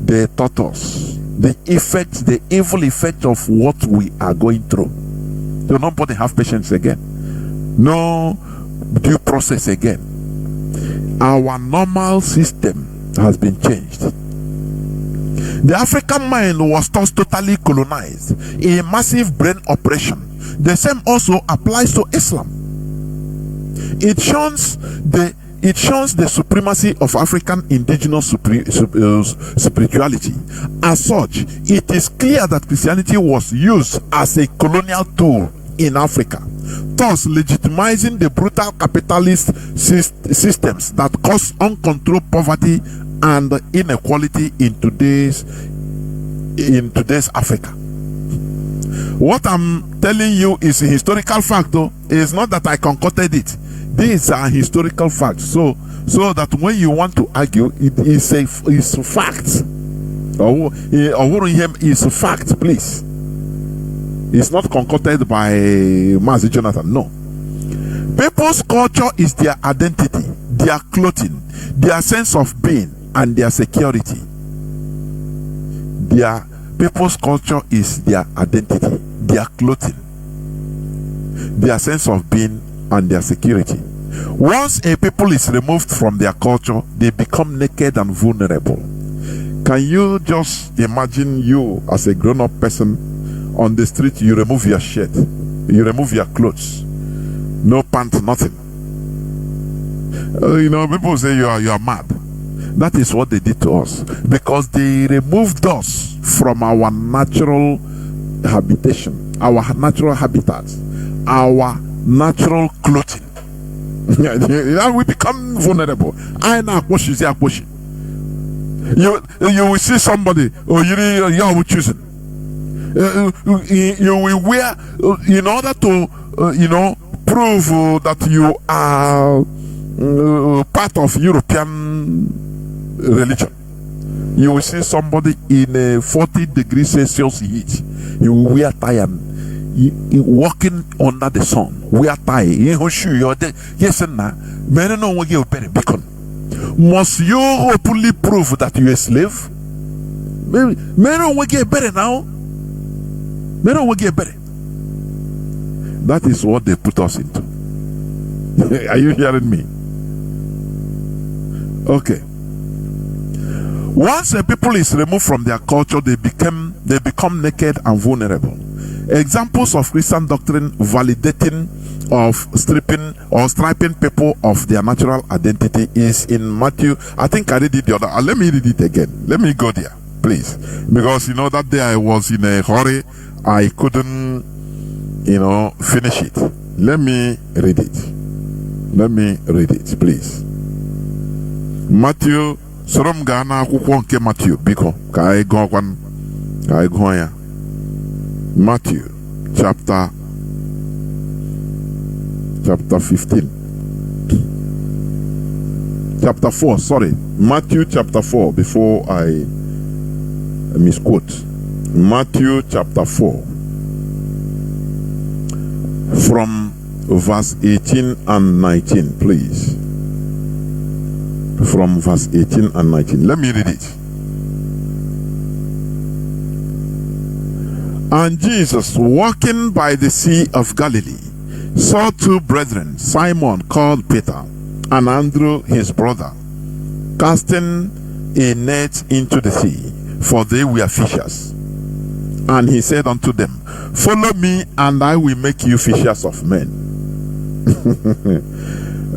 G: they taught us. The effect, the evil effect of what we are going through. So nobody have patience again. No due process again. Our normal system has been changed. The African mind was totally colonized. A massive brain operation. The same also applies to Islam. It shows the supremacy of African indigenous spirituality. As such, it is clear that Christianity was used as a colonial tool in Africa, thus legitimizing the brutal capitalist systems that cause uncontrolled poverty and inequality in today's Africa. What I'm telling you is a historical fact, though. It's not that I concocted it. These are historical facts. So that when you want to argue, it is a fact. Or is fact, please. It's not concocted by Mazi Jonathan. No. People's culture is their identity, their clothing, their sense of being, and their security. People's culture is their identity, their clothing, their sense of being, and their security. Once a people is removed from their culture, they become naked and vulnerable. Can you just imagine you as a grown-up person on the street, you remove your shirt, you remove your clothes, no pants, nothing. People say you are mad. That is what they did to us, because they removed us from our natural habitation, our natural habitat, our natural clothing. We become vulnerable. You will see somebody, you are choosing. You will wear in order to prove that you are part of European religion, you will see somebody in a 40 degrees Celsius heat. You will wear tie and walking under the sun. Wear tie. Yes, and now, men know what you're better beacon. Must you openly prove that you're a slave? Men don't want to get better now. Men don't want to get better. That is what they put us into. Are you hearing me? Okay. Once a people is removed from their culture, they become naked and vulnerable. Examples of Christian doctrine validating of stripping or striping people of their natural identity is in Matthew. I think I read it the other. Let me read it again. Let me go there, please, because that day I was in a hurry. I couldn't, finish it. Let me read it. Let me read it, please. Matthew. Sorom Ghana akwụkwọ nke Matthew biko ka anyị gụọ ya. Matthew chapter 15. Chapter 4, sorry. Matthew chapter 4 before I misquote. Matthew chapter 4 from verse 18 and 19, please. From verse 18 and 19. Let me read it. And Jesus, walking by the Sea of Galilee, saw two brethren, Simon called Peter, and Andrew his brother, casting a net into the sea, for they were fishers. And he said unto them, Follow me, and I will make you fishers of men.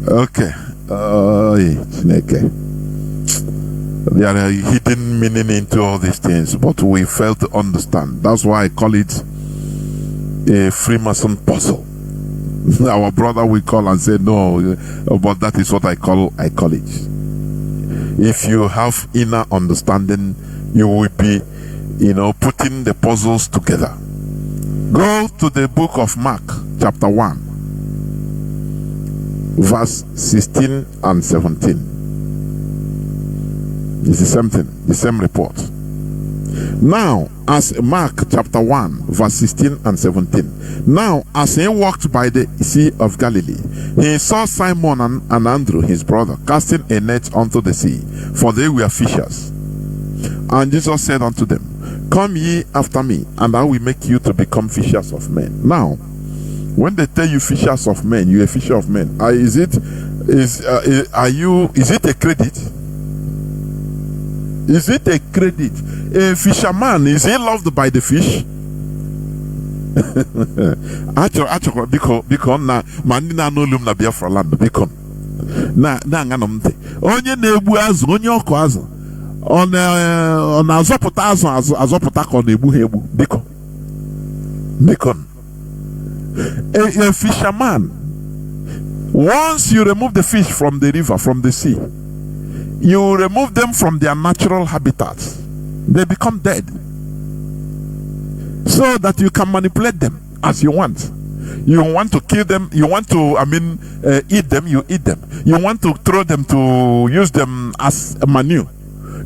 G: Okay. There are hidden meaning into all these things, but we fail to understand. That's why I call it a Freemason puzzle. Our brother will call and say, no, but that is what I call it. If you have inner understanding, you will be, putting the puzzles together. Go to the book of Mark, chapter 1. Verse 16 and 17. It's the same thing, the same report. Now, as Mark chapter 1, verse 16 and 17. Now, as he walked by the Sea of Galilee, he saw Simon and Andrew, his brother, casting a net unto the sea, for they were fishers. And Jesus said unto them, Come ye after me, and I will make you to become fishers of men. Now, when they tell you fishers of men, you're a fisher of men. Is it a credit? Is it a credit? A fisherman, is he loved by the fish? Actually, because na mani na no lum na Biafra land because na nganomte. Onye na-egbu azụ, onye ọkụ azụ. On azọpụta azụ azọpụta ka ọ na-egbu ha egbu biko. A fisherman, once you remove the fish from the river, from the sea, you remove them from their natural habitats. They become dead. So that you can manipulate them as you want. You want to kill them, you want to, eat them, you eat them. You want to throw them, to use them as manure.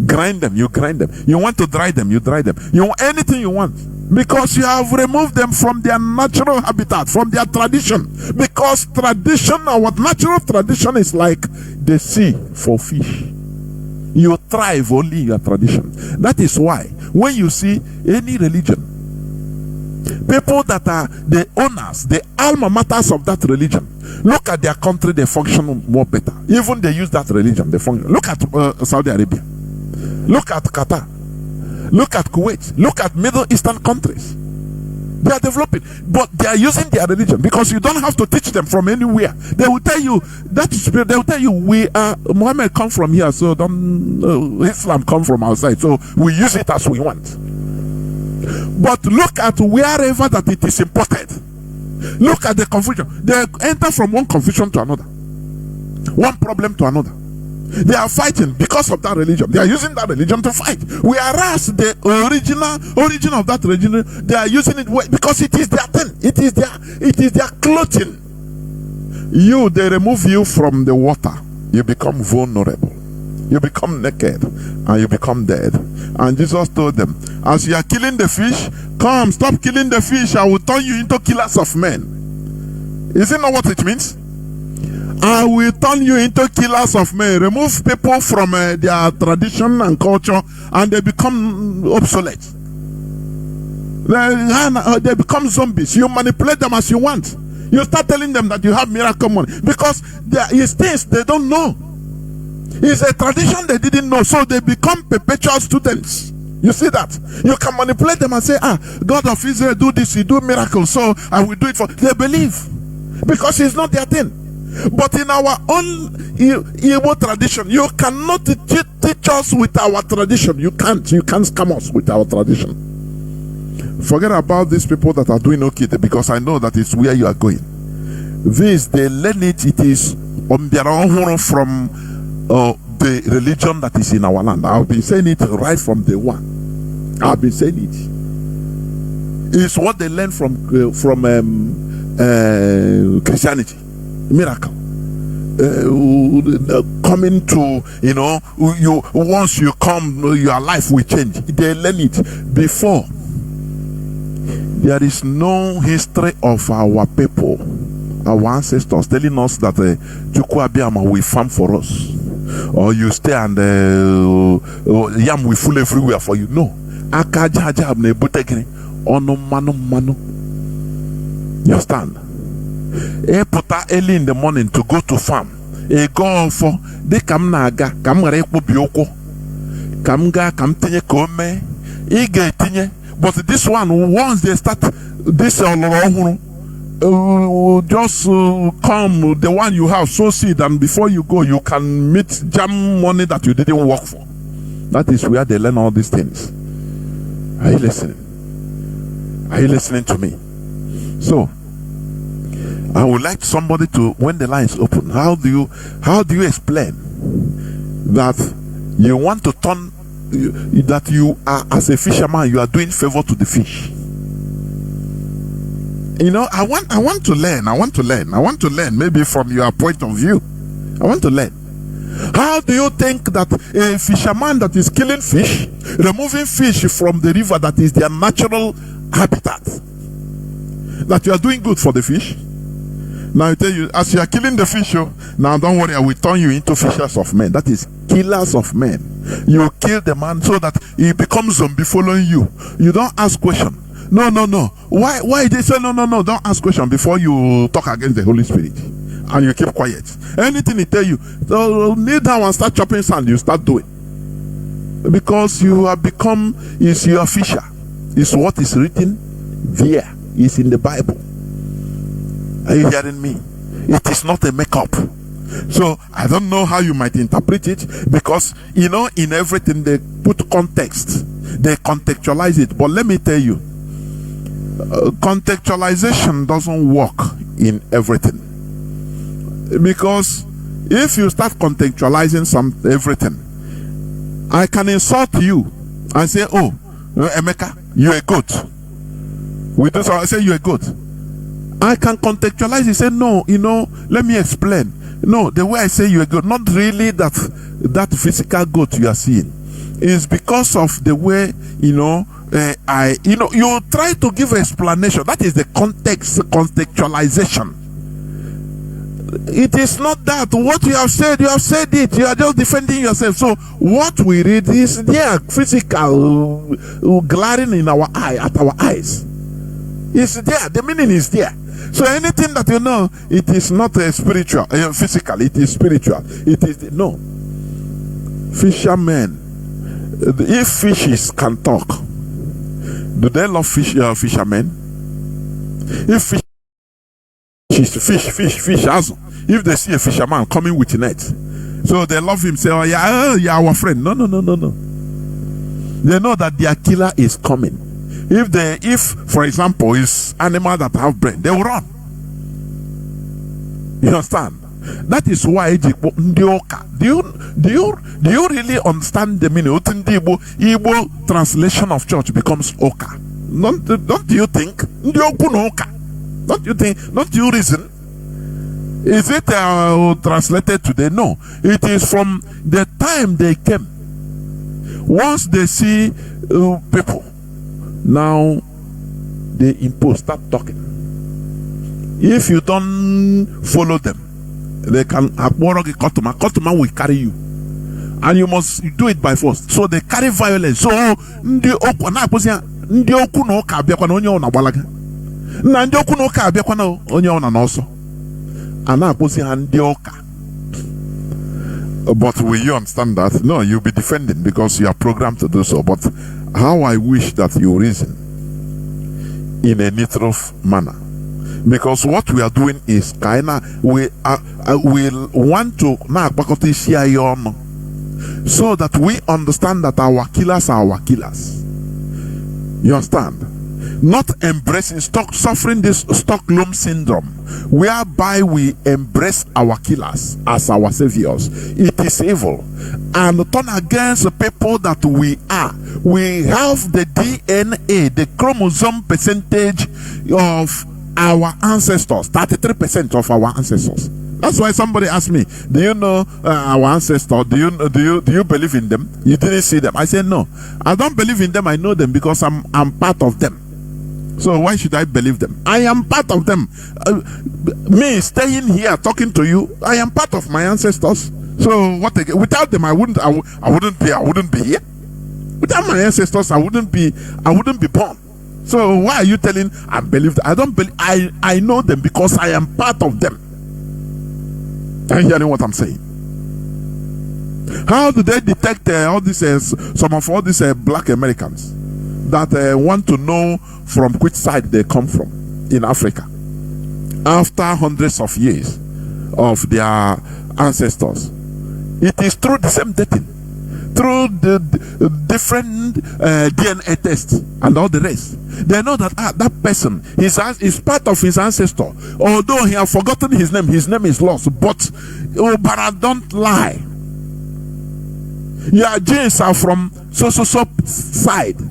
G: Grind them, you grind them. You want to dry them, you dry them. You want anything you want. Because you have removed them from their natural habitat, from their tradition. Because tradition, our natural tradition is like the sea for fish. You thrive only in your tradition. That is why when you see any religion, people that are the owners, the alma maters of that religion, look at their country, they function more better. Even they use that religion, they function. Look at Saudi Arabia. Look at Qatar. Look at Kuwait. Look at Middle Eastern countries. They are developing, but they are using their religion because you don't have to teach them from anywhere. They will tell you that they will tell you Muhammad come from here, so Islam come from outside, so we use it as we want. But look at wherever that it is imported. Look at the confusion. They enter from one confusion to another, one problem to another. They are fighting because of that religion. They are using that religion to fight. Whereas the origin of that religion, they are using it because it is their thing. It is their clothing. They remove you from the water. you become vulnerable. You become naked and you become dead. And Jesus told them, as you are killing the fish, come, stop killing the fish. I will turn you into killers of men. Is it not what it means? I will turn you into killers of men. Remove people from their tradition and culture, and they become obsolete. They become zombies. You manipulate them as you want. You start telling them that you have miracle money because it's things they don't know. It's a tradition they didn't know, so they become perpetual students. You see that? You can manipulate them and say, God of Israel do this, he do miracles, so I will do it for. They believe because it's not their thing. But in our own Igbo tradition, you cannot teach us with our tradition. You can't scam us with our tradition. Forget about these people that are doing okay, because I know that it's where you are going. This, they learn it. It is from the religion that is in our land. I've been saying it right from day one. I've been saying it. It's what they learn from Christianity. Miracle. Coming to, you once you come, your life will change. They learn it before. There is no history of our people, our ancestors, telling us that Chukwuabiama will farm for us, or you stay and yam will full everywhere for you. No. You understand? Puta early in the morning to go to farm. Go for the kamnaga, kamreko bioko, kamga, kamtenye kome, tinye. But this one, once they start this just come the one you have, sow seed, and before you go, you can meet jam money that you didn't work for. That is where they learn all these things. Are you listening? Are you listening to me? So I would like somebody to, when the line is open, how do you explain that you want to turn, that you are, as a fisherman, you are doing favor to the fish? I want to learn maybe from your point of view. I want to learn. How do you think that a fisherman that is killing fish, removing fish from the river that is their natural habitat, that you are doing good for the fish? Now I tell you, as you are killing the fish, now don't worry, I will turn you into fishers of men. That is killers of men. You kill the man so that he becomes zombie following you. You don't ask question. No. Why they say no? Don't ask question before you talk against the Holy Spirit, and you keep quiet. Anything he tell you, so kneel down and start chopping sand. You start doing, because you have become your fisher. It's what is written there. It's in the Bible. Are you hearing me? It is not a makeup. So I don't know how you might interpret it, because in everything they put context, they contextualize it. But let me tell you, contextualization doesn't work in everything, because if you start contextualizing everything, I can insult you and say, "Oh, Emeka, you're a goat." We do so. I say you're a goat. I can contextualize it. Say no, let me explain. No, the way I say you're a goat, not really that physical goat you are seeing, is because of the way you try to give explanation. That is the contextualization. It is not that what you have said it. You are just defending yourself. So what we read is there, physical, glaring in our eye, at our eyes. It's there. The meaning is there. So anything that it is not spiritual, physical. It is spiritual. It is no. Fishermen, if fishes can talk, do they love fishermen? If fish, if they see a fisherman coming with a net, so they love him. Say, "Oh yeah, our friend." No. They know that their killer is coming. If for example, is animal that have brain, they will run. You understand? That is why do you really understand the meaning? Igbo translation of church becomes Oka. Don't you think? Don't you think? Don't you reason? Is it translated today? No. It is from the time they came. Once they see people, now they impose, start talking. If you don't follow them, they can customer will carry you, and you must do it by force. So they carry violence. So ndị okwu na ụka abịakwa na onye ọ na-agbalaga, na ndị okwu na ụka abịakwa na onye ọ na-n'ọsọ, a na-akpụzi ha ndị ụka. But will you understand that? No, you'll be defending because you are programmed to do so. But how I wish that you reason in a neutral manner. Because what we are doing is we want to so that we understand that our killers are our killers. You understand? Not embracing suffering this Stockholm syndrome, whereby we embrace our killers as our saviors. It is evil, and turn against the people that we are. We have the DNA, the chromosome percentage of our ancestors, 33% of our ancestors. That's why somebody asked me, do you know our ancestors? Do you believe in them? You didn't see them. I said, no, I don't believe in them. I know them because I'm part of them. So why should I believe them? I am part of them. Me staying here talking to you, I am part of my ancestors. So what again? Without them, I wouldn't be here. Without my ancestors, I wouldn't be born. So why are you telling I believe them? I don't believe. I know them because I am part of them. Are you hearing what I'm saying? How do they detect all these some of all these black Americans that want to know from which side they come from in Africa after hundreds of years of their ancestors? It is through the same dating, through the different DNA tests and all the rest. They know that that person is part of his ancestor. Although he has forgotten his name is lost. But don't lie. Your genes are from so side.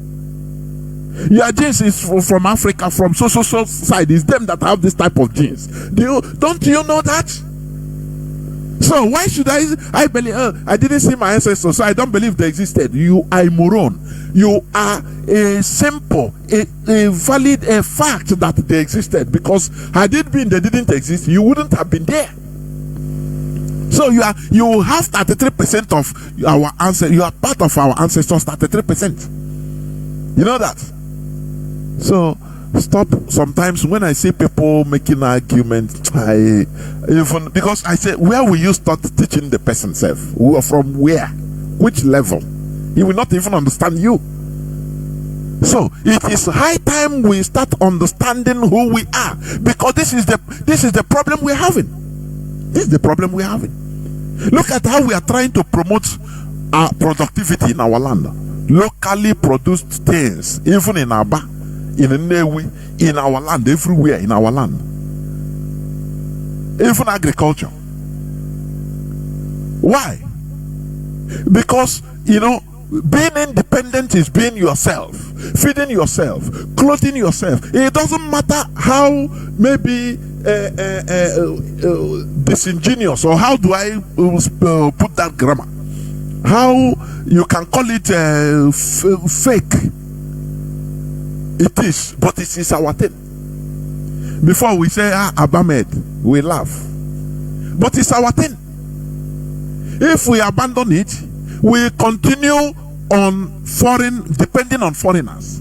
G: Your genes is from Africa, from so side. It's them that have this type of genes. Don't you know that? So why should I believe? I didn't see my ancestors, so I don't believe they existed. You are a moron. You are a simple, a valid fact that they existed. Because had it been they didn't exist, you wouldn't have been there. So you have 33% of our ancestors. You are part of our ancestors. 33%. You know that. So stop. Sometimes when I see people making arguments, because I say, where will you start teaching the person self? From where? Which level? He will not even understand you. So it is high time we start understanding who we are, because this is the problem we're having. This is the problem we're having. Look at how we are trying to promote our productivity in our land. Locally produced things, even in Aba, in Nnewi, in our land, everywhere in our land. Even agriculture. Why? Because, being independent is being yourself, feeding yourself, clothing yourself. It doesn't matter how maybe disingenuous, or how do I put that grammar? How you can call it fake. It is, but it is our thing. Before we say Abamed, we laugh, but it's our thing. If we abandon it, we continue on depending on foreigners.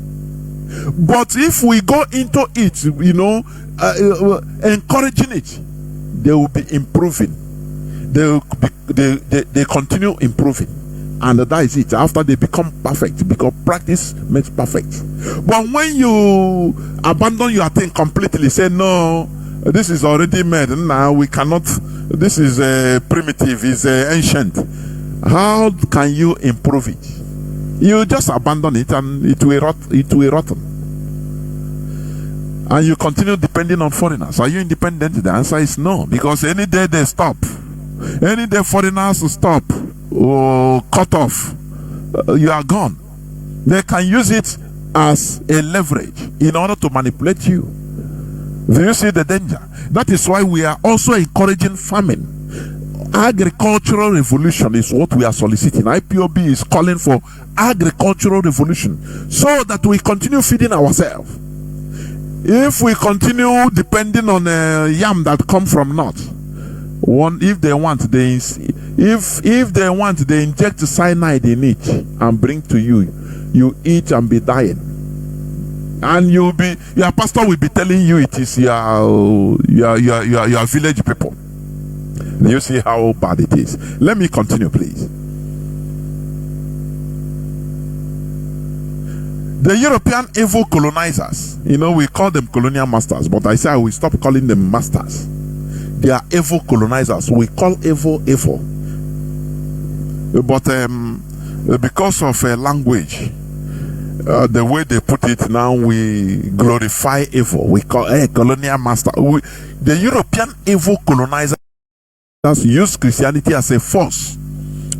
G: But if we go into it, encouraging it, they will be improving. They continue improving, and that is it. After they become perfect, because practice makes perfect. But when you abandon your thing completely, say no, this is already made, now we cannot. This is primitive, is ancient. How can you improve it? You just abandon it and it will rotten. And you continue depending on foreigners. Are you independent? The answer is no, because any day they stop, any day foreigners stop or cut off, you are gone. They can use it as a leverage in order to manipulate you. Do you see the danger? That is why we are also encouraging farming. Agricultural revolution is what we are soliciting. IPOB is calling for agricultural revolution so that we continue feeding ourselves. If we continue depending on yam that come from north, if they want, they inject cyanide in it and bring to you. You eat and be dying, and your pastor will be telling you it is your village people. You see how bad it is. Let me continue, please. The European evil colonizers, we call them colonial masters, but I say I will stop calling them masters. They are evil colonizers. We call evil. But because of language, the way they put it now, we glorify evil. We call colonial master. The European evil colonizers use Christianity as a force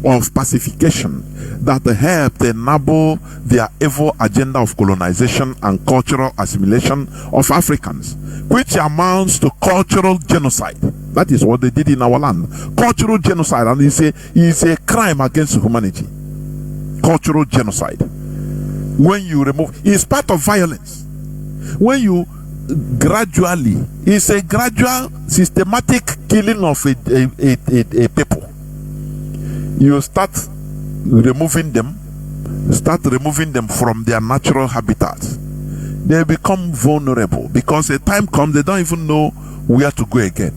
G: of pacification that helped enable their evil agenda of colonization and cultural assimilation of Africans, which amounts to cultural genocide. That is what they did in our land. Cultural genocide, and it's a crime against humanity. Cultural genocide. When you remove, it's part of violence. When you gradually, it's a gradual, systematic killing of a people. You start removing them from their natural habitats. They become vulnerable because a time comes they don't even know where to go again.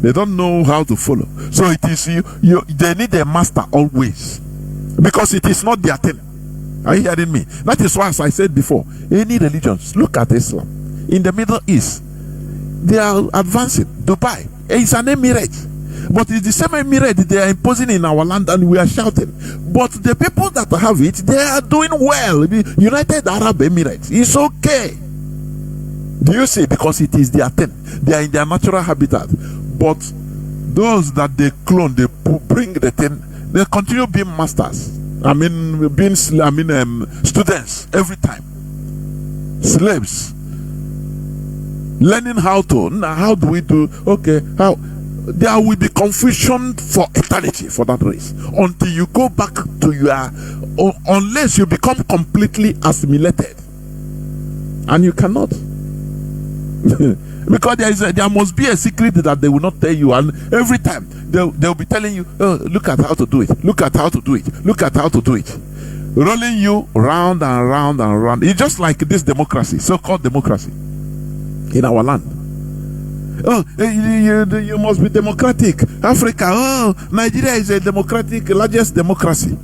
G: They don't know how to follow. So it is they need a master always, because it is not their thing. Are you hearing me? That is why, as I said before, any religions, look at Islam. In the Middle East, they are advancing. Dubai is an emirate, but it's the same emirate they are imposing in our land, and we are shouting. But the people that have it, they are doing well. The United Arab Emirates, it's okay. Do you see? Because it is their thing. They are in their natural habitat. But those that they clone, they bring the thing, they continue being masters. Students every time. Slaves. Learning how do we do, okay, how there will be confusion for eternity for that race until you go back to unless you become completely assimilated, and you cannot. Because there must be a secret that they will not tell you, and every time they'll be telling you, oh, look at how to do it, look at how to do it, look at how to do it, rolling you round and round and round. It's just like this democracy, so-called democracy in our land. Oh, you must be democratic. Africa, oh, Nigeria is a democratic, largest democracy,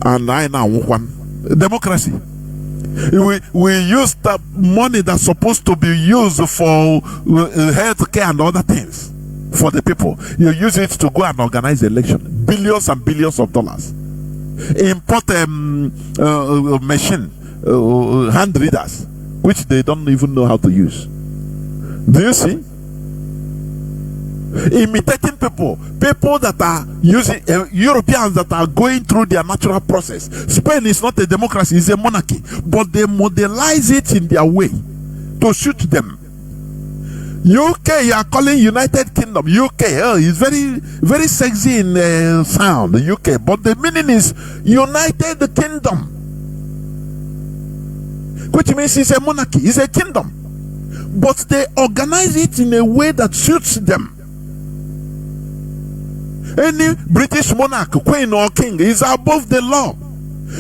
G: and I now one democracy. We use the money that's supposed to be used for health care and other things for the people. You use it to go and organize election. Billions and billions of dollars. Import machine, hand readers, which they don't even know how to use. Do you see? Imitating people that are using Europeans that are going through their natural process. Spain is not a democracy, it's a monarchy, but they modelize it in their way to suit them. UK, you are calling United Kingdom UK. Oh, it's very, very sexy in sound, the UK, but the meaning is United Kingdom, which means it's a monarchy, it's a kingdom, but they organize it in a way that suits them. Any British monarch, queen or king, is above the law.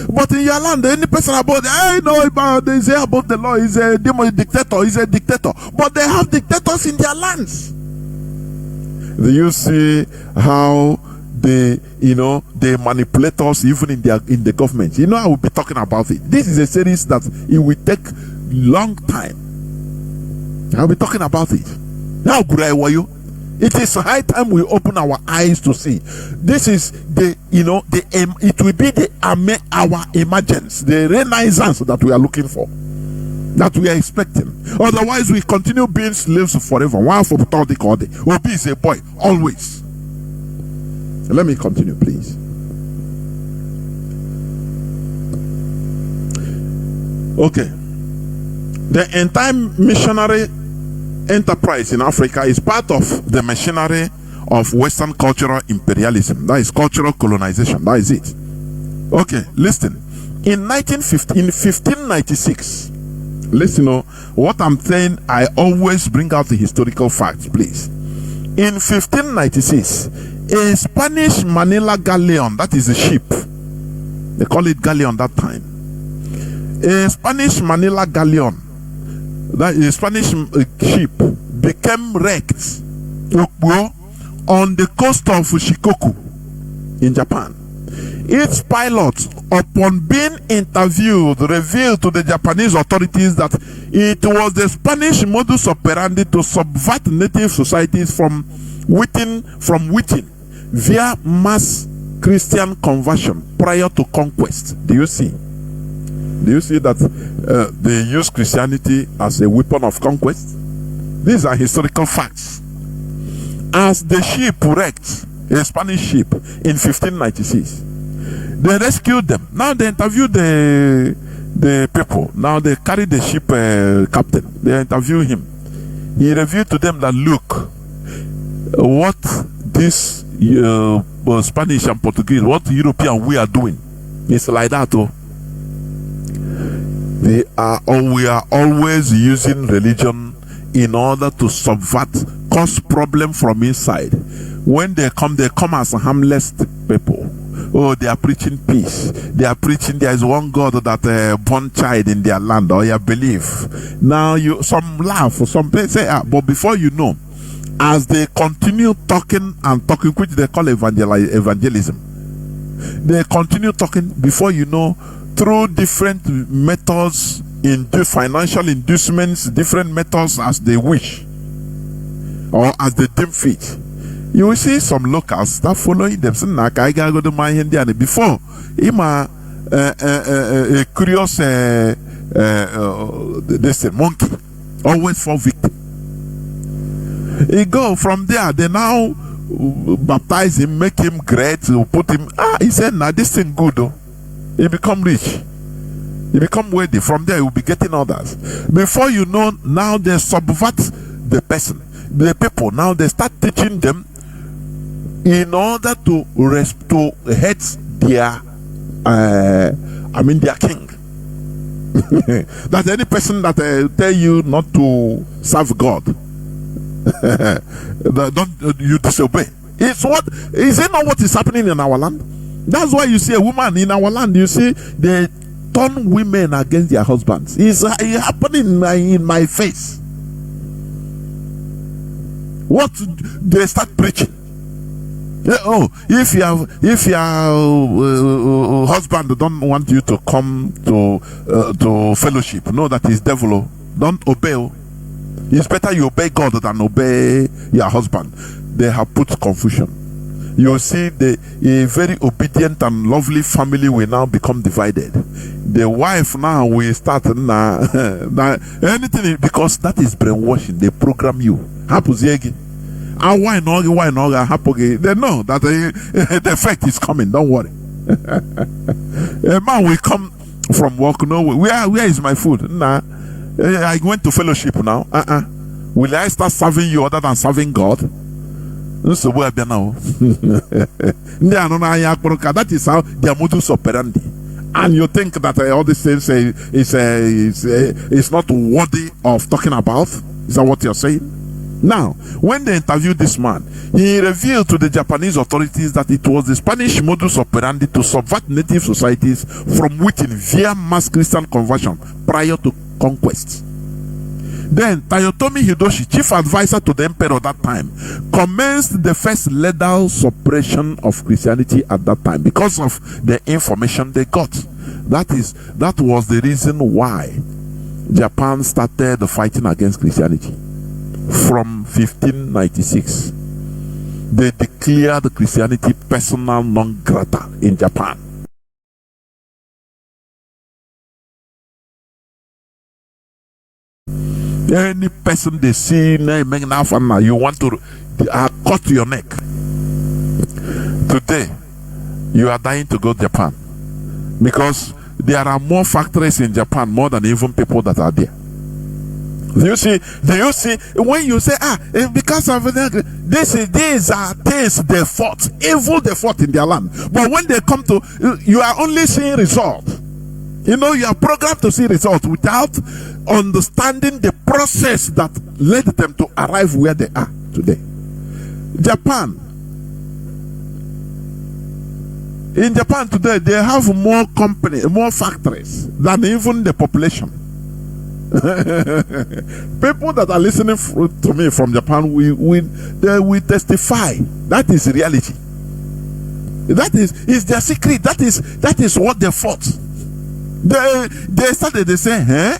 G: But in your land, any person above, they say above the law is a dictator, is a dictator. But they have dictators in their lands. Do you see how they manipulate us even in the government? I will be talking about it. This is a series that it will take long time. I'll be talking about it. How good are you? It is high time we open our eyes to see. This is it will be our emergence, the renaissance that we are looking for, that we are expecting. Otherwise, we continue being slaves forever. Obi is a boy, always. Let me continue, please. Okay. The entire missionary enterprise in Africa is part of the machinery of Western cultural imperialism. That is cultural colonization. That is it. Okay, listen. In 1596, listen, what I'm saying, I always bring out the historical facts, please. In 1596, a Spanish Manila galleon, that is a ship, they call it galleon that time. A Spanish Manila galleon, that is a Spanish ship, became wrecked on the coast of Shikoku in Japan. Its pilot, upon being interviewed, revealed to the Japanese authorities that it was the Spanish modus operandi to subvert native societies from within via mass Christian conversion prior to conquest. Do you see? Do you see that they use Christianity as a weapon of conquest? These are historical facts. As the ship wrecked, a Spanish ship, in 1596, they rescued them. Now they interviewed the people. Now they carried the ship captain. They interviewed him. He revealed to them that, look, what this Spanish and Portuguese, what European we are doing, it's like that. We are always using religion in order to subvert, cause problem from inside. When they come as harmless people. Oh, they are preaching peace. They are preaching there is one God that born child in their land, or you believe. Now some laugh, some say, but before you know, as they continue talking and talking, which they call evangelism, they continue talking, before you know, through different methods, financial inducements, different methods as they wish, or as they deem fit. You will see some locals start following them. Before, a curious monkey always fall victim. He go from there. They now baptize him, make him great, put him. He said, "Nah, this thing good. Though. He become rich. He become wealthy. From there, he will be getting others. Before you know, now they subvert the person, the people. Now they start teaching them." In order to hate their king. That any person that tell you not to serve God, don't you disobey. Is it not what is happening in our land? That's why you see a woman in our land. You see they turn women against their husbands. It's happening in my face. What they start preaching? If your husband don't want you to come to fellowship, know that he's devil. Don't obey. It's better you obey God than obey your husband. They have put confusion. You see, a very obedient and lovely family will now become divided. The wife now will start anything, because that is brainwashing. They program you. Why not? They know that the effect is coming. Don't worry. A man will come from work. No, where is my food? Nah, I went to fellowship now. Will I start serving you other than serving God? So where be now? That is how their modus operandi. And you think that all these things is not worthy of talking about? Is that what you're saying? Now, when they interviewed this man, he revealed to the Japanese authorities that it was the Spanish modus operandi to subvert native societies from within via mass Christian conversion prior to conquest. Then, Toyotomi Hideyoshi, chief advisor to the emperor at that time, commenced the first legal suppression of Christianity at that time because of the information they got. That was the reason why Japan started fighting against Christianity. From 1596, they declared Christianity persona non grata in Japan. Any person they see, you want to cut your neck. Today, you are dying to go to Japan because there are more factories in Japan, more than even people that are there. Do you see? When you say, because of these are things they fought, evil they fought in their land. But when they come to, you are only seeing result. You know, you are programmed to see results without understanding the process that led them to arrive where they are today. Japan. In Japan today, they have more factories than even the population. People that are listening to me from Japan, they will testify. That is reality. That is their secret. That is what they fought. They say,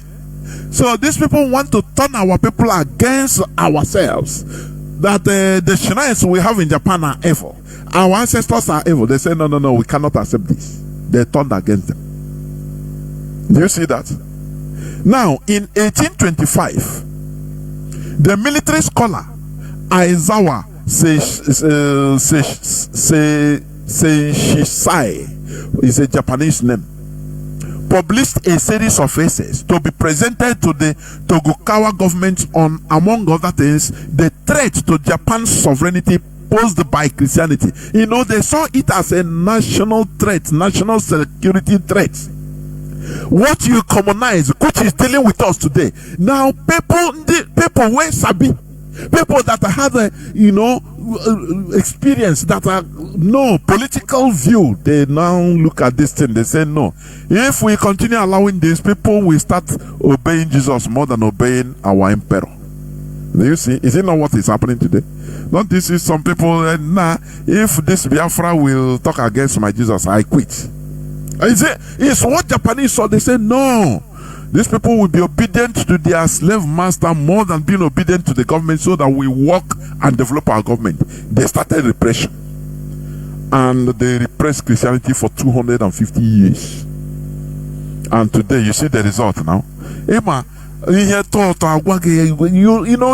G: so these people want to turn our people against ourselves. That the shrines we have in Japan are evil. Our ancestors are evil. They say, no, we cannot accept this. They turned against them. Do you see that? Now, in 1825, the military scholar Aizawa Seishisai is a Japanese name, published a series of essays to be presented to the Tokugawa government on, among other things, the threat to Japan's sovereignty posed by Christianity. You know, they saw it as a national threat, national security threat. What you commonize, which is dealing with us today. Now, people where sabi, people that have a experience, that are no political view, they now look at this thing. They say, no, if we continue allowing this, people will start obeying Jesus more than obeying our emperor. Do you see? Is it not what is happening today? Don't you see some people? If this Biafra will talk against my Jesus, I quit. It's what Japanese saw. They say, no, these people will be obedient to their slave master more than being obedient to the government, so that we work and develop our government. They started repression, and they repressed Christianity for 250 years. And today you see the result now.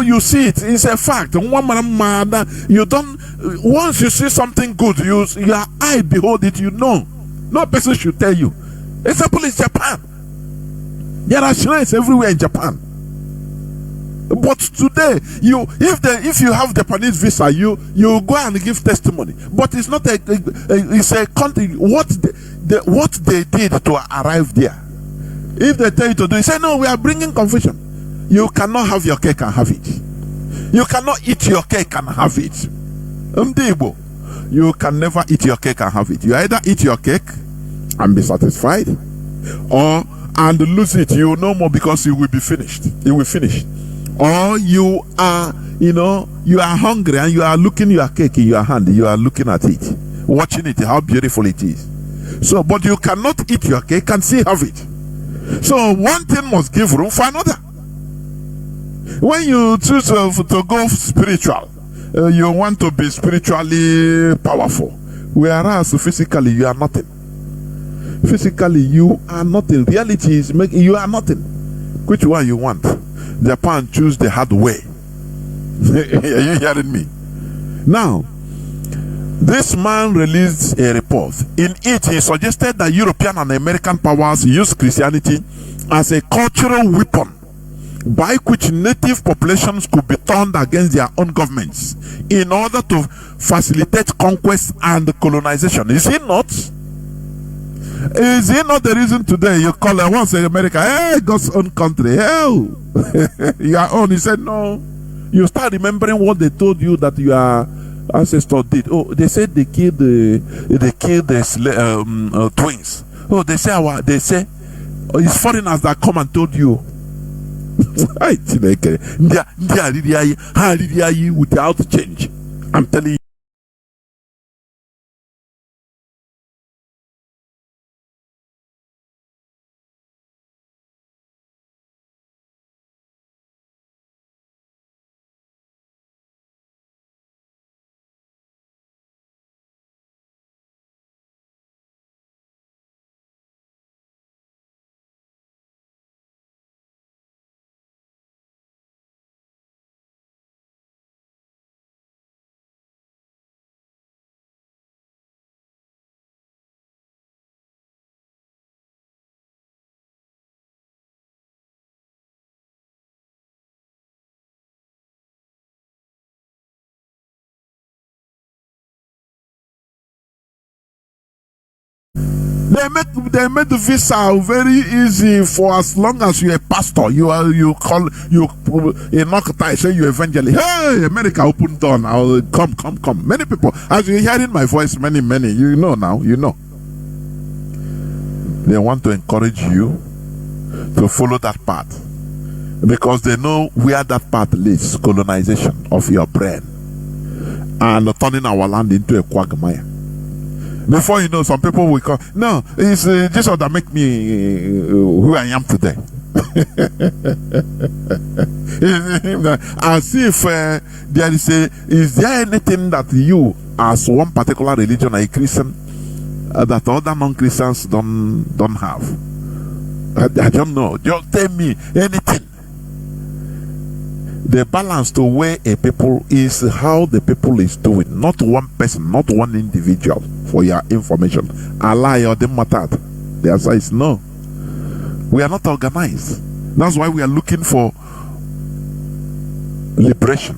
G: You see it. It's a fact. You don't. Once you see something good, your eye behold it. You know. No person should tell you. Example is Japan. There are shrines everywhere in Japan. But today, if you have Japanese visa, you go and give testimony. But it's not it's a country. What they did to arrive there. If they tell you to do it, say no, we are bringing confusion. You cannot have your cake and have it. You cannot eat your cake and have it. You can never eat your cake and have it. You either eat your cake and be satisfied, and lose it. You no more, because you will be finished. You will finish. Or you are hungry and you are looking your cake in your hand. You are looking at it, watching it, how beautiful it is. So, but you cannot eat your cake and still have it. So one thing must give room for another. When you choose to go spiritual, you want to be spiritually powerful, whereas physically you are nothing. Physically you are nothing. Reality is you are nothing. Which one you want? Japan choose the hard way. Are you hearing me? Now, this man released a report. In it, he suggested that European and American powers use Christianity as a cultural weapon by which native populations could be turned against their own governments in order to facilitate conquest and colonization. Is it not? Is it not the reason today you call once in America, hey, God's own country, hell, your own? He said, no. You start remembering what they told you that your ancestors did. Oh, they said they killed the twins. Oh, they say it's foreigners that come and told you. Without change. I'm telling you. They made the visa very easy for as long as you're a pastor. You knock tie, say you evangelist. Hey, America open door now. Come. Many people, as you're hearing my voice, many, you know now, you know. They want to encourage you to follow that path because they know where that path leads, colonization of your brain and turning our land into a quagmire. Before you know, some people will come. No, it's Jesus that make me who I am today. As if there is there anything that you, as one particular religion, a Christian, that other non-Christians don't have? I don't know. Just tell me anything. The balance to weigh a people is how the people is doing, not one person, not one individual. For your information, Allah or the matter. The answer is no. We are not organized. That's why we are looking for liberation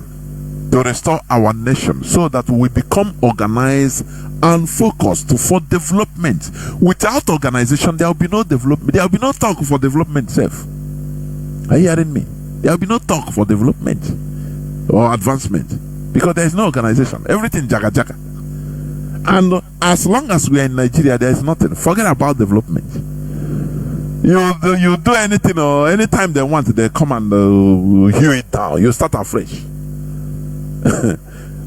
G: to restore our nation so that we become organized and focused for development. Without organization, there will be no development. There will be no talk for development itself. Are you hearing me? There will be no talk for development or advancement because there is no organization. Everything jaga. And as long as we are in Nigeria, there is nothing. Forget about development. You do anything or anytime they want, they come and hew it down. You start afresh.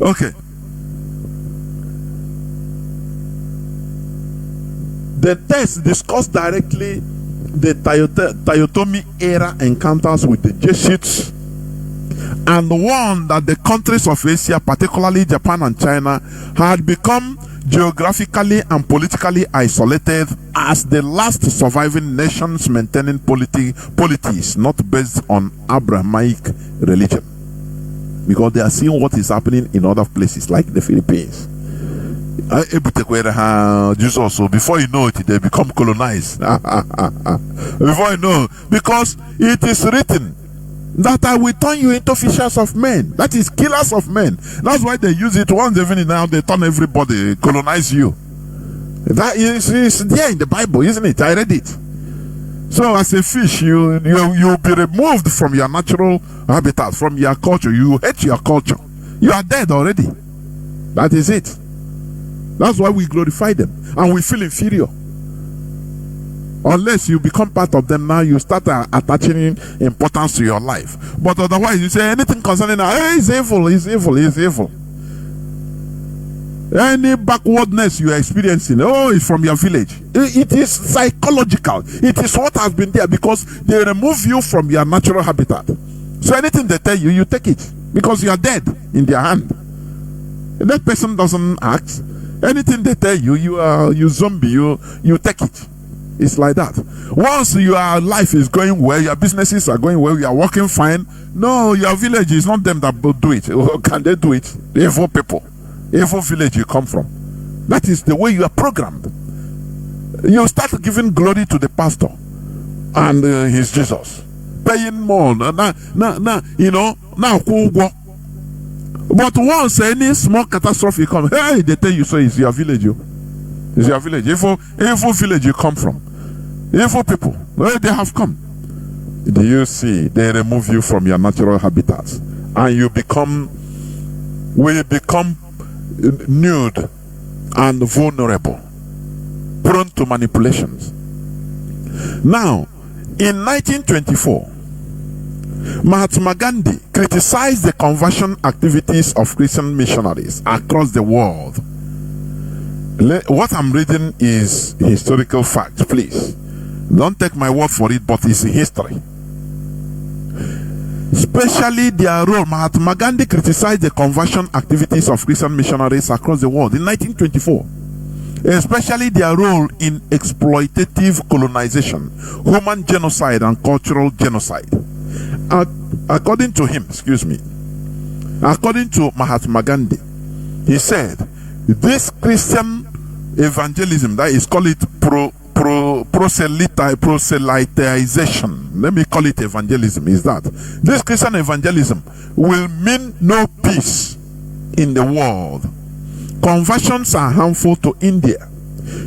G: Okay. The text discussed directly the Toyotomi era encounters with the Jesuits and warned that the countries of Asia, particularly Japan and China, had become geographically and politically isolated as the last surviving nations maintaining polities not based on Abrahamic religion, because they are seeing what is happening in other places like the Philippines. Jesus, so before you know it, they become colonized. Before you know, because it is written that I will turn you into fishers of men. That is killers of men. That's why they use it once even now. They turn everybody, colonize you. That is there in the Bible, isn't it? I read it. So as a fish, you'll be removed from your natural habitat, from your culture. You hate your culture. You are dead already. That is it. That's why we glorify them and we feel inferior. Unless you become part of them now, you start attaching importance to your life. But otherwise, you say anything concerning hey, he's evil, he's evil, he's evil. Any backwardness you are experiencing, oh, it's from your village. It is psychological. It is what has been there because they remove you from your natural habitat. So anything they tell you, you take it because you are dead in their hand. That person doesn't act. Anything they tell you, you zombie, you take it. It's like that. Once your life is going well, your businesses are going well, you are working fine. No, your village is not them that do it. Can they do it? The evil people, evil village you come from. That is the way you are programmed. You start giving glory to the pastor and his Jesus, paying more. But once any small catastrophe comes, hey, they tell you so. It's your village, It's your village. Evil village you come from. Evil people. Where they have come. Do you see? They remove you from your natural habitats. And you become nude and vulnerable. Prone to manipulations. Now, in 1924, Mahatma Gandhi criticized the conversion activities of Christian missionaries across the world. What I'm reading is historical fact, please. Don't take my word for it, but it's history. Especially their role. Mahatma Gandhi criticized the conversion activities of Christian missionaries across the world in 1924. Especially their role in exploitative colonization, human genocide, and cultural genocide. According to Mahatma Gandhi, he said, this Christian evangelism, that is, call it proselytization. Let me call it evangelism. Is that this Christian evangelism will mean no peace in the world. Conversions are harmful to India.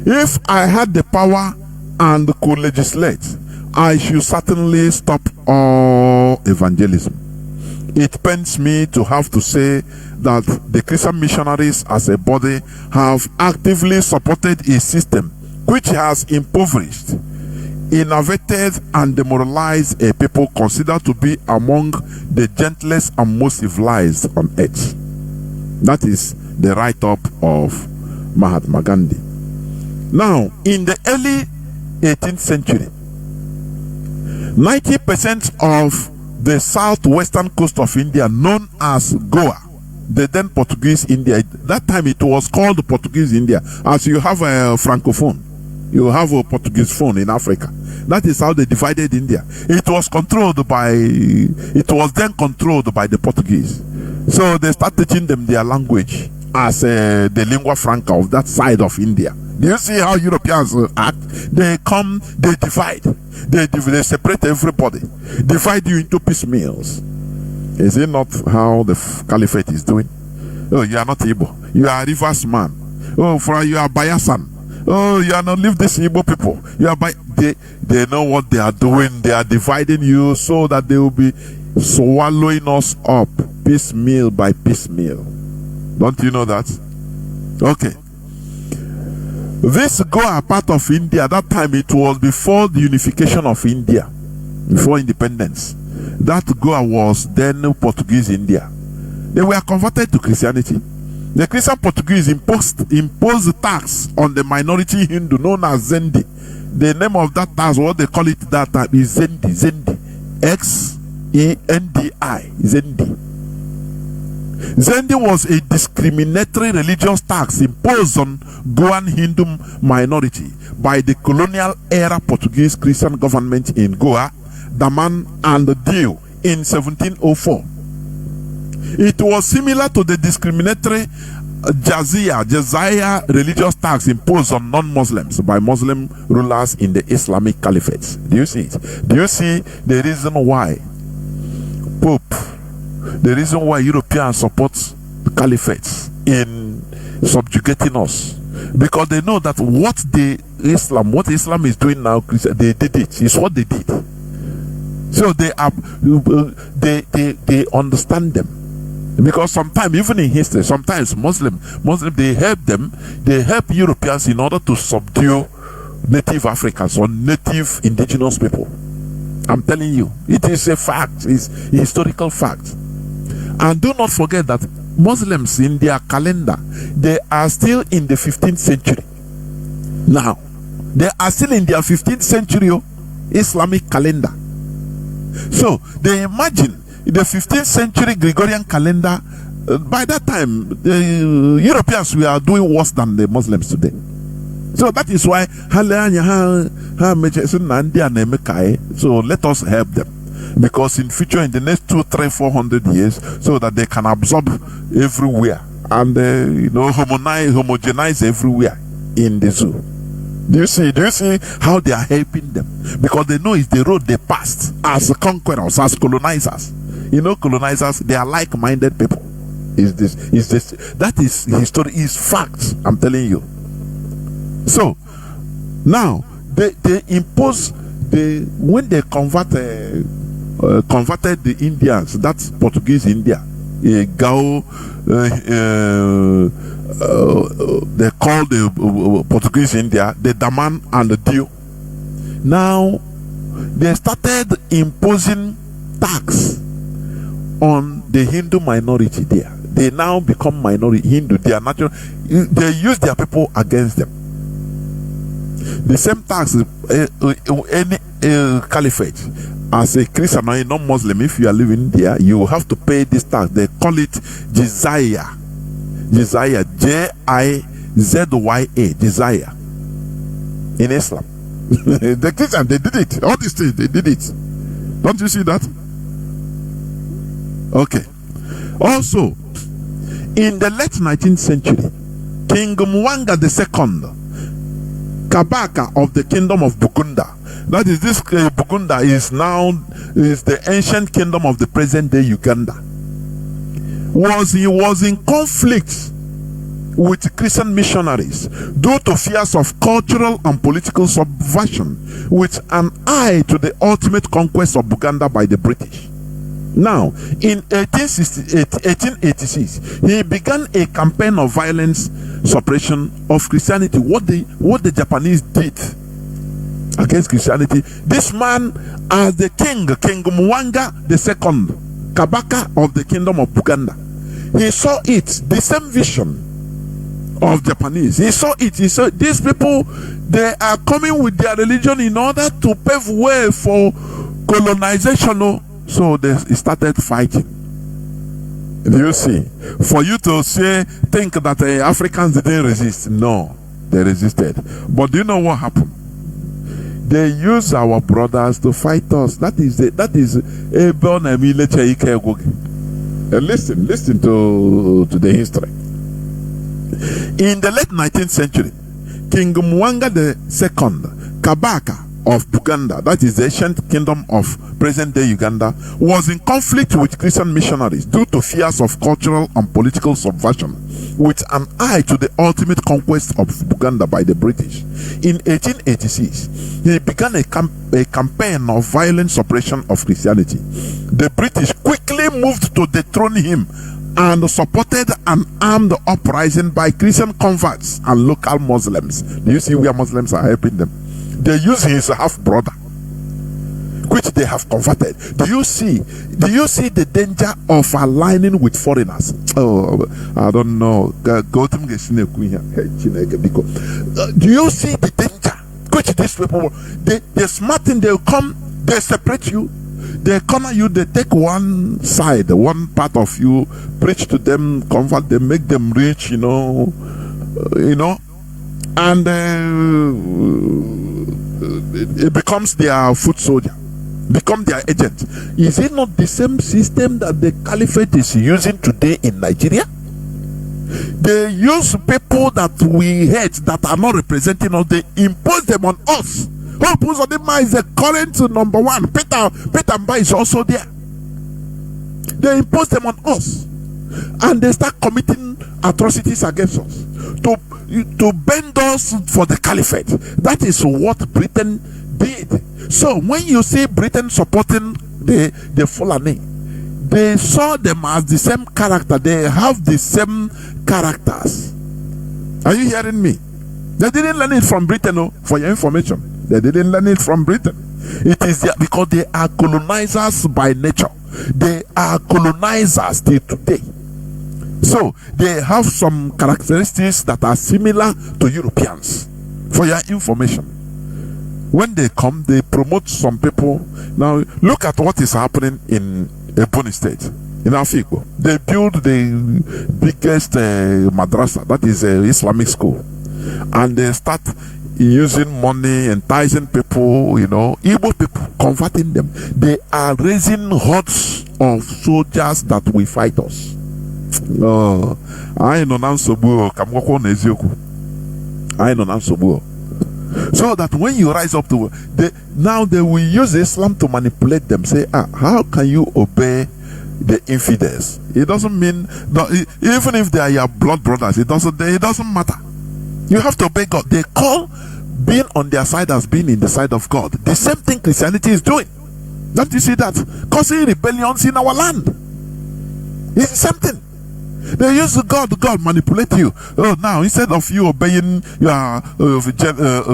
G: If I had the power and could legislate, I should certainly stop all evangelism. It pains me to have to say that the Christian missionaries as a body have actively supported a system which has impoverished, innovated and demoralized a people considered to be among the gentlest and most civilized on earth. That is the write-up of Mahatma Gandhi. Now, in the early 18th century, 90% of the southwestern coast of India, known as Goa, the then Portuguese India, that time it was called Portuguese India. As you have a francophone, you have a Portuguese phone in Africa. That is how they divided India. It was then controlled by the Portuguese. So they start teaching them their language as the lingua franca of that side of India. Do you see how Europeans act? They come, they divide. They separate everybody. Divide you into piecemeals. Is it not how the caliphate is doing? Oh, you are not Igbo. You are a Rivers man. Oh, you are Bayasan. Oh, you are not live this Igbo people. You are they know what they are doing. They are dividing you so that they will be swallowing us up piecemeal by piecemeal. Don't you know that? Okay. This Goa part of India, that time it was before the unification of India, before independence. That Goa was then Portuguese India. They were converted to Christianity. The Christian Portuguese imposed tax on the minority Hindu known as Zendi. The name of that tax, what they call it that time, is Zendi. Zendi. X-E-N-D-I. Zendi. Zendi was a discriminatory religious tax imposed on Goan Hindu minority by the colonial era Portuguese Christian government in Goa, Daman and Diu in 1704. It was similar to the discriminatory Jizya religious tax imposed on non-Muslims by Muslim rulers in the Islamic Caliphate. Do you see it? Do you see the reason why the reason why Europeans support the caliphates in subjugating us? Because they know that what Islam is doing now, they did it. It's what they did. So they understand them. Because sometimes, even in history, sometimes Muslim they help Europeans in order to subdue native Africans or native indigenous people. I'm telling you, it is a fact, it's a historical fact. And do not forget that Muslims in their calendar, they are still in the 15th century. Now, they are still in their 15th century Islamic calendar. So, they imagine the 15th century Gregorian calendar, by that time, the Europeans were doing worse than the Muslims today. So that is why, so let us help them. Because in future, in the next 200, 300, 400 years, so that they can absorb everywhere and homogenize everywhere in the zoo. Do you see how they are helping them? Because they know it's the road they passed as conquerors, as colonizers. Colonizers, they are like-minded people. That is history, is fact. I'm telling you. So now they impose when they converted the Indians, that's Portuguese India, Gao, they call the Portuguese India the Daman and the Diu. Now they started imposing tax on the Hindu minority there. They now become minority Hindu. They are natural. They use their people against them. The same tax any caliphate. As a Christian or a non-Muslim, if you are living there, you have to pay this tax. They call it Jizya. Jizya, Jizya, Jizya. In Islam. The Christians, they did it. All these things, they did it. Don't you see that? Okay. Also, in the late 19th century, King Mwanga II, Kabaka of the Kingdom of Bugunda, that is, this Bugunda is the ancient kingdom of the present day Uganda. He was in conflict with Christian missionaries due to fears of cultural and political subversion, with an eye to the ultimate conquest of Buganda by the British. Now, in 1886, he began a campaign of violence suppression of Christianity. What the Japanese did against Christianity, this man, as the king Mwanga II, Kabaka of the kingdom of Buganda, he saw it, the same vision of Japanese. He saw it. He saw these people, they are coming with their religion in order to pave way for colonization. So they started fighting. Do you see? For you to think that Africans didn't resist. No, they resisted. But do you know what happened? They use our brothers to fight us. That is listen to the history. In the late 19th century, King Mwanga II, Kabaka of Buganda, that is the ancient kingdom of present-day Uganda, was in conflict with Christian missionaries due to fears of cultural and political subversion, with an eye to the ultimate conquest of Buganda by the British. In 1886, he began a campaign of violent suppression of Christianity. The British quickly moved to dethrone him and supported an armed uprising by Christian converts and local Muslims. Do you see where Muslims are helping them? They use his half-brother, which they have converted. Do you see the danger of aligning with foreigners? Oh, I don't know. Do you see the danger? Which these people, they're smart thing, they'll come, they separate you, they corner you, they take one side, one part of you, preach to them, convert them, make them rich, and it becomes their foot soldier, become their agent. Is it not the same system that the caliphate is using today in Nigeria? They use people that we hate, that are not representing us, they impose them on us. Hope Uzodinma is the current number one. Peter Mba is also there. They impose them on us, and they start committing atrocities against us to bend us for the caliphate. That is what Britain did. So when you see Britain supporting the Fulani, they saw them as the same character. They have the same characters. Are you hearing me? They didn't learn it from Britain, for your information. They didn't learn it from Britain. It is because they are colonizers by nature. They are colonizers till today. So they have some characteristics that are similar to Europeans. For your information, when they come, they promote some people. Now look at what is happening in Ebonyi State, in Afikpo. They build the biggest madrasa, that is Islamic school, and they start using money, enticing people, Igbo people, converting them. They are raising hordes of soldiers that will fight us. I know now so that when you rise up to now they will use Islam to manipulate them. Say, how can you obey the infidels? It doesn't mean that, even if they are your blood brothers, it doesn't matter. You have to obey God. They call being on their side as being in the side of God. The same thing Christianity is doing. Don't you see that? Causing rebellions in our land. It's the same thing. They use God manipulate you. Now instead of you obeying your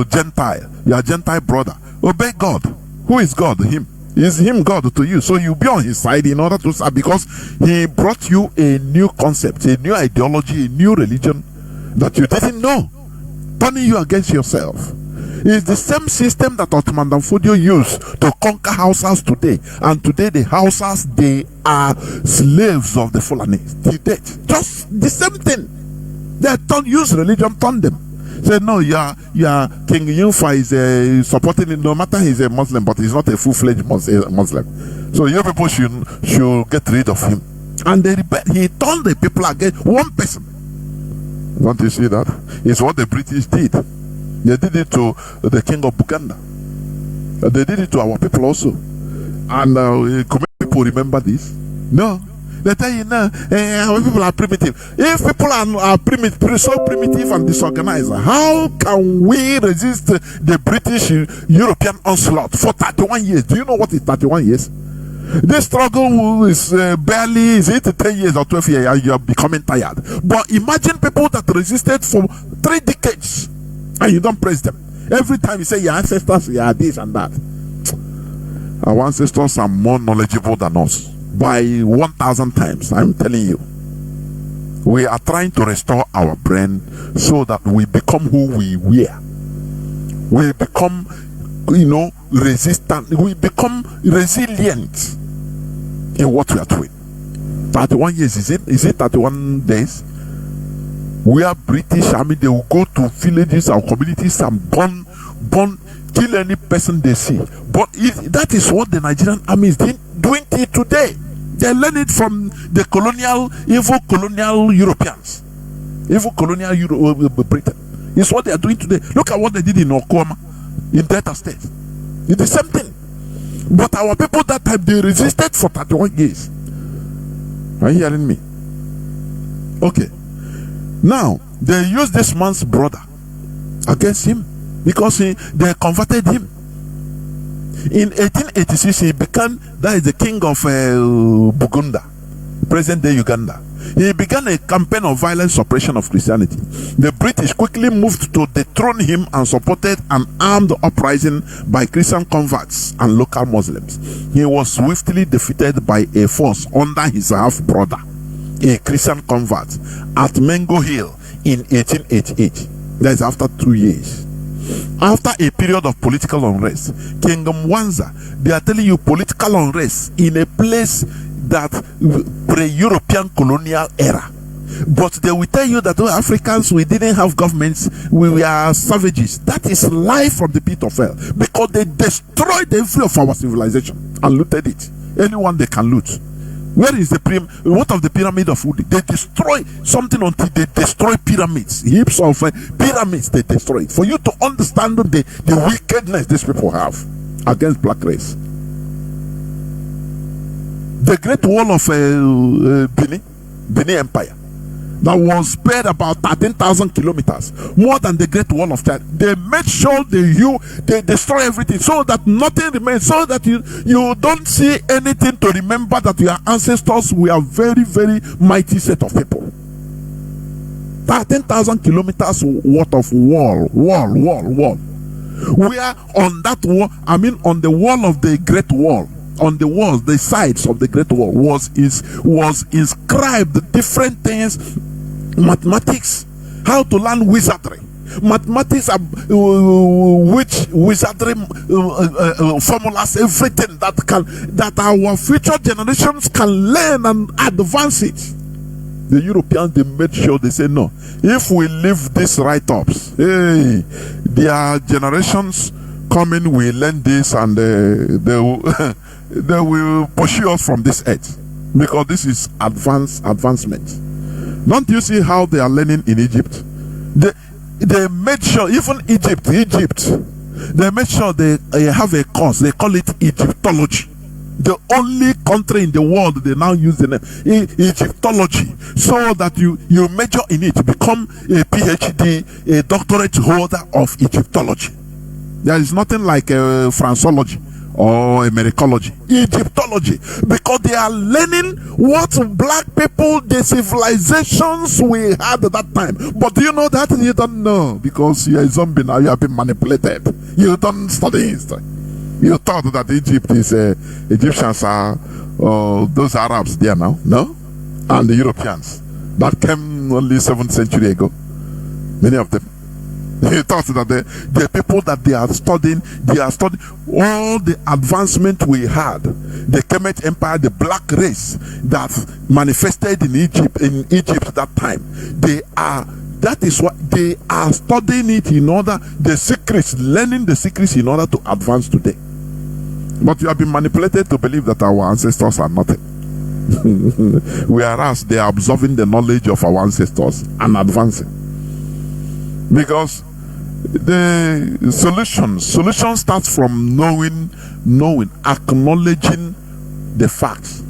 G: Gentile, your Gentile brother, obey God. Who is God? Him. Is him God to you? So you be on his side in order to serve, because he brought you a new concept, a new ideology, a new religion that you didn't know, turning you against yourself. It's the same system that Ottoman Danfodio used to conquer Hausas today. And today the Hausas, they are slaves of the Fulani. Just the same thing. They use religion, turn them. Say, no, King Yunfa is supporting it, no matter he's a Muslim, but he's not a full-fledged Muslim. So you people should get rid of him. And he turned the people against one person. Don't you see that? It's what the British did. They did it to the king of Buganda. They did it to our people also. And people remember this? No. They tell you now, our people are primitive. If people are primitive, so primitive and disorganized, how can we resist the British European onslaught for 31 years? Do you know what is 31 years? This struggle is barely, is it 10 years or 12 years, and you are becoming tired. But imagine people that resisted for 3 decades and you don't praise them. Every time you say your ancestors, you are this and that. Our ancestors are more knowledgeable than us by 1,000 times. I'm telling you. We are trying to restore our brain so that we become who we were. We become, resistant. We become resilient in what we are doing. 31 years, is it 31 days? We are British army, they will go to villages and communities and burn, kill any person they see. But that is what the Nigerian army is doing till today. They learn it from the evil colonial Europeans. Evil colonial Britain. It's what they are doing today. Look at what they did in Oklahoma, in Delta State. It's the same thing. But our people that time, they resisted for 31 years. Are you hearing me? Okay. Now, they used this man's brother against him because they converted him. In 1886, he became, that is the king of Buganda, present-day Uganda. He began a campaign of violent suppression of Christianity. The British quickly moved to dethrone him and supported an armed uprising by Christian converts and local Muslims. He was swiftly defeated by a force under his half-brother, a Christian convert, at Mengo Hill in 1888. That is after 2 years. After a period of political unrest, King Mwanza, they are telling you political unrest in a place that pre-European colonial era. But they will tell you that Africans, we didn't have governments, we were savages. That is lie from the pit of hell, because they destroyed every of our civilization and looted it. Anyone they can loot. Where is what of the pyramid of wood? They destroy something until they destroy pyramids. Heaps of pyramids, they destroy it. For you to understand the wickedness these people have against black race. The Great Wall of Benin Empire, that was spread about 13,000 kilometers, more than the Great Wall of China. They made sure they destroy everything so that nothing remains, so that you don't see anything to remember that your ancestors were a very, very mighty set of people. 13,000 kilometers worth of wall. We are on that wall, on the wall of the Great Wall. On the walls, the sides of the Great Wall was inscribed different things, mathematics, how to learn wizardry, mathematics, which wizardry formulas, everything that our future generations can learn and advance it. The Europeans, they made sure, they say no. If we leave these write-ups, their generations coming will learn this, and they will pursue us from this earth, because this is advancement. Don't you see how they are learning in Egypt? They made sure, even Egypt, they made sure they have a course. They call it Egyptology. The only country in the world they now use the name Egyptology, so that you major in it, become a PhD, a doctorate holder of Egyptology. There is nothing like Franceology or Americology. Egyptology, because they are learning what black people, the civilizations we had at that time. But do you know that? You don't know, because you are a zombie now. You have been manipulated. You don't study history. You thought that Egypt is Egyptians are those Arabs there now, no? And the Europeans that came only 7th century ago, many of them. He thought that the people that they are studying all the advancement we had. The Kemet Empire, the black race that manifested in Egypt that time. That is what they are studying it in order, learning the secrets in order to advance today. But you have been manipulated to believe that our ancestors are nothing. Whereas they are absorbing the knowledge of our ancestors and advancing. Because the solution starts from knowing, acknowledging the facts.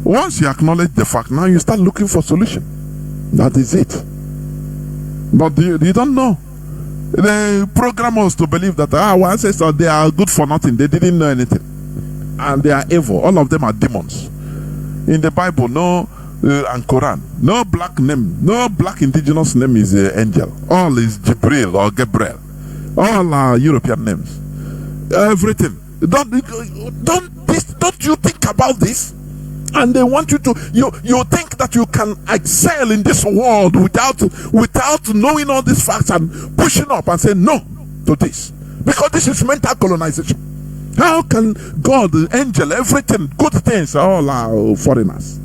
G: Once you acknowledge the fact, now you start looking for solution. That is it. But you don't know. They program us to believe that our ancestors, they are good for nothing. They didn't know anything. And they are evil. All of them are demons. In the Bible, no and Quran, no black name, no black indigenous name is angel. All is Jibril or Gabriel. All are European names. Everything. Don't you think about this? And they want you to you think that you can excel in this world without knowing all these facts and pushing up and saying no to this, because this is mental colonization. How can God, the angel, everything, good things, all are foreigners?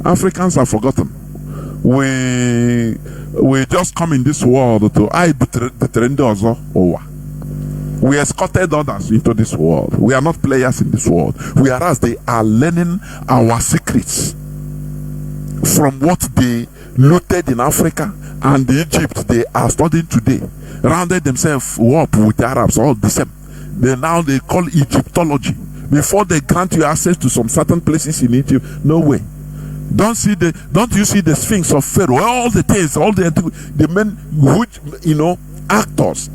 G: Africans are forgotten. We just come in this world to we escorted others into this world. We are not players in this world. Whereas they are learning our secrets from what they looted in Africa and Egypt. They are studying today. Rounded themselves up with the Arabs, all the same. They call Egyptology. Before they grant you access to some certain places in Egypt, no way. Don't you see the Sphinx of Pharaoh? All the things, all the men, which actors,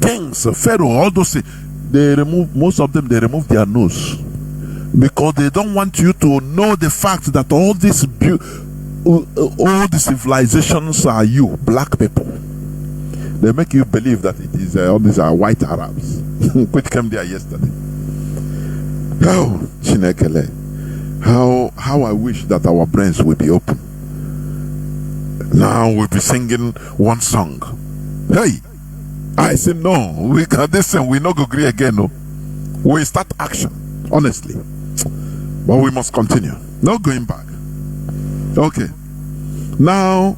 G: kings, Pharaoh, all those things, most of them remove their nose, because they don't want you to know the fact that all these civilizations are you, black people. They make you believe that it is all these are white Arabs which came there yesterday. Oh, Chinekele, how I wish that our brains will be open. Now we'll be singing one song. Hey, I say no, we can listen, we not go agree again. No, we start action, honestly, but we must continue. No going back. Okay. Now,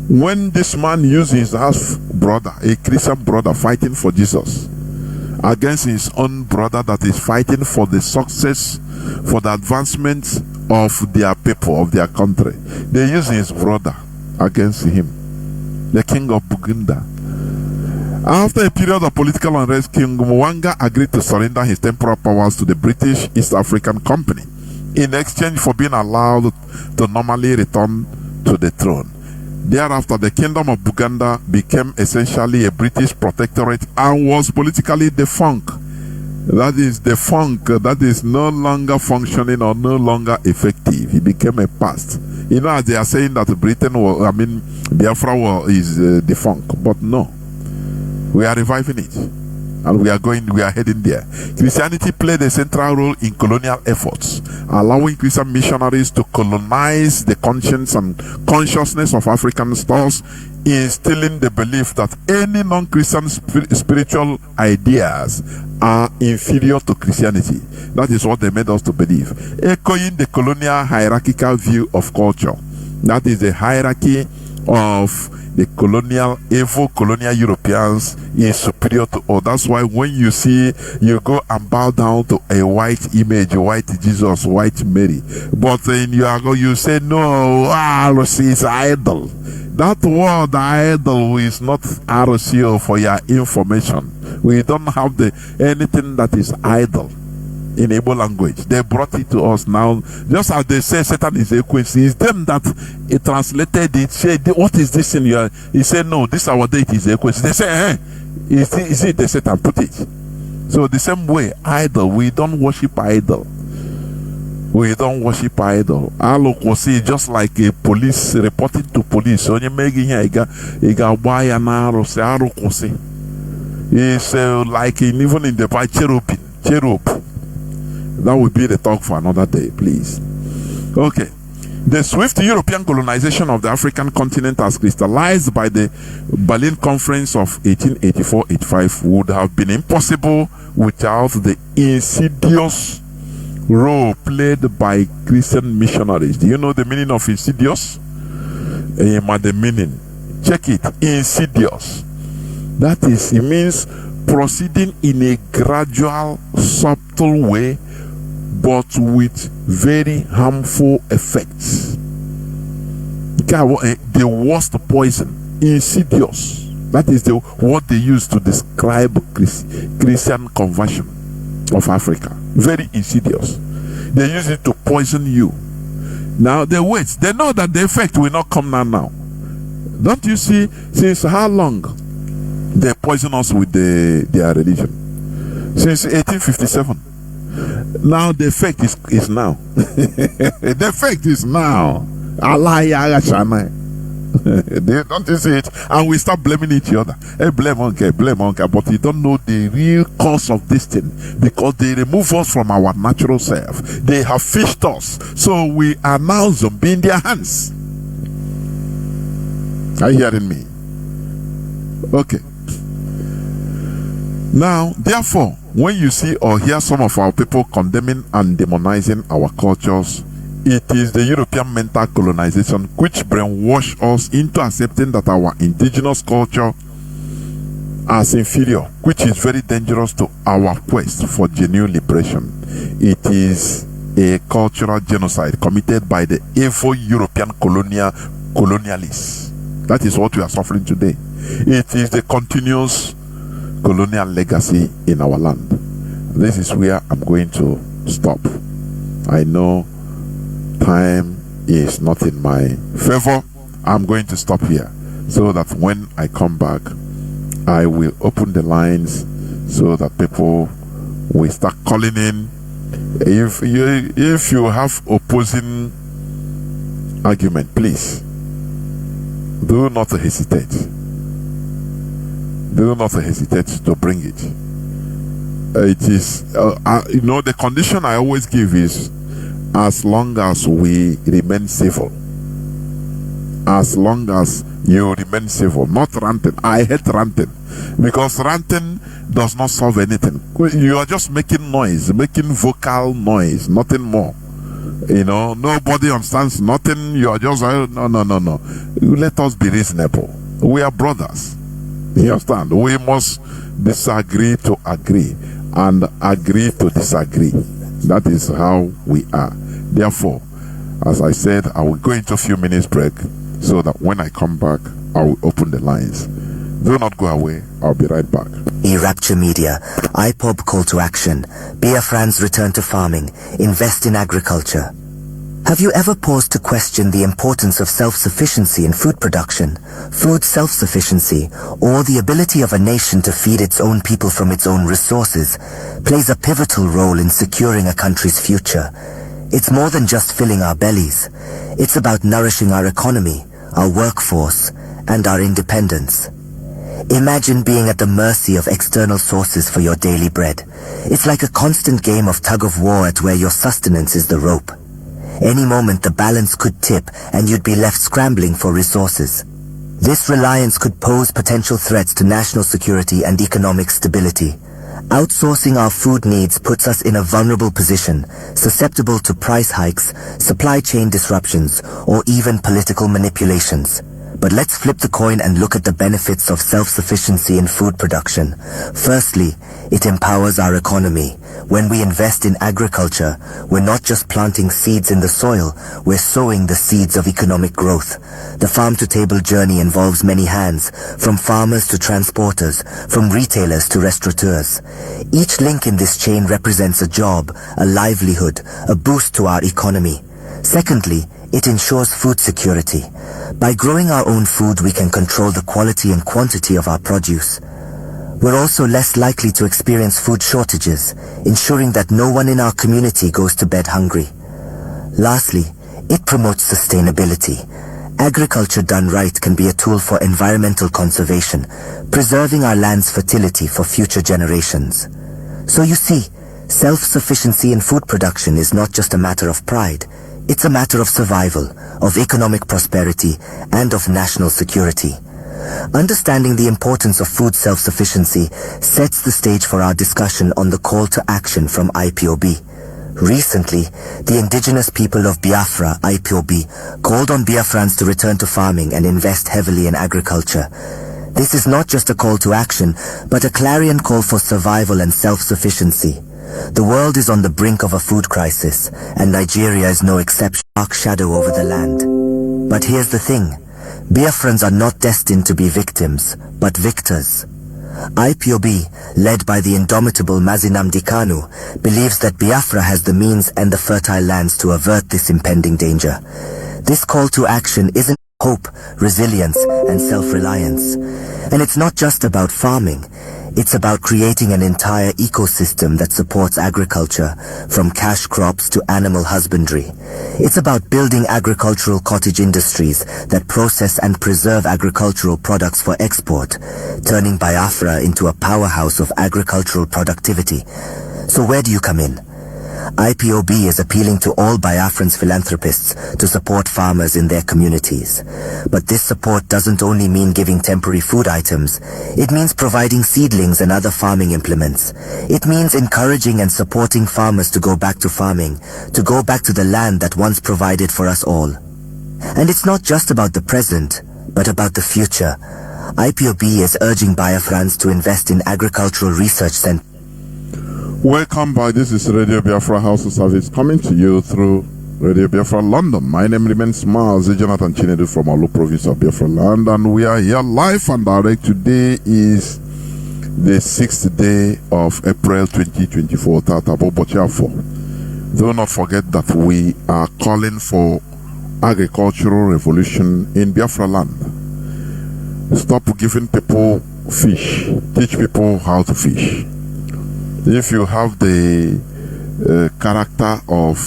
G: when this man used his half brother, a Christian brother, fighting for Jesus against his own brother that is fighting for the success, for the advancement of their people, of their country, they use his brother against him, the king of Buganda. After a period of political unrest, King Mwanga agreed to surrender his temporal powers to the British East African Company in exchange for being allowed to normally return to the throne. Thereafter, the Kingdom of Buganda became essentially a British protectorate and was politically defunct. That is defunct, that is no longer functioning or no longer effective. It became a past. You know, as they are saying that Biafra is defunct, but no. We are reviving it, and we are heading there. Christianity played a central role in colonial efforts, allowing Christian missionaries to colonize the conscience and consciousness of Africans, thus instilling the belief that any non-Christian spiritual ideas are inferior to Christianity. That is what they made us to believe, echoing the colonial hierarchical view of culture. That is the hierarchy of the evil colonial Europeans is superior to all. That's why when you go and bow down to a white image, white Jesus, white Mary, but then you say no, RC is idol. That word idol is not RCO, for your information. We don't have anything that is idol in Igbo language. They brought it to us now. Just as they say Satan is equency, it's them that it translated it. Say, what is this in your? He said, no, this our deity is equency. They say, is it the Satan? Put it. So the same way, idol, we don't worship idol. We don't worship idol. Alok was say just like a police reporting to police. So you make it buy an arrow. Say Alok was say. It's like even in the Bible, cherub. That will be the talk for another day, please. Okay. The swift European colonization of the African continent, as crystallized by the Berlin Conference of 1884-85, would have been impossible without the insidious role played by Christian missionaries. Do you know the meaning of insidious? The meaning. Check it. Insidious. That is, it means proceeding in a gradual, subtle way, but with very harmful effects. The worst poison, insidious. That is what they use to describe Christian conversion of Africa. Very insidious. They use it to poison you. Now they wait. They know that the effect will not come now. Don't you see? Since how long they poison us with their religion? Since 1857. Now the effect is now. The effect is now. Don't you see it? And we start blaming each other. Hey, blame uncle, but you don't know the real cause of this thing, because they remove us from our natural self. They have fished us, so we are now zombie in their hands. Are you hearing me? Okay. Now, therefore, when you see or hear some of our people condemning and demonizing our cultures, it is the European mental colonization which brainwashed us into accepting that our indigenous culture as inferior, which is very dangerous to our quest for genuine liberation. It is a cultural genocide committed by the evil European colonialists. That is what we are suffering today. It is the continuous colonial legacy in our land. This is where I'm going to stop. I know time is not in my favor. I'm going to stop here so that when I come back, I will open the lines so that people will start calling in. If you have opposing argument, please do not hesitate. Do not hesitate to bring it. It is, the condition I always give is as long as we remain civil. As long as you remain civil, not ranting. I hate ranting because ranting does not solve anything. You are just making noise, making vocal noise, nothing more. Nobody understands nothing. You are just no. Let us be reasonable. We are brothers. You understand? We must disagree to agree and agree to disagree. That is how we are. Therefore, as I said, I will go into a few minutes break so that when I come back, I will open the lines. Do not go away. I'll be right back.
H: E-Rapture Media, IPOB call to action. Biafrans return to farming. Invest in agriculture. Have you ever paused to question the importance of self-sufficiency in food production? Food self-sufficiency, or the ability of a nation to feed its own people from its own resources, plays a pivotal role in securing a country's future. It's more than just filling our bellies. It's about nourishing our economy, our workforce, and our independence. Imagine being at the mercy of external sources for your daily bread. It's like a constant game of tug-of-war at where your sustenance is the rope. Any moment the balance could tip and you'd be left scrambling for resources. This reliance could pose potential threats to national security and economic stability. Outsourcing our food needs puts us in a vulnerable position, susceptible to price hikes, supply chain disruptions, or even political manipulations. But let's flip the coin and look at the benefits of self-sufficiency in food production. Firstly, it empowers our economy. When we invest in agriculture, we're not just planting seeds in the soil, we're sowing the seeds of economic growth. The farm-to-table journey involves many hands, from farmers to transporters, from retailers to restaurateurs. Each link in this chain represents a job, a livelihood, a boost to our economy. Secondly, it ensures food security. By growing our own food, we can control the quality and quantity of our produce. We're also less likely to experience food shortages, ensuring that no one in our community goes to bed hungry. Lastly, it promotes sustainability. Agriculture done right can be a tool for environmental conservation, preserving our land's fertility for future generations. So you see, self-sufficiency in food production is not just a matter of pride. It's a matter of survival, of economic prosperity, and of national security. Understanding the importance of food self-sufficiency sets the stage for our discussion on the call to action from IPOB. Recently, the indigenous people of Biafra, IPOB, called on Biafrans to return to farming and invest heavily in agriculture. This is not just a call to action, but a clarion call for survival and self-sufficiency. The world is on the brink of a food crisis, and Nigeria is no exception. Dark shadow over the land. But here's the thing. Biafrans are not destined to be victims, but victors. IPOB, led by the indomitable Mazi believes that Biafra has the means and the fertile lands to avert this impending danger. This call to action isn't hope, resilience, and self-reliance. And it's not just about farming. It's about creating an entire ecosystem that supports agriculture, from cash crops to animal husbandry. It's about building agricultural cottage industries that process and preserve agricultural products for export, turning Biafra into a powerhouse of agricultural productivity. So where do you come in? IPOB is appealing to all Biafrans philanthropists to support farmers in their communities. But this support doesn't only mean giving temporary food items. It means providing seedlings and other farming implements. It means encouraging and supporting farmers to go back to farming, to go back to the land that once provided for us all. And it's not just about the present, but about the future. IPOB is urging Biafrans to invest in agricultural research centers.
G: Welcome back. This is Radio Biafra House of Service coming to you through Radio Biafra London. My name remains Mazi Jonathan Chinedu from Olu province of Biafra land, and we are here live and direct. Today is the 6th day of April 2024. Do not forget that we are calling for agricultural revolution in Biafra land. Stop giving people fish. Teach people how to fish. If you have the character of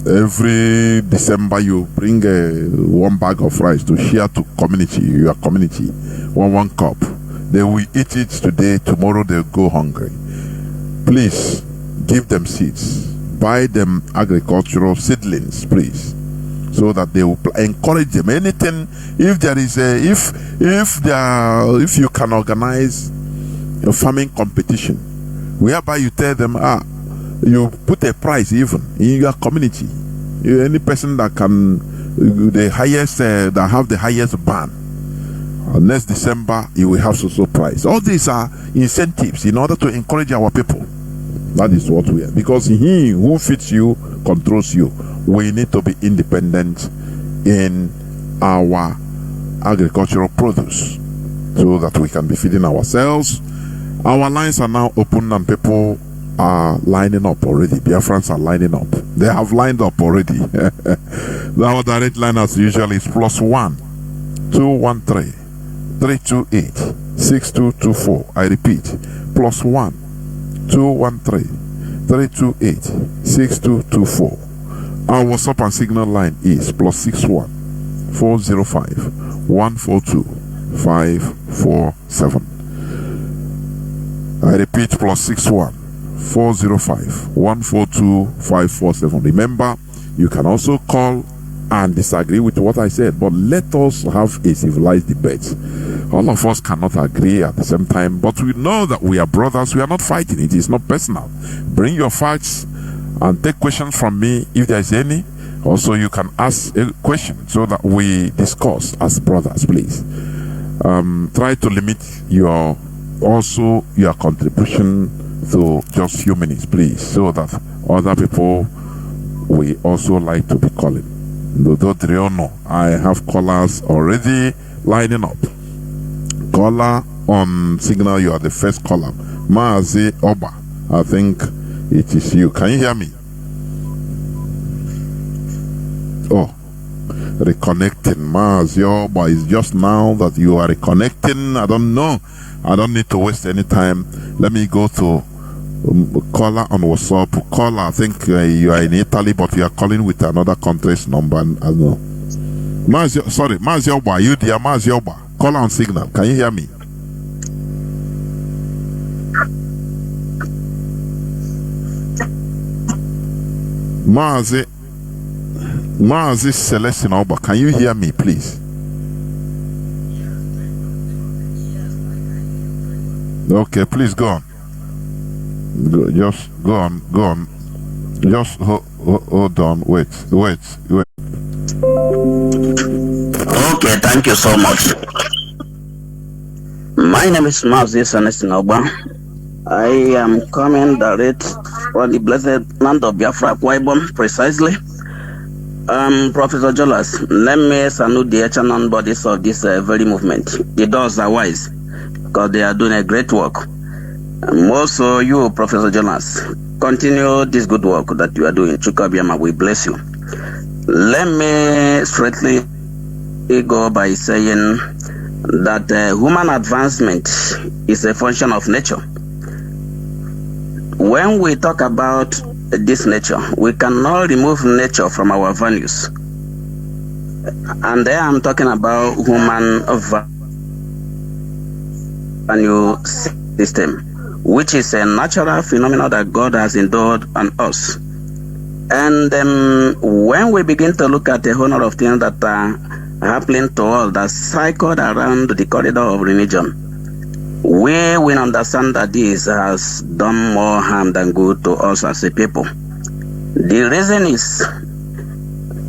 G: every December you bring one bag of rice to share to your community, one cup, they will eat it today, tomorrow they'll go hungry. Please give them seeds, buy them agricultural seedlings, please, so that they will encourage them. Anything, if there is if you can organize a farming competition whereby you tell them, you put a prize even in your community. Any person that can the highest that have the highest ban, next December you will have so prize. All these are incentives in order to encourage our people. That is what we are, because he who feeds you controls you. We need to be independent in our agricultural produce so that we can be feeding ourselves. Our lines are now open and people are lining up already. Biafrans are lining up. They have lined up already. Our direct line as usual is +1 213 328 6224. I repeat, +1 213 328 6224. Our WhatsApp and Signal line is +61 405 142 547. I repeat, +61 405 142 547. Remember, you can also call and disagree with what I said, but let us have a civilized debate. All of us cannot agree at the same time, but we know that we are brothers. We are not fighting. It is not personal. Bring your facts and take questions from me if there is any. Also, you can ask a question so that we discuss as brothers, please. Try to limit your contribution to just few minutes, please, so that other people we also like to be calling. I have callers already lining up. Caller on Signal, you are the first caller. Mazi Oba, I think it is you. Can you hear me? Oh, reconnecting. Mazi Oba, is just now that you are reconnecting. I don't know. I don't need to waste any time. Let me go to caller on WhatsApp. Caller, I think you are in Italy, but you are calling with another country's number. I know. Mazi Oba, you dear Mazi Oba. Caller on Signal. Can you hear me? Mazi Celestine Oba, can you hear me, please? Okay, please go on. Just go on. Just hold on. Wait.
I: Okay, thank you so much. My name is Mazi Celestine. I am coming direct from the blessed land of Biafra, Akwa Ibom, precisely. Professor Jolas, let me salute the HNN bodies of this very movement. The doors are wise because they are doing a great work. More so you, Professor Jonas, continue this good work that you are doing. Chukwuabiama, we bless you. Let me straightly go by saying that human advancement is a function of nature. When we talk about this nature, we cannot remove nature from our values. And there I'm talking about human value system, which is a natural phenomenon that God has endowed on us. And when we begin to look at a whole lot of things that are happening to us that cycled around the corridor of religion, we will understand that this has done more harm than good to us as a people. The reason is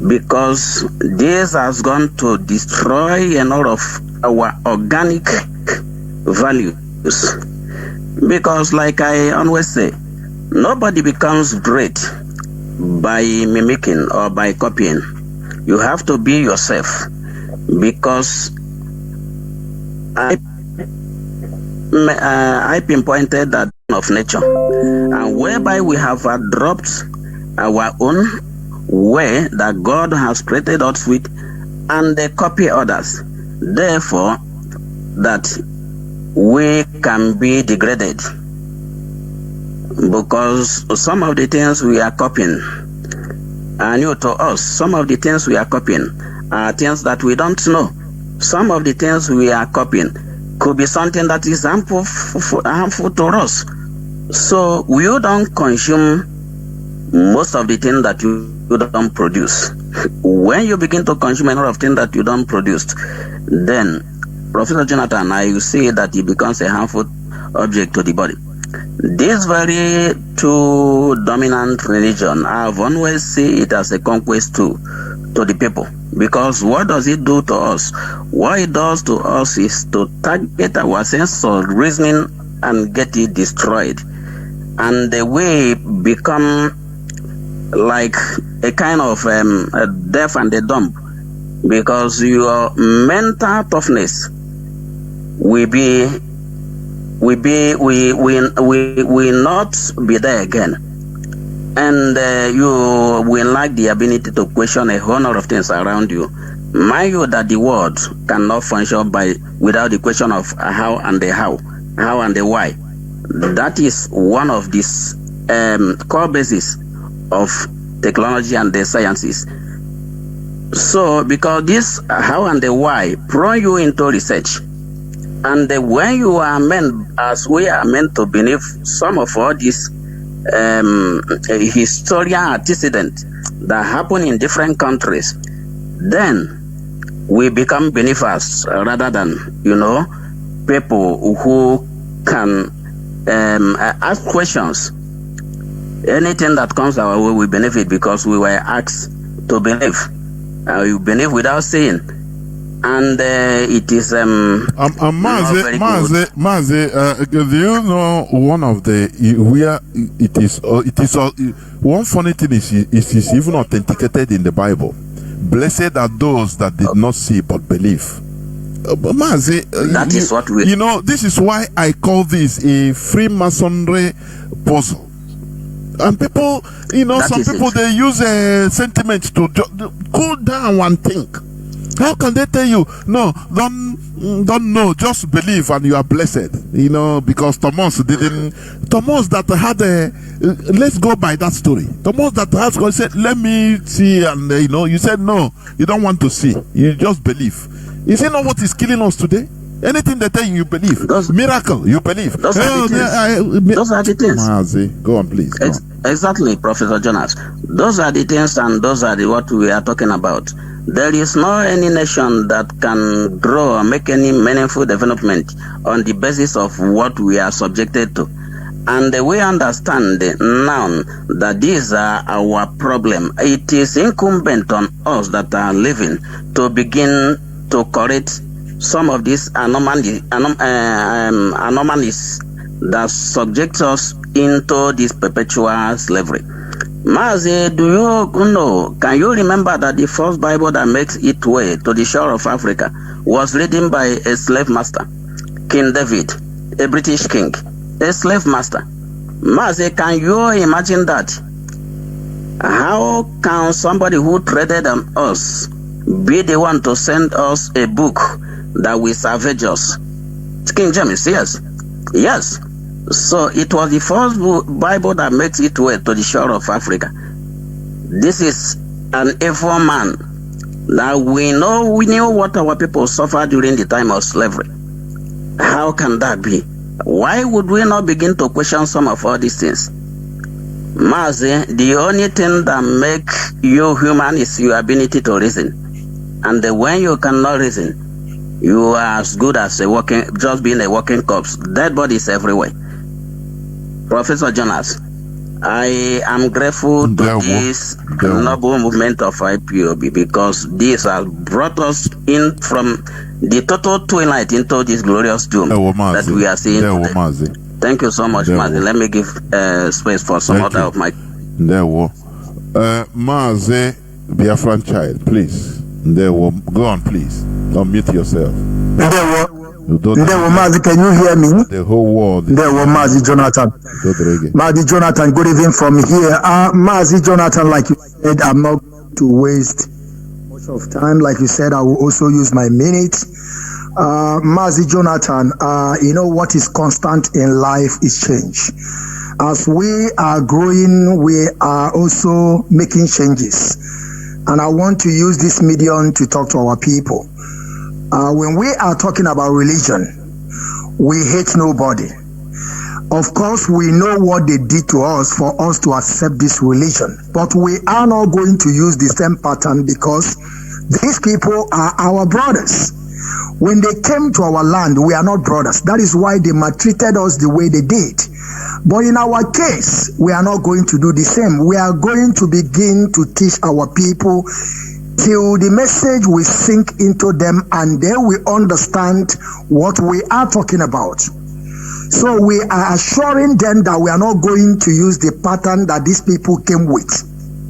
I: because this has gone to destroy a lot of our organic values. Because like I always say, nobody becomes great by mimicking or by copying. You have to be yourself, because I pinpointed that of nature, and whereby we have adopted our own way that God has created us with, and they copy others. Therefore, that we can be degraded, because some of the things we are copying are new to us. Some of the things we are copying are things that we don't know. Some of the things we are copying could be something that is harmful to us. So you don't consume most of the things that you don't produce. When you begin to consume a lot of things that you don't produce, then Professor Jonathan, I will say that it becomes a harmful object to the body. This very two dominant religion, I've always seen it as a conquest to the people. Because what does it do to us? What it does to us is to target our sense of reasoning and get it destroyed. And the way become like a kind of a deaf and a dumb, because your mental toughness will not be there again, and you will lack the ability to question a whole lot of things around you. Mind you that the world cannot function without the question of how and the how and the why. That is one of these core bases of technology and the sciences. So because this how and the why prone you into research, and when you are meant, as we are meant to believe, some of all these historical antecedents that happen in different countries, then we become believers rather than, people who can ask questions. Anything that comes our way, we benefit because we were asked to believe. You believe without saying. And it is
G: Mazi, do you know one of the where it is one funny thing is it is even authenticated in the Bible. Blessed are those that did not see but believe. Mazi,
I: that is what we
G: this is why I call this a Freemasonry puzzle. And people, some people they use a sentiment to cool down and think. How can they tell you, no, don't know, just believe and you are blessed? Because Thomas that had let's go by that story. Thomas that has God said, let me see, and you said no, you don't want to see, you just believe. Is it not what is killing us today? Anything they tell you, you believe. Miracle, you believe.
I: Those are the things.
G: Mazi, go on, please. Go on.
I: Exactly, Professor Jonas. Those are the things, and those are what we are talking about. There is no any nation that can grow or make any meaningful development on the basis of what we are subjected to. And we understand now that these are our problem. It is incumbent on us that are living to begin to correct some of these anomalies that subject us into this perpetual slavery. Mazi, do you know, can you remember that the first Bible that makes its way to the shore of Africa was written by a slave master, King David, a British king, a slave master? Mazi, can you imagine that? How can somebody who traded on us be the one to send us a book that will savage us? King James, yes. Yes. So it was the first Bible that makes its way to the shore of Africa. This is an evil man that we knew what our people suffered during the time of slavery. How can that be? Why would we not begin to question some of all these things? Mazi, the only thing that makes you human is your ability to reason. And when you cannot reason, you are as good as just being a walking corpse. Dead bodies everywhere. Professor Jonas, I am grateful to this noble movement of IPOB because this has brought us in from the total twilight into this glorious doom that we are seeing today. Thank you so much, Mazi. Let me give space for some other of my...
G: Mazi, Biafran child, please. Go on, please. Unmute yourself.
J: Mazi, can you hear me?
G: The whole world.
J: Mazi Jonathan. Mazi Jonathan, good evening from here. Mazi Jonathan, like you said, I'm not going to waste much of time. Like you said, I will also use my minutes. Mazi Jonathan, you know what is constant in life is change. As we are growing, we are also making changes. And I want to use this medium to talk to our people. When we are talking about religion, we hate nobody. Of course, we know what they did to us for us to accept this religion. But we are not going to use the same pattern because these people are our brothers. When they came to our land, we are not brothers. That is why they maltreated us the way they did. But in our case, we are not going to do the same. We are going to begin to teach our people till the message will sink into them and they will understand what we are talking about. So we are assuring them that we are not going to use the pattern that these people came with.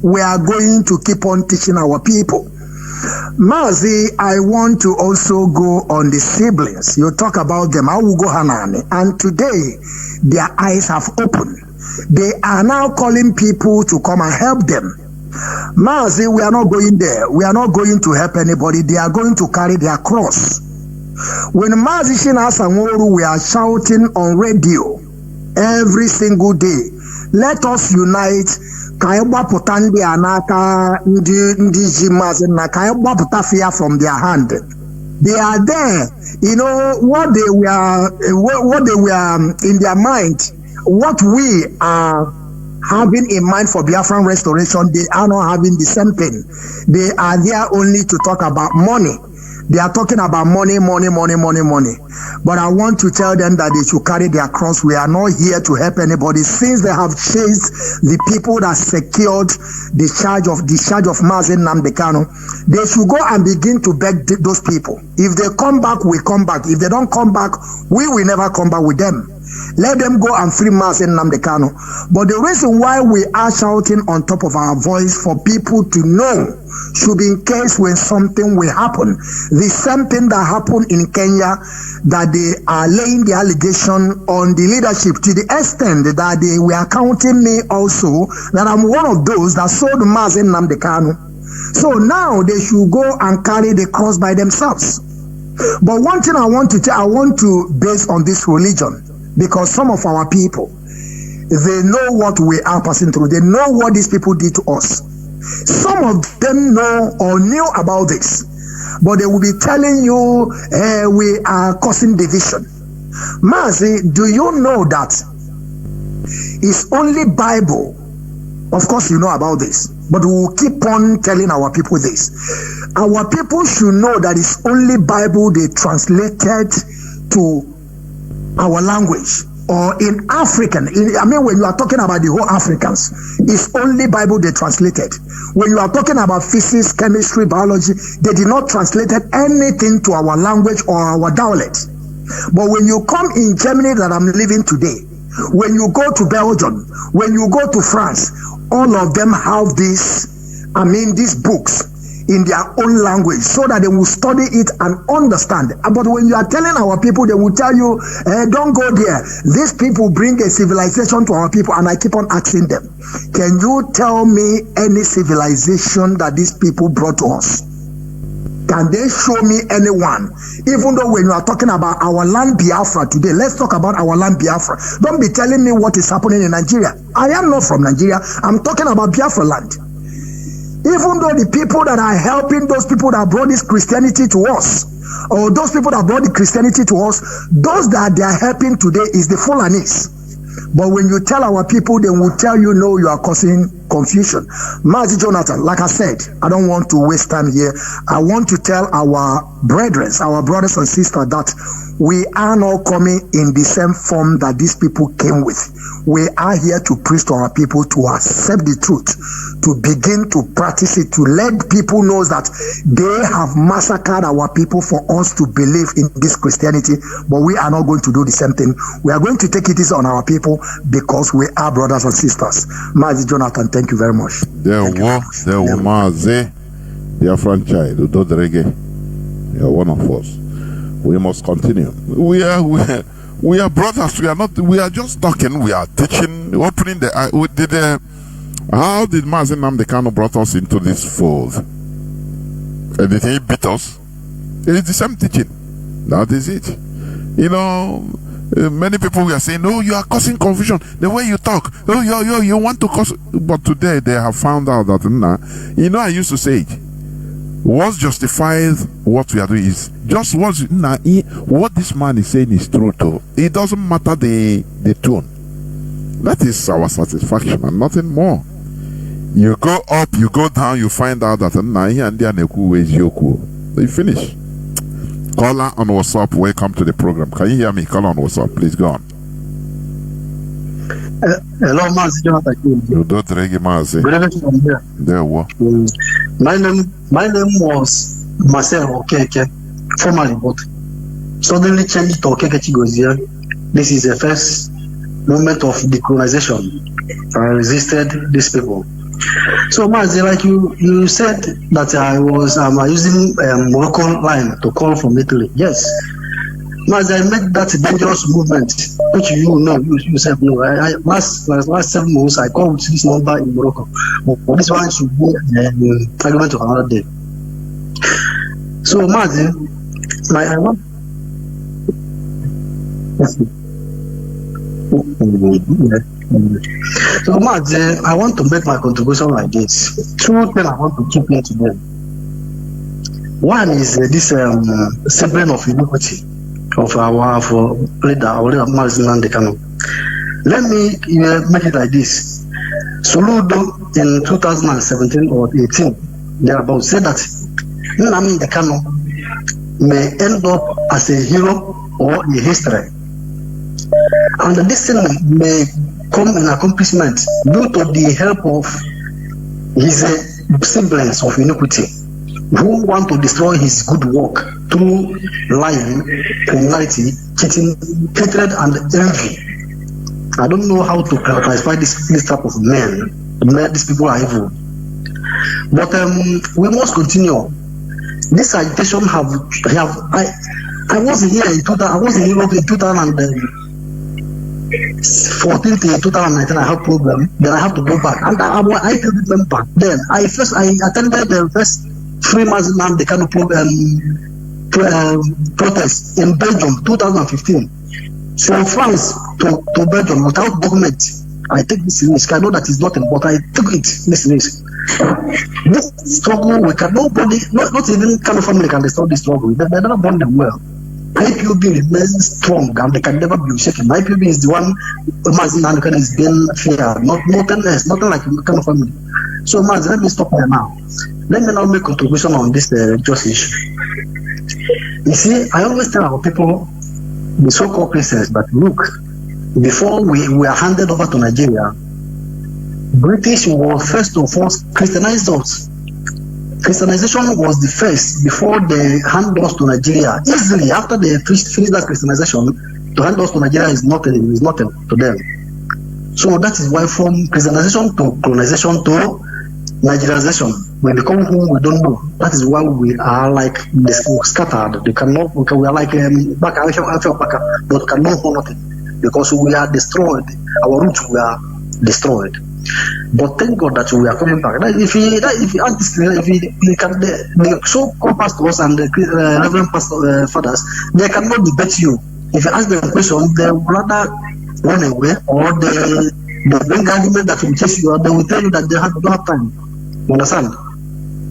J: We are going to keep on teaching our people. Mazi, I want to also go on the siblings. You talk about them, I will go Hanani. And today, their eyes have opened. They are now calling people to come and help them. Mazi, we are not going there. We are not going to help anybody. They are going to carry their cross. When Mazi Shina Sanworu, we are shouting on radio every single day, let us unite. Kaibwa putandi anaka ndi jimazi na kaibwa putafia from their hand. They are there. You know what they were in their mind. What we are having in mind for Biafran restoration, they are not having the same thing. They are there only to talk about money. They are talking about money. But I want to tell them that they should carry their cross. We are not here to help anybody. Since they have chased the people that secured the charge of Mazi Nnamdi Kanu, they should go and begin to beg those people. If they come back, we come back. If they don't come back, we will never come back with them. Let them go and free Mazi Nnamdi Kanu. But the reason why we are shouting on top of our voice for people to know should be in case when something will happen. The same thing that happened in Kenya, that they are laying the allegation on the leadership to the extent that they were counting me also that I'm one of those that sold Mazi Nnamdi Kanu. So now they should go and carry the cross by themselves. But one thing I want to base on this religion, because some of our people, they know what we are passing through. They know what these people did to us. Some of them know or knew about this, but they will be telling you we are causing division. Mazi, do you know that it's only Bible? Of course you know about this, but we will keep on telling our people this. Our people should know that it's only Bible they translated to our language. Or in African, when you are talking about the whole Africans, it's only Bible they translated. When you are talking about physics, chemistry, biology, they did not translate anything to our language or our dialect. But when you come in Germany that I'm living today, When you go to Belgium, when you go to France, all of them have these books in their own language so that they will study it and understand. But when you are telling our people, they will tell you, don't go there. These people bring a civilization to our people, and I keep on asking them, can you tell me any civilization that these people brought to us? Can they show me anyone? Even though when you are talking about our land Biafra today, let's talk about our land Biafra. Don't be telling me what is happening in Nigeria. I am not from Nigeria. I'm talking about Biafra land. Even though the people that are helping those people that brought this Christianity to us, or those people that brought the Christianity to us, those that they are helping today is the Fulanis. But when you tell our people, they will tell you, no, you are causing confusion. Mazi Jonathan, like I said, I don't want to waste time here. I want to tell our brethren, our brothers and sisters, that we are not coming in the same form that these people came with. We are here to preach to our people, to accept the truth, to begin to practice it, to let people know that they have massacred our people for us to believe in this Christianity, but we are not going to do the same thing. We are going to take it easy on our people because we are brothers and sisters. Mazi Jonathan, thank you very much.
G: There were Mazi, dear franchise, you're one of us. We must continue. We are brothers. We are just talking. We are teaching, opening the eye. How did Mazi Nnamdi Kanu brought us into this fold? Did he beat us? It is the same teaching. That is it. Many people were saying, "Oh, you are causing confusion. The way you talk. Oh, you want to cause." But today they have found out that I used to say it. What justifies what we are doing is just what this man is saying is true too. It doesn't matter the tone. That is our satisfaction and nothing more. You go up, you go down, you find out that you finish. Caller on WhatsApp, welcome to the program. Can you hear me? Caller on WhatsApp, please go on.
K: Hello, Mazi Jonathan.
G: You don't drag Mazi.
K: Good evening from here.
G: There were.
K: My name was Marcel Okeke, formerly, but suddenly changed to Okeke Chigozia. This is the first moment of decolonization. I resisted these people. So, Mazi, like you said that I was using Moroccan line to call from Italy. Yes. Mazi, I made that dangerous movement, which you said no. Last 7 months, I called this number in Morocco. But this one should be an argument of another day. So, Mazi, I want. So, Mazi, I want to make my contribution like this. 2 things I want to keep here today. One is this sibling of iniquity of our leader Mazi Nnamdi Kanu. Let me make it like this. Soludo in 2017 or 18, thereabout, said that Nnamdi Kanu may end up as a hero or a history. And this thing may come in accomplishment due to the help of his siblings of iniquity, who want to destroy his good work through lying, criminality, cheating, hatred, and envy. I don't know how to classify this type of men. These people are evil. But we must continue. This agitation I was here in 2000. I was in Europe in 2014 to 2019. I had problem. Then I have to go back, and I didn't come back. Then I attended the first Free Mazi Nnamdi Kanu protest in Belgium 2015. From France to Belgium without document. I take this risk. I know that it's nothing, but I took this risk. This struggle, nobody, not even Kanu family can destroy this struggle. They never born them well. IPOB remains strong and they can never be shaken. IPOB is the one Mazi Nnamdi Kanu is being feared, nothing else, nothing like Kanu family. So Mazi, let me stop here now. Let me now make contribution on this just issue. You see, I always tell our people, the so-called Christians, that look, before we were handed over to Nigeria, British was first of all Christianized us. Christianization was the first before they handed us to Nigeria. Easily, after they finished that Christianization, To hand us to Nigeria is nothing to them. So that is why from Christianization to colonization to Nigerianization, we become who we don't know. That is why we are like scattered. We are like but cannot hold nothing because we are destroyed. Our roots were destroyed. But thank God that we are coming back. If he can, the so-called pastors and the reverend fathers, they cannot debate you. If you ask them a question, they will rather run away or they bring argument that will chase you, or they will tell you that they don't have time. You understand?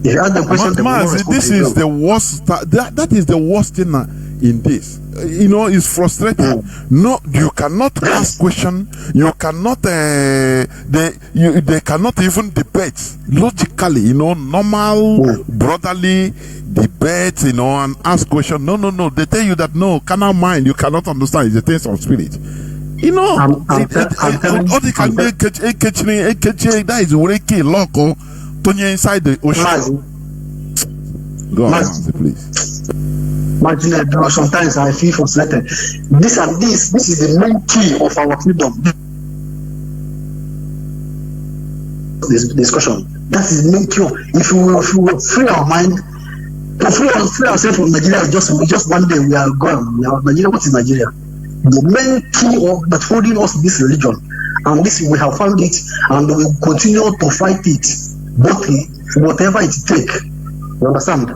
K: If you ask them question,
G: Mazi, this is the worst. That is the worst thing in this. It's frustrating. No, you cannot ask question. You cannot. They cannot even debate logically. Normal brotherly debate. And ask question. No. They tell you that no, carnal mind. You cannot understand. It's a thing of spirit. All they can do that is working local. Inside the ocean. Go on, please.
K: Sometimes I feel frustrated. This is the main key of our freedom. This discussion. That is the main key. If we will free our mind, to free ourselves from Nigeria, just one day we are gone. Nigeria. What is Nigeria? The main key that holding us this religion, and this we have found it, and we will continue to fight it. Whatever it takes, you understand?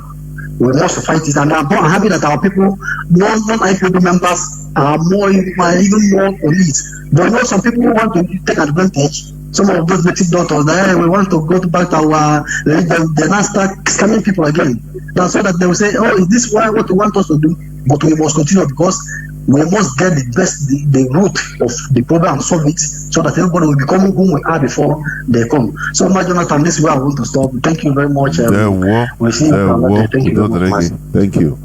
K: We must fight it, and I'm happy that our people, non-IPOB members, are even more on it. But some people want to take advantage. Some of those native daughters, we want to go back to our religion. They now start scamming people again. That's so that they will say, "Oh, is this what you want us to do?" But we must continue because we must get the root of the problem and solve it so that everybody will become who we are before they come. So, my Jonathan, this is where I want to stop. Thank you very much. We'll see you. Thank you very much.
G: Thank you.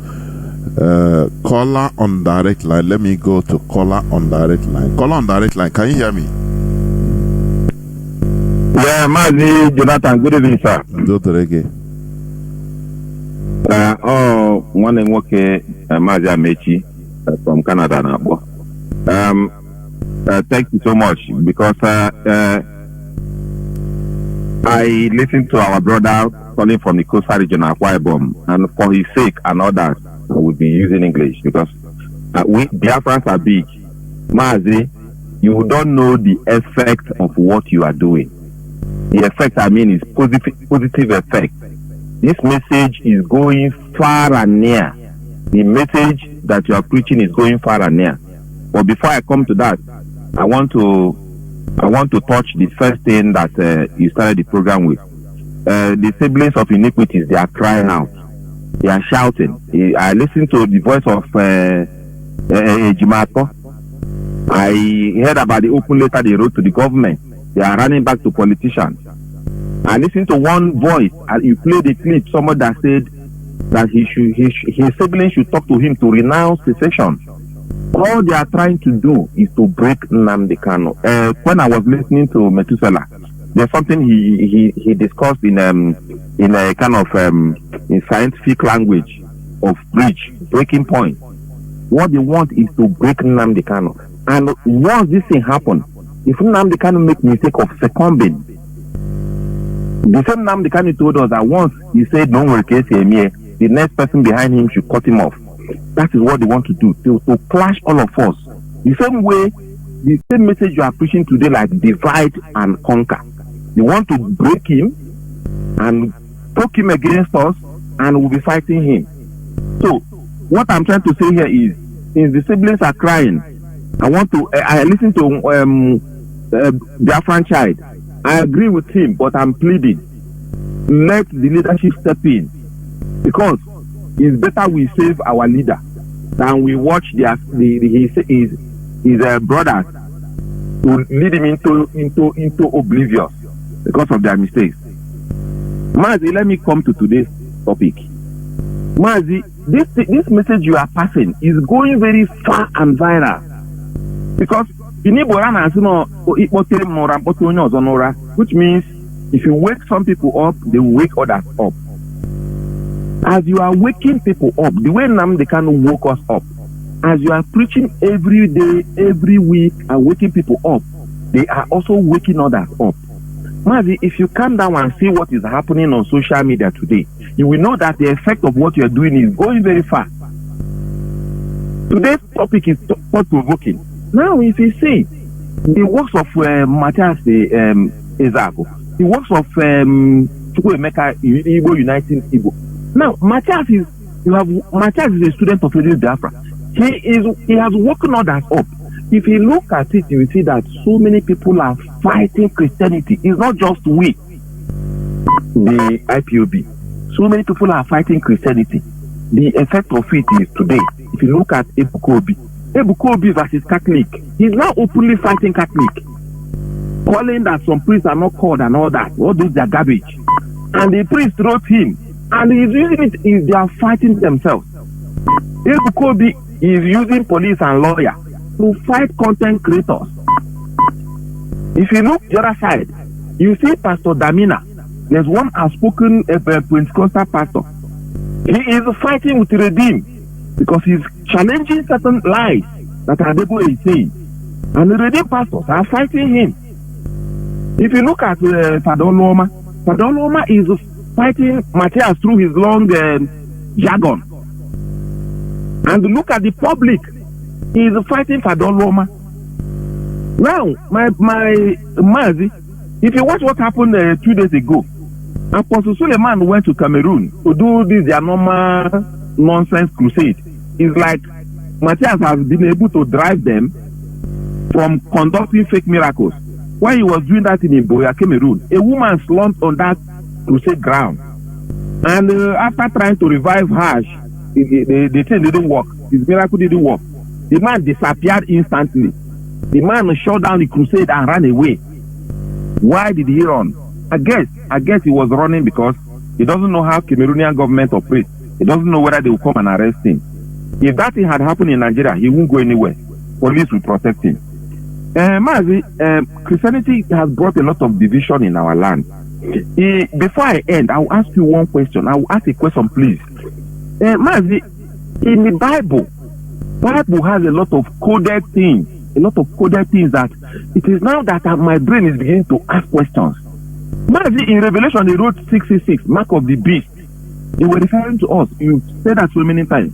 G: Caller on direct line. Let me go to caller on direct line. Caller on direct line. Can you hear me?
L: Yeah, Mazi, Jonathan. Good evening, sir. One and okay, Mazi Amechi. From Canada now. Thank you so much because I listened to our brother calling from the coastal region of Akwa Ibom, and for his sake and others, we've been using English because we Biafrans are big. Mazi, you don't know the effect of what you are doing. The effect I mean is positive effect. This message is going far and near. The message that you are preaching is going far and near. But before I come to that, I want to touch the first thing that you started the program with. The siblings of iniquities, they are crying out. They are shouting. I listened to the voice of Jimato. I heard about the open letter they wrote to the government. They are running back to politicians. I listened to one voice, and you played the clip, someone that said that his siblings should talk to him to renounce secession. All they are trying to do is to break Nnamdi Kanu. When I was listening to Methuselah, there's something he discussed in a kind of in scientific language of breaking point. What they want is to break Nnamdi Kanu. And once this thing happens, if Nnamdi Kanu make mistake of succumbing, the same Nnamdi Kanu told us that once he said no more case here, the next person behind him should cut him off. That is what they want to do, to clash all of us. The same way, the same message you are preaching today, like divide and conquer. They want to break him and poke him against us, and we'll be fighting him. So, what I'm trying to say here is, since the siblings are crying, I listen to Biafran child. I agree with him, but I'm pleading. Let the leadership step in. Because it's better we save our leader than we watch his brothers to lead him into oblivion because of their mistakes. Mazi, let me come to today's topic. Mazi, this message you are passing is going very far and viral. Because which means if you wake some people up, they will wake others up. As you are waking people up, the way Nnamdi Kanu woke us up, as you are preaching every day, every week, and waking people up, they are also waking others up. Mazi, if you calm down and see what is happening on social media today, you will know that the effect of what you are doing is going very far. Today's topic is thought-provoking. Now, if you see the works of Matthias Ezeaku, the works of Chukwuemeka Igbo Uniting Igbo. Now, Matthias is a student of Biafra. He has woken others up. If you look at it, you will see that so many people are fighting Christianity. It's not just we, the IPOB. So many people are fighting Christianity. The effect of it is today. If you look at Ebukobi versus Catholic, he's now openly fighting Catholic, calling that some priests are not called and all that. All those are garbage. And the priest wrote him, and he's using it. They are fighting themselves. Ebukobi is using police and lawyer to fight content creators. If you look the other side, you see Pastor Damina. There's one outspoken Pentecostal pastor. He is fighting with Redeem because he's challenging certain lies that Adebo is saying. And the Redeem pastors are fighting him. If you look at Fadoloma is fighting Matthias through his long jargon. And look at the public. He is fighting Fadoloma. Now, my Mazi, if you watch what happened 2 days ago, Apostle Suleiman went to Cameroon to do this their normal nonsense crusade. It's like Matthias has been able to drive them from conducting fake miracles. While he was doing that in Boya, Cameroon, a woman slumped on that crusade ground. And after trying to revive her, the thing didn't work. His miracle didn't work. The man disappeared instantly. The man shut down the crusade and ran away. Why did he run? I guess he was running because he doesn't know how Cameroonian government operates. He doesn't know whether they will come and arrest him. If that thing had happened in Nigeria, he won't go anywhere. Police will protect him. Mazi, Christianity has brought a lot of division in our land. Before I end, I will ask you one question. I will ask a question, please. Mazi, in the Bible has a lot of coded things. A lot of coded things that it is now that my brain is beginning to ask questions. Mazi, in Revelation, they wrote 666, mark of the beast. They were referring to us. You said that so many times.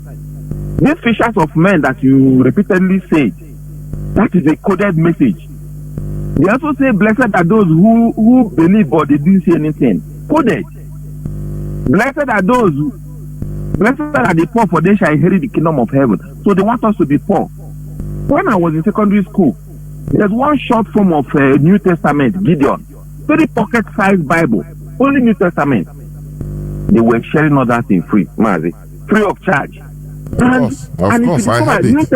L: These fishers of men that you repeatedly said, that is a coded message. They also say, blessed are those who believe but they didn't see anything. Coded. Blessed are the poor, for they shall inherit the kingdom of heaven. So they want us to be poor. When I was in secondary school, there's one short form of New Testament, Gideon. Very pocket-sized Bible. Only New Testament. They were sharing all that in free, Mazi. Free of charge.
G: Of course, I had it.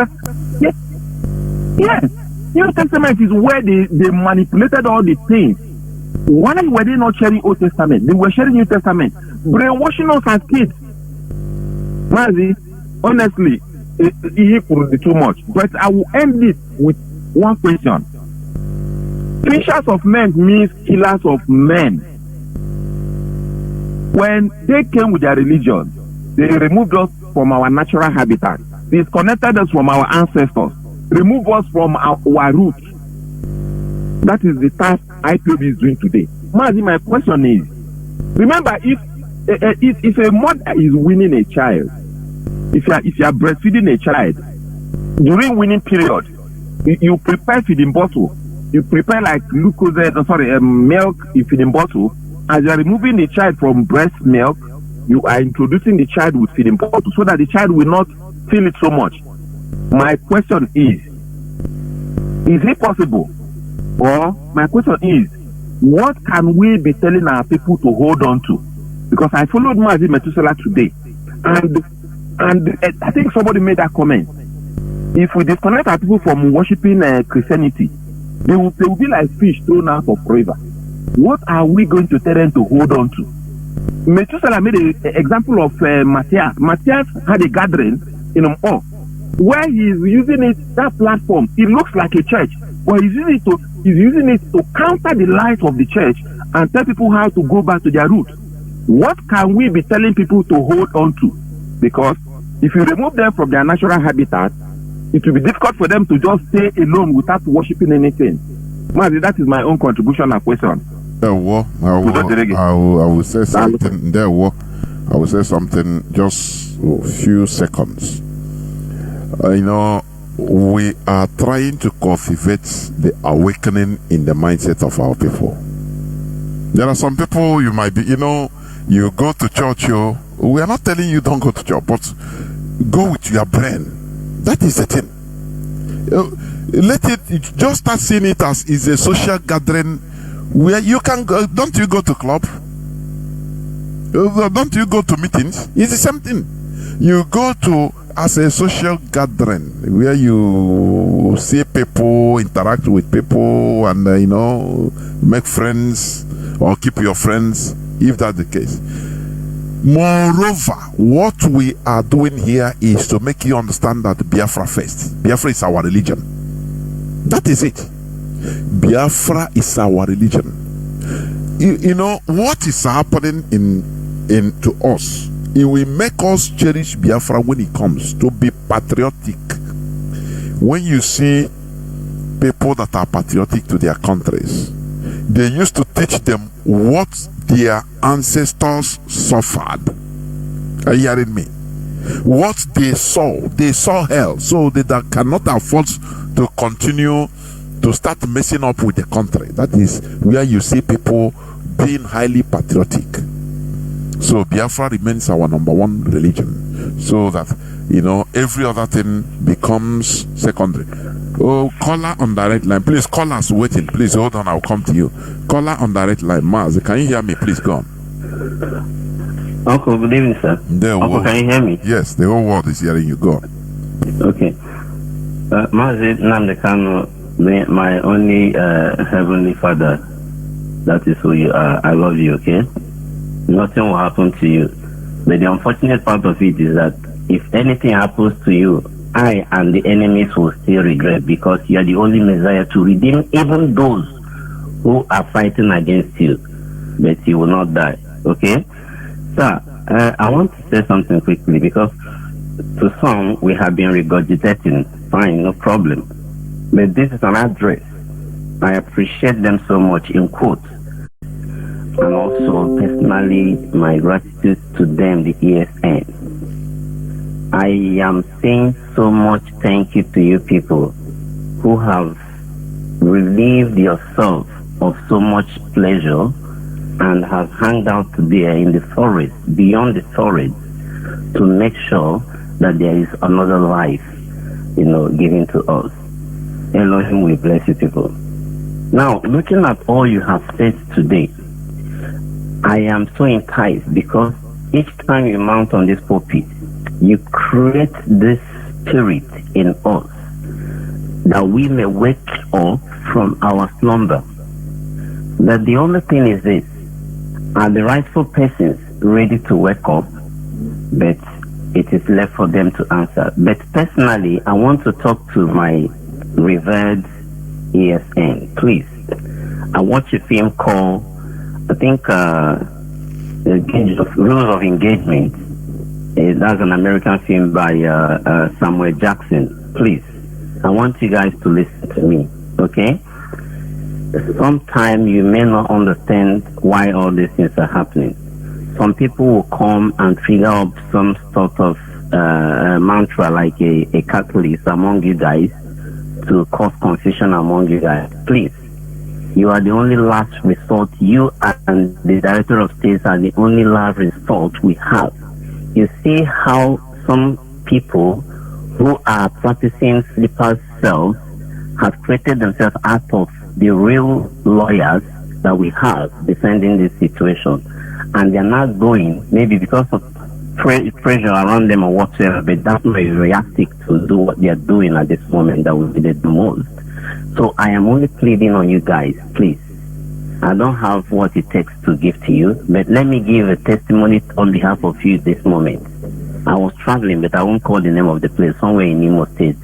L: Yes. New Testament is where they manipulated all the things. Why were they not sharing Old Testament? They were sharing New Testament. Brainwashing us as kids. Mazi, honestly, he could be too much. But I will end this with one question. Fishers of men means killers of men. When they came with their religion, they removed us from our natural habitat, disconnected us from our ancestors, removed us from our roots. That is the task IPOB is doing today. Mazi, my question is, remember, if a mother is winning a child, if you are breastfeeding a child, during weaning period, you prepare feeding bottle. You prepare like milk in feeding bottle. As you are removing the child from breast milk, you are introducing the child with feeding bottle so that the child will not feel it so much. My question is it possible? Or my question is, what can we be telling our people to hold on to? Because I followed Mazi Methuselah today, and I think somebody made that comment. If we disconnect our people from worshiping Christianity, they will be like fish thrown out of river. What are we going to tell them to hold on to? Methuselah made an example of Matthias. Matthias had a gathering in Umpo where he is using that platform. It looks like a church, but he's using it to counter the lies of the church and tell people how to go back to their roots. What can we be telling people to hold on to? Because if you remove them from their natural habitat, it will be difficult for them to just stay alone without worshiping anything. Mazi, that is my own contribution and question.
G: I will say something. I will say something just a few seconds. We are trying to cultivate the awakening in the mindset of our people. There are some people you might be, you go to church, we are not telling you don't go to church, but go with your brain. That is the thing. Just start seeing it as is a social gathering where you can go. Don't you go to club? Don't you go to meetings? It's the same thing. You go to as a social gathering where you see people, interact with people, and make friends or keep your friends, if that's the case. Moreover, what we are doing here is to make you understand that Biafra first. Biafra is our religion. That is it. Biafra is our religion. What is happening to us? It will make us cherish Biafra when it comes to be patriotic. When you see people that are patriotic to their countries, they used to teach them what their ancestors suffered. Are you hearing me? What they saw hell, so they cannot afford to continue to start messing up with the country. That is where you see people being highly patriotic. So Biafra remains our number one religion, so that every other thing becomes secondary. Oh, caller on direct line, please. Callers waiting, please hold on. I'll come to you. Caller on direct line, Mazi, can you hear me? Please go on.
M: Uncle, good evening, sir. Uncle, can you hear me?
G: Yes, the whole world is hearing you. Go on.
M: Okay. Mazi Namdekano, my only heavenly Father, that is who you are. I love you. Okay. Nothing will happen to you. But the unfortunate part of it is that if anything happens to you, I and the enemies will still regret, because you are the only Messiah to redeem even those who are fighting against you. But you will not die. Okay? Sir, I want to say something quickly, because to some we have been regurgitating. Fine, no problem. But this is an address. I appreciate them so much, in quotes. And also, personally, my gratitude to them, the ESN. I am saying so much thank you to you people who have relieved yourself of so much pleasure and have hung out there in the forest, beyond the forest, to make sure that there is another life, given to us. Elohim will bless you people. Now, looking at all you have said today, I am so enticed, because each time you mount on this pulpit, you create this spirit in us that we may wake up from our slumber. That the only thing is this: are the rightful persons ready to wake up? But it is left for them to answer. But personally, I want to talk to my revered ESN. Please, I watched a film called, I think, Rules of Engagement. That's an American film by Samuel Jackson. Please, I want you guys to listen to me, okay? Sometimes you may not understand why all these things are happening. Some people will come and trigger up some sort of mantra, like a catalyst among you guys, to cause confusion among you guys. Please, you are the only last resort. You and the Director of States are the only last resort we have. You see how some people who are practicing sleeper cells have created themselves out of the real lawyers that we have defending this situation, and they're not going, maybe because of pressure around them or whatsoever, but that's not realistic to do what they're doing at this moment that will be the most. So I am only pleading on you guys, please. I don't have what it takes to give to you, but let me give a testimony on behalf of you this moment. I was traveling, but I won't call the name of the place, somewhere in Imo State,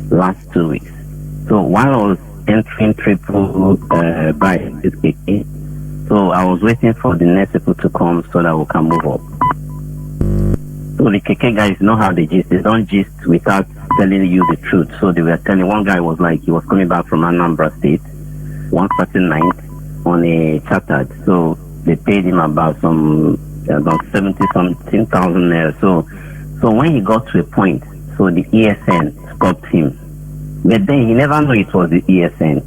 M: last 2 weeks. So while I was entering triple by this KK, so I was waiting for the next people to come so that we can move up. So the KK guys know how they gist. They don't gist without telling you the truth. So they were telling, one guy was like, he was coming back from Anambra State one certain night on a chartered. So they paid him about 70-something thousand naira. So when he got to a point, so the ESN stopped him. But then he never knew it was the ESN.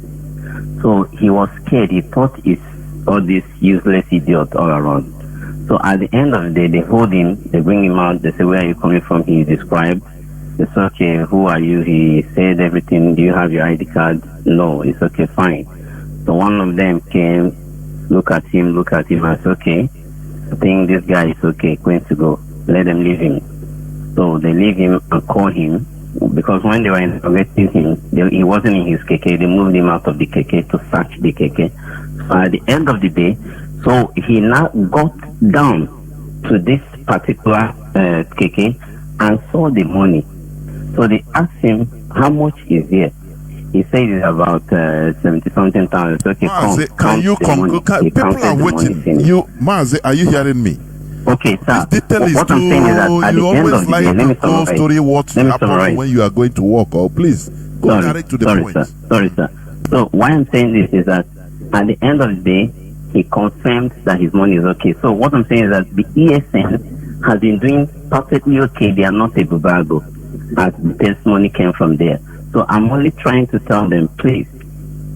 M: So he was scared. He thought it's all this useless idiot all around. So at the end of the day, they hold him, they bring him out, they say, where are you coming from? He described. They said, okay, who are you? He said everything. Do you have your ID card? No. It's okay, fine. So one of them came, look at him, and said, okay, I think this guy is okay, going to go. Let them leave him. So they leave him and call him, because when they were interrogating him, he wasn't in his keke. They moved him out of the keke to search the keke. So at the end of the day, so he now got down to this particular keke and saw the money. So they asked him, how much is here? He said it's about 70-something thousand. Okay,
G: people are waiting. Mazi, are you hearing me?
M: Okay, sir.
G: What
M: I'm saying is that at the end of the day, let me summarize.
G: Story what happened when you are going to work, or please go direct to the point.
M: Sorry, sir. So why I'm saying this is that at the end of the day, he confirmed that his money is okay. So what I'm saying is that the ESN has been doing perfectly okay. They are not a bubago, as the testimony came from there. So I'm only trying to tell them, please,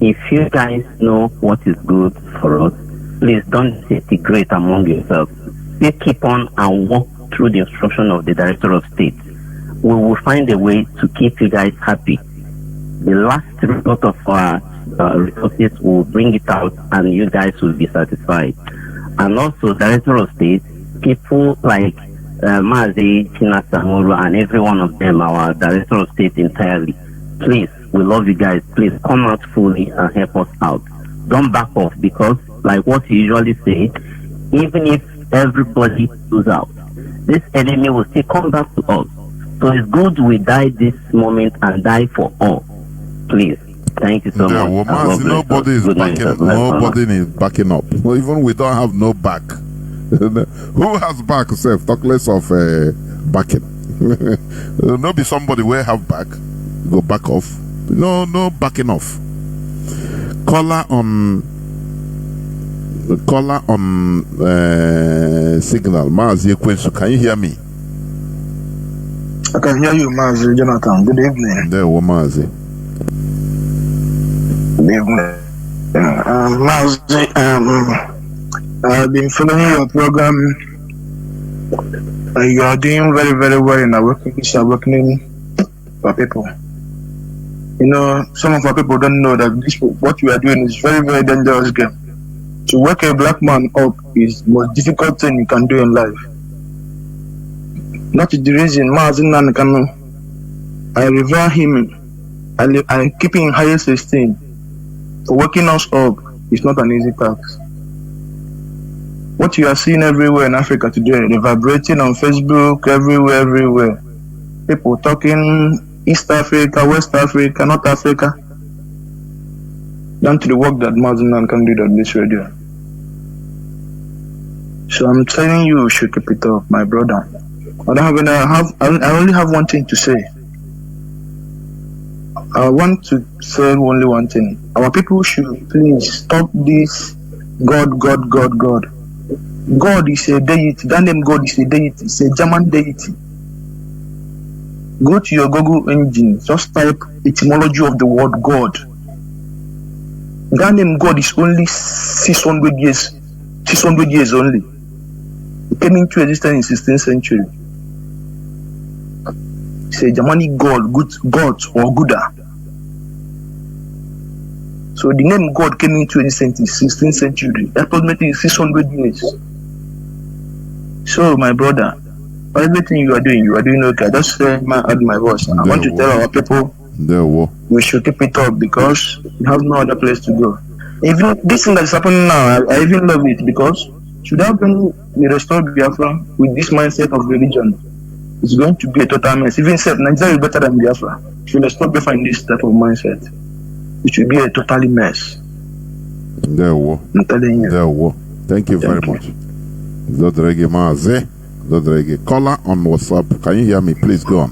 M: if you guys know what is good for us, please don't disintegrate among yourselves. Please keep on and walk through the instruction of the Director of State. We will find a way to keep you guys happy. The last result of our resources will bring it out and you guys will be satisfied. And also, Director of State, people like Mazi, Chinedu, and every one of them, our Director of State entirely, please, we love you guys. Please come out fully and help us out. Don't back off, because like what you usually say, even if everybody goes out, this enemy will still come back to us. So it's good we die this moment and die for all. Please. Thank you so much.
G: Nobody is backing up. Well, even we don't have no back. Who has back, self? Talk less of backing. No be somebody will have back. Go back off. No backing off. Caller on signal. Mazi Ekwensu, can you hear me?
K: I can hear you, Mazi Jonathan. Good evening.
G: There, Mazi.
K: Good evening. Mazi, I've been following your program. You are doing very, very well in awakening for people. You know, some of our people don't know that what you are doing is very, very dangerous game. To wake a black man up is the most difficult thing you can do in life. That is the reason Mazi Nankano, I revere him. I keep him in highest esteem. For waking us up is not an easy task. What you are seeing everywhere in Africa today, reverberating on Facebook, everywhere. People talking East Africa, West Africa, North Africa, down to the work that Mazi can do on this radio. So I'm telling you should keep it up, my brother. I only have one thing to say. I want to say only one thing. Our people should please stop this God. God is a deity. That name God is a deity. It's a German deity. Go to your Google engine, just type etymology of the word God. That name God is only 600 years only. It came into existence in 16th century. It's a Germanic God, God or Buddha. So the name God came into existence in 16th century, approximately 600 years. So my brother, everything you are doing okay. Just add my voice. I want to tell our people we should keep it up, because we have no other place to go. Even this thing that is happening now, I even love it, because should have been restored Biafra with this mindset of religion, it's going to be a total mess. Even said Nigeria is better than Biafra. Should restore Biafra in this type of mindset, it should be a totally mess.
G: I'm telling you. Thank you very much. Dodrege Mazi. Caller on WhatsApp. Can you hear me? Please go on.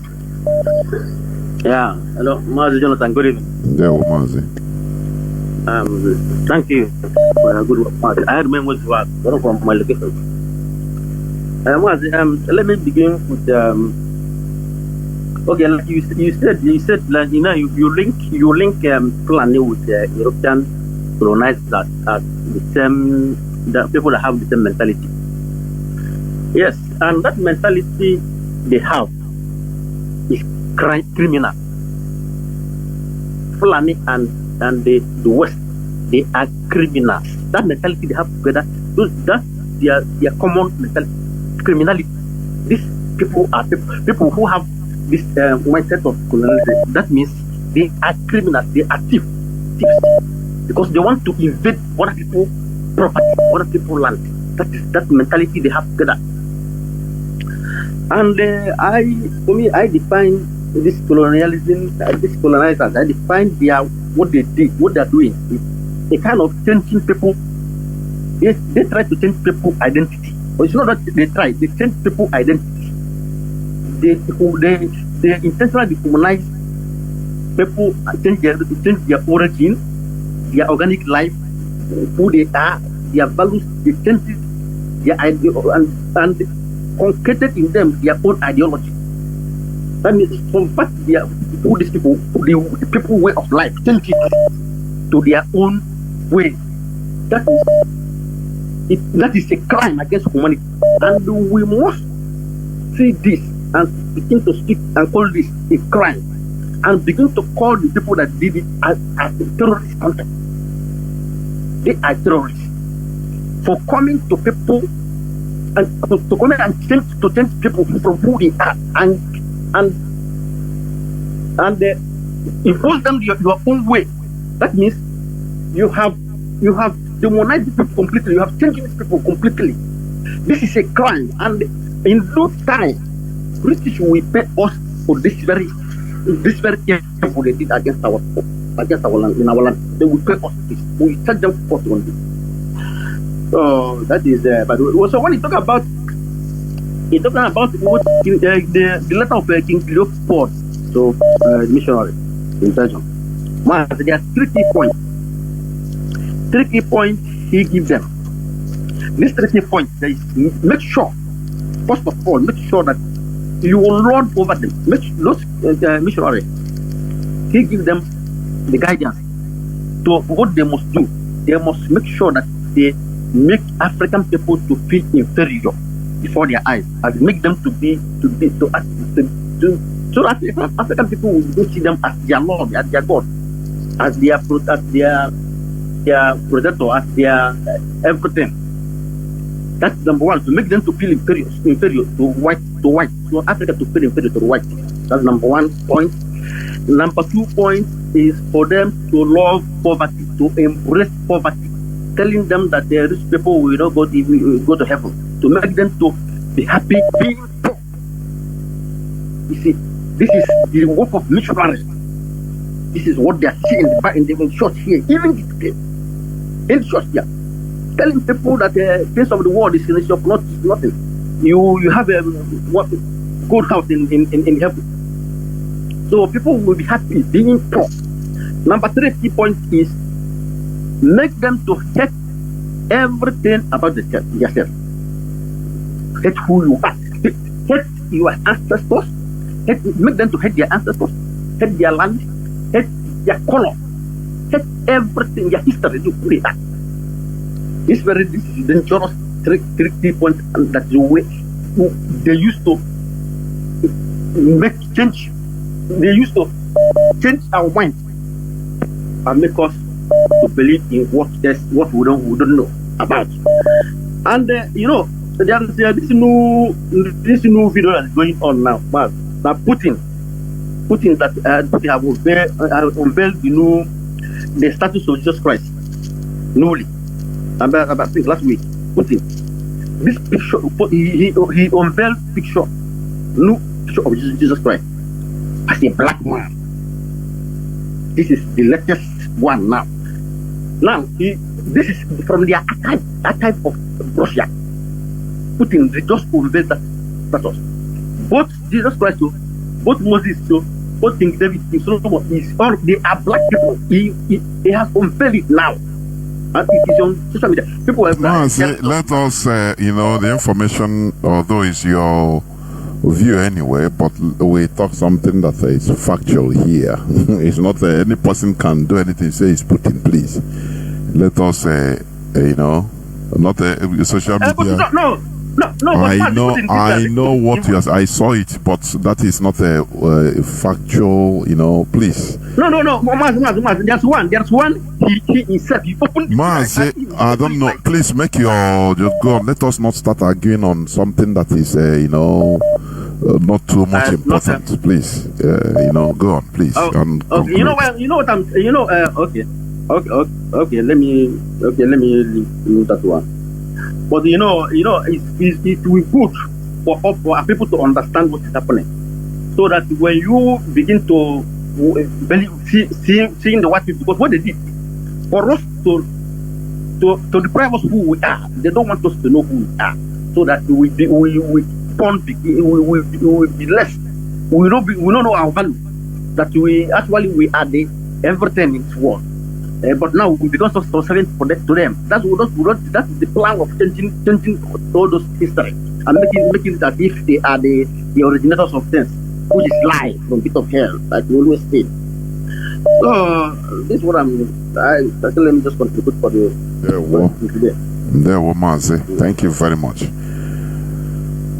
N: Yeah, hello, Mazi Jonathan, good evening.
G: Yeah, well, Mazi.
N: Thank you for a good work, Mazi. I remember what you are from my location. Mazi, let me begin with okay, like you said like you link Fulani with European colonizers as the people that have the same mentality. Yes, and that mentality they have is criminal. Fulani and the West, they are criminals. That mentality they have together, that's their common mentality, criminality. These people are people who have this mindset of colonialism. That means they are criminals, they are thieves, because they want to invade other people's property, other people's land. That is that mentality they have together. And I define this colonialism, these colonizers, I define what they did, what they are doing. It's a kind of changing people. Yes, they try to change people's identity. But it's not that they try, they change people's identity. They intentionally dehumanize people, change their origin, their organic life, who they are, their values, they change it, their idea, and concreted in them their own ideology. That means convert these people, the people's way of life, change it to their own way. That is a crime against humanity, and we must see this and begin to speak and call this a crime, and begin to call the people that did it as terrorist content. They are terrorists for coming to people and to come and change people from who they are and impose them your own way. That means you have demonized people completely. You have changed these people completely. This is a crime, and in no time, British will pay us for this very evil they did against our land, in our land. They will pay us this. We charge them for on this. So that is by the way. So when you talk about what the letter of King Leopold to the missionary in Belgium, there are 3 key points. 3 key points he gives them. These 3 key points, they make sure, first of all, make sure that you will lord over them. Those missionaries, he gives them the guidance to what they must do. They must make sure that they make African people to feel inferior before their eyes, and make them so that African people will see them as their Lord, as their God, as their protector, as their everything. That's number one, to make them to feel inferior to white, to Africa to feel inferior to white. That's number 1 point. Number 2 point is for them to love poverty, to embrace poverty, telling them that the rich people will not go to heaven, to make them to be happy being poor. You see, this is the work of missionaries. This is what they are saying in the church here, even in church here, telling people that the face of the world is of nothing. You have a good house in heaven. So people will be happy being poor. Number 3 key point is make them to hate everything about yourself. Hate who you are. Hate your ancestors. Make them to hate their ancestors. Hate their land. Hate their color. Hate everything, their history, who they are. This is dangerous 3 key point that they used to make change. They used to change our mind and make us to believe in what we don't know about. And there is this new video that's going on now. Now Putin that have unveiled the status of Jesus Christ newly. About I think last week, Putin. This picture, he unveiled new picture of Jesus Christ as a black man. This is the latest one now. Now, this is from the archive of Russia. Putin just unveiled that status. Both Jesus Christ, both Moses, what King David is Solomon is all they are black people. He has unveiled it now. And it is on social media. People have
G: let us the information, although it's your view anyway, but we talk something that is factual here. It's not any person can do anything, say it's Putin, please. Let us not social media.
N: No,
G: I know what you are. I saw it, but that is not a factual. Please.
N: No. Maz, there's one. He himself. He opened.
G: Maz, I don't know. Please make just go on. Let us not start arguing on something that is not too much important. Please, go on, please.
N: Okay. You know what I'm. Okay. Let me leave that one. But it will be good for people to understand what is happening, so that when you begin to seeing the white people, because what they did for us to deprive us who we are, they don't want us to know who we are, so that we will be less. We don't know our value. That we are the everything in this world. But now we become so servant to them. That's the plan of changing all those history and making it as if they are the originators of things, which is lie from pit of hell, like we always say. So this is what let me just contribute for the
G: there were Mazi. Thank you very much.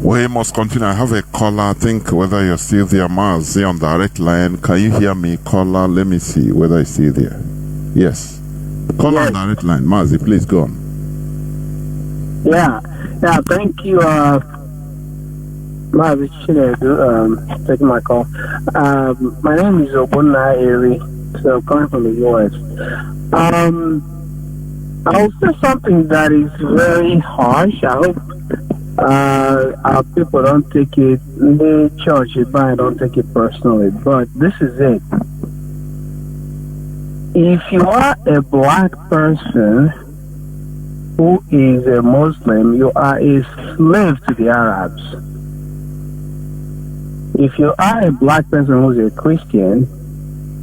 G: We must continue. I have a caller. I think whether you're still there, Mazi, on direct line. Can you hear me, caller? Let me see whether you're still there. Yes. Call on direct line. Mazi, please go on.
O: Yeah, thank you, Mazi Chinedu, taking my call. My name is Obunna Eri, so I'm coming from the US. I'll say something that is very harsh. I hope our people don't take it, the church, don't take it personally, but this is it. If you are a black person who is a Muslim, you are a slave to the Arabs. If you are a black person who is a Christian,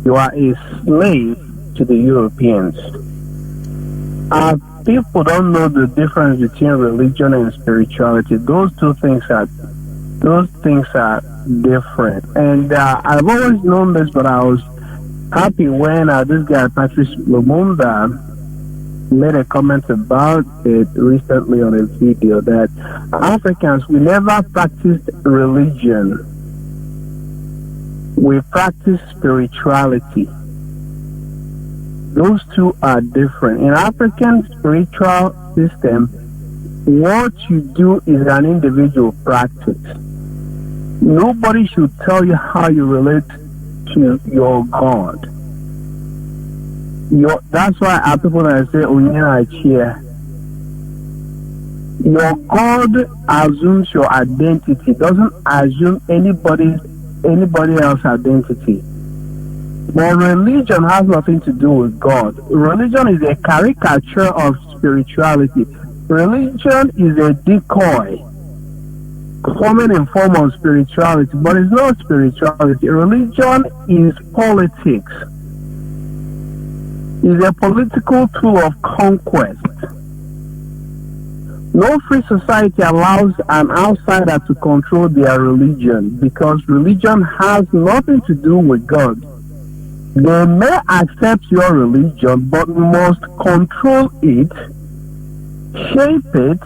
O: you are a slave to the Europeans. People don't know the difference between religion and spirituality. Those things are different. And I've always known this, but I was happy when this guy Patrice Lumumba made a comment about it recently on a video that Africans, we never practiced religion, we practice spirituality. Those two are different. In African spiritual system, what you do is an individual practice. Nobody should tell you how you relate to your God. That's why our people that say, your God assumes your identity, doesn't assume anybody else's identity. But religion has nothing to do with God. Religion is a caricature of spirituality. Religion is a decoy forming in form of spirituality, but it's not spirituality. Religion is politics. It's a political tool of conquest. No free society allows an outsider to control their religion, because religion has nothing to do with God. They may accept your religion, but must control it, shape it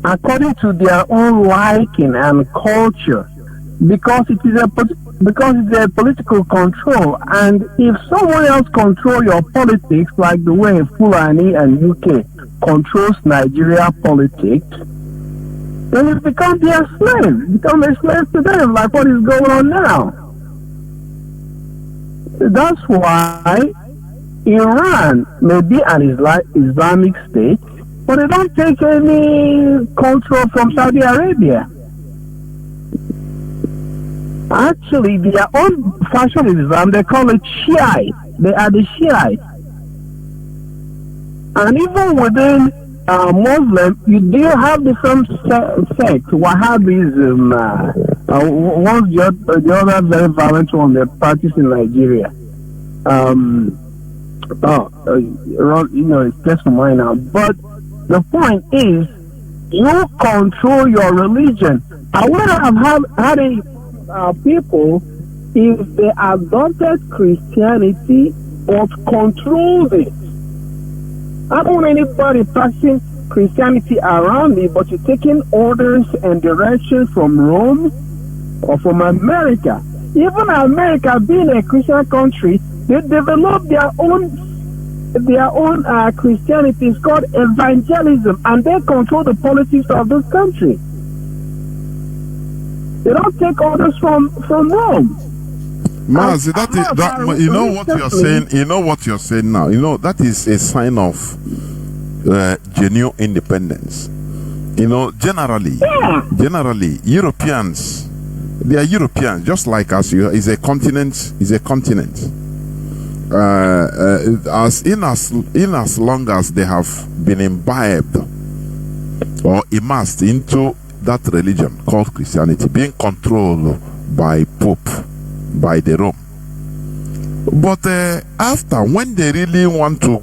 O: according to their own liking and culture, because it's a political control. And if someone else controls your politics, like the way Fulani and UK controls Nigeria politics, then you become their slave. You become a slave to them, like what is going on now. That's why Iran may be an Islamic state, but they don't take any control from Saudi Arabia. Actually, their own fashion is Islam, they call it Shiite. They are the Shiites. And even within Muslim, you do have different sects, Wahhabism, One the other very violent one they practice in Nigeria. It's just for mine now. But the point is, you control your religion. I would have had people if they adopted Christianity but controlled it. I don't want anybody practicing Christianity around me, but you're taking orders and directions from Rome or from America. Even America, being a Christian country, they developed their own Christianity. It's called evangelism, and they control the politics of this country. They don't take orders from Rome.
G: Mazi, you know what you're saying. You know what you're saying now. You know that is a sign of genuine independence. You know, generally, Europeans, they are Europeans, just like us. Is a continent. As long as they have been imbibed or immersed into that religion called Christianity, being controlled by Pope, by the Rome. But after, when they really want to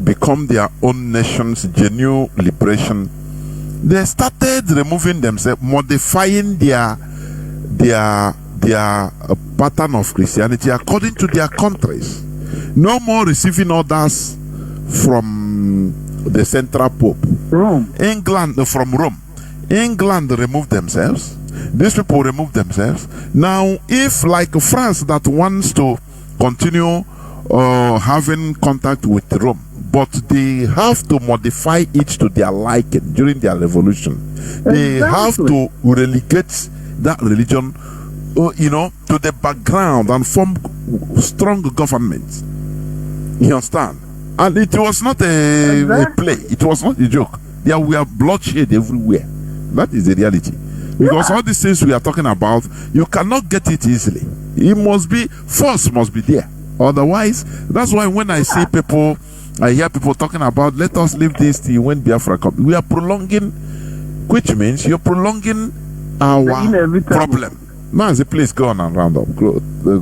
G: become their own nation's genuine liberation, they started removing themselves, modifying their pattern of Christianity according to their countries. No more receiving orders from the central Pope.
O: Rome.
G: From Rome. England removed themselves. These people remove themselves. Now, if like France that wants to continue having contact with Rome, but they have to modify it to their liking during their revolution. They have to relegate that religion, to the background and form strong governments. You understand? And it was not a play. It was not a joke. There were bloodshed everywhere. That is the reality. Because all these things we are talking about, you cannot get it easily. Force must be there. Otherwise, that's why when I see people, I hear people talking about, let us leave this till when Biafra comes. We are prolonging, which means you're prolonging our problem. Mazi, please go on and round up.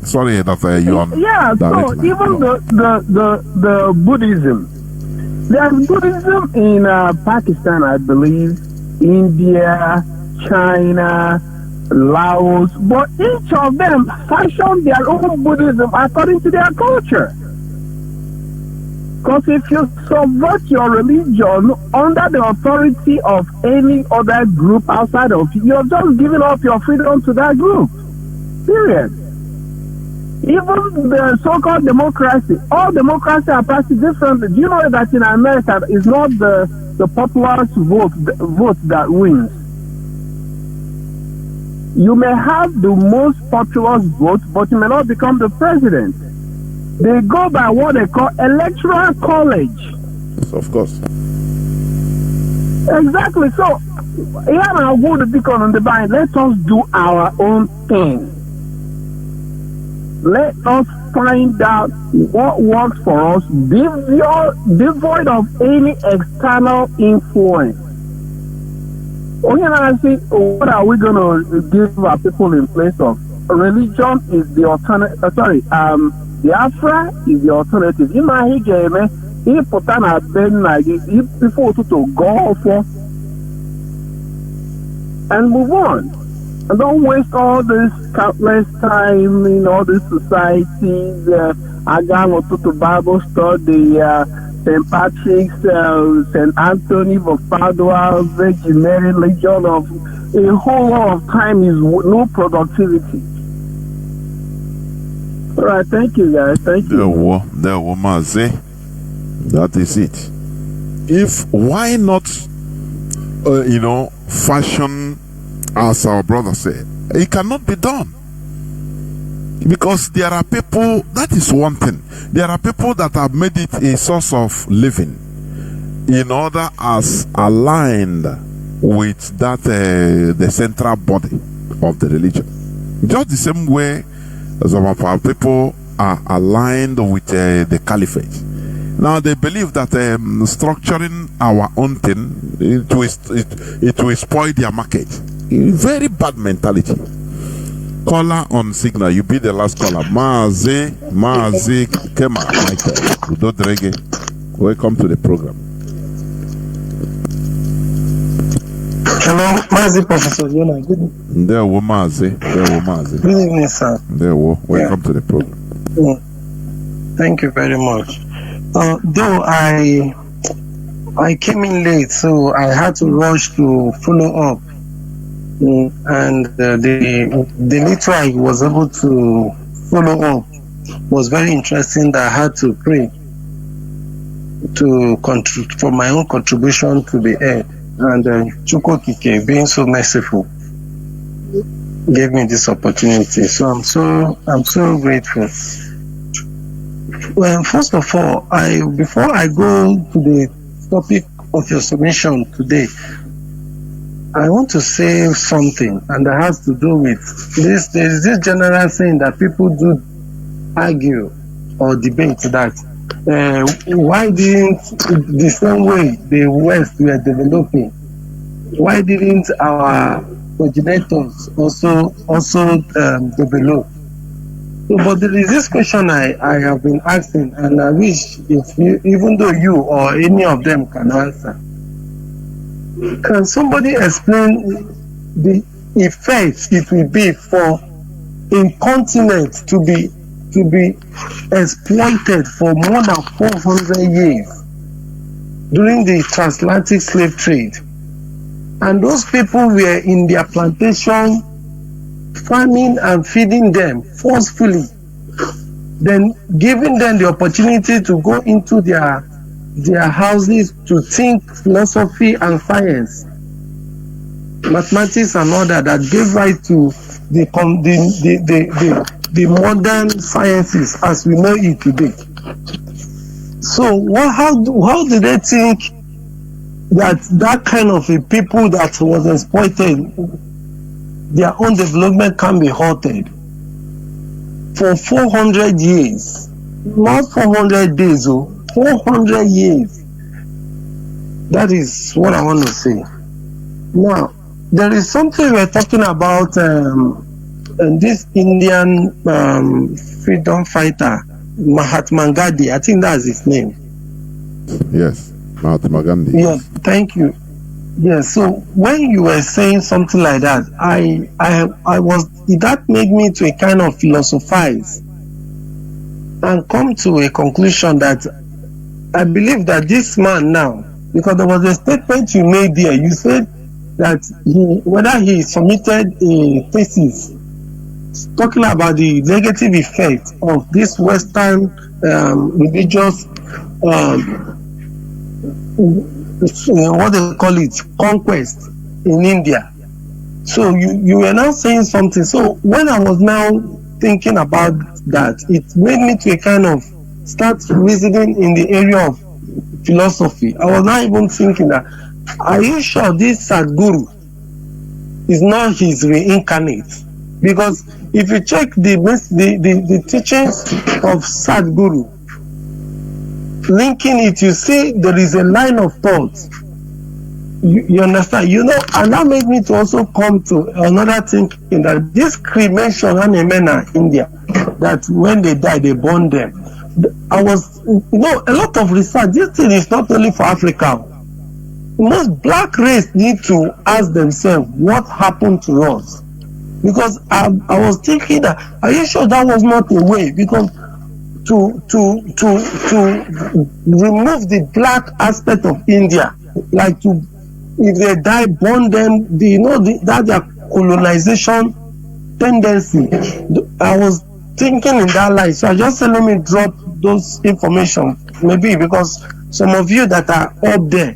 G: Sorry that you on.
O: Yeah, so even the Buddhism. There's Buddhism in Pakistan, I believe, India, China, Laos, but each of them fashion their own Buddhism according to their culture. Because if you subvert your religion under the authority of any other group outside of you, you're just giving up your freedom to that group. Period. Even the so-called democracy, all democracy are practiced differently. Do you know that in America, it's not the populace vote that wins? You may have the most populous vote, but you may not become the president. They go by what they call electoral college.
G: Of course.
O: Exactly. So, here now go to become on the bind. Let us do our own thing. Let us find out what works for us, devoid of any external influence. Okay, now I see, what are we going to give our people in place of? Religion is the alternative. Biafra is the alternative. If people to go for and move on. And don't waste all this countless time in all these societies. I go to Bible study, St. Patrick's, St. Anthony of Padua, Virgin Mary, Legion of a whole lot of time is no productivity. All right, thank you guys. Thank you.
G: There were Mazi. That is it. Why not, fashion as our brother said? It cannot be done. Because there are people, that is one thing. There are people that have made it a source of living in order as aligned with that, the central body of the religion. Just the same way some of our people are aligned with the caliphate. Now they believe that structuring our own thing, it will spoil their market. Very bad mentality. Caller on signal. You be the last caller. Mazi Kema Michael. Udodrege. Welcome to the program.
K: Hello, Mazi Professor Yona.
G: There were Mazi.
K: Good evening, sir.
G: Welcome to the program.
K: Thank you very much. Though I came in late, so I had to rush to follow up. And the little I was able to follow up was very interesting. That I had to pray for my own contribution to the aid. And Chuko Kike, being so merciful, gave me this opportunity. So I'm so grateful. Well, first of all, before I go to the topic of your submission today, I want to say something, and that has to do with this. There is this general saying that people do argue or debate that why didn't the same way the West were developing, why didn't our progenitors also develop? So, but there is this question I have been asking, and I wish if you, even though you or any of them can answer. Can somebody explain the effect it will be for a continent to be exploited for more than 400 years during the transatlantic slave trade? And those people were in their plantation farming and feeding them forcefully, then giving them the opportunity to go into their houses to think philosophy and science, mathematics and all that gave rise to the modern sciences as we know it today. So how do they think that kind of a people that was exploited, their own development can be halted for 400 years? Not 400 days, 400 years. That is what I want to say. Now, there is something we're talking about, this Indian freedom fighter, Mahatma Gandhi. I think that's his name.
G: Yes, Mahatma Gandhi.
K: Yes, thank you. Yes, so when you were saying something like that, that made me to a kind of philosophize and come to a conclusion that I believe that this man now, because there was a statement you made there, you said that whether he submitted a thesis talking about the negative effect of this Western religious, what they call it, conquest in India. So you were now saying something. So when I was now thinking about that, it made me to a kind of start reasoning in the area of philosophy. I was not even thinking that, are you sure this Sadhguru is not his reincarnate? Because if you check the teachings of Sadhguru, linking it, you see there is a line of thought. You understand? And that made me to also come to another thinking that this cremation in India, that when they die, they burn them. I was, a lot of research. This thing is not only for Africa. Most black race need to ask themselves what happened to us. Because I was thinking that, are you sure that was not a way? Because to remove the black aspect of India, like if they die, burn them, that their colonization tendency. I was thinking in that light, so I just said, let me drop those information, maybe because some of you that are up there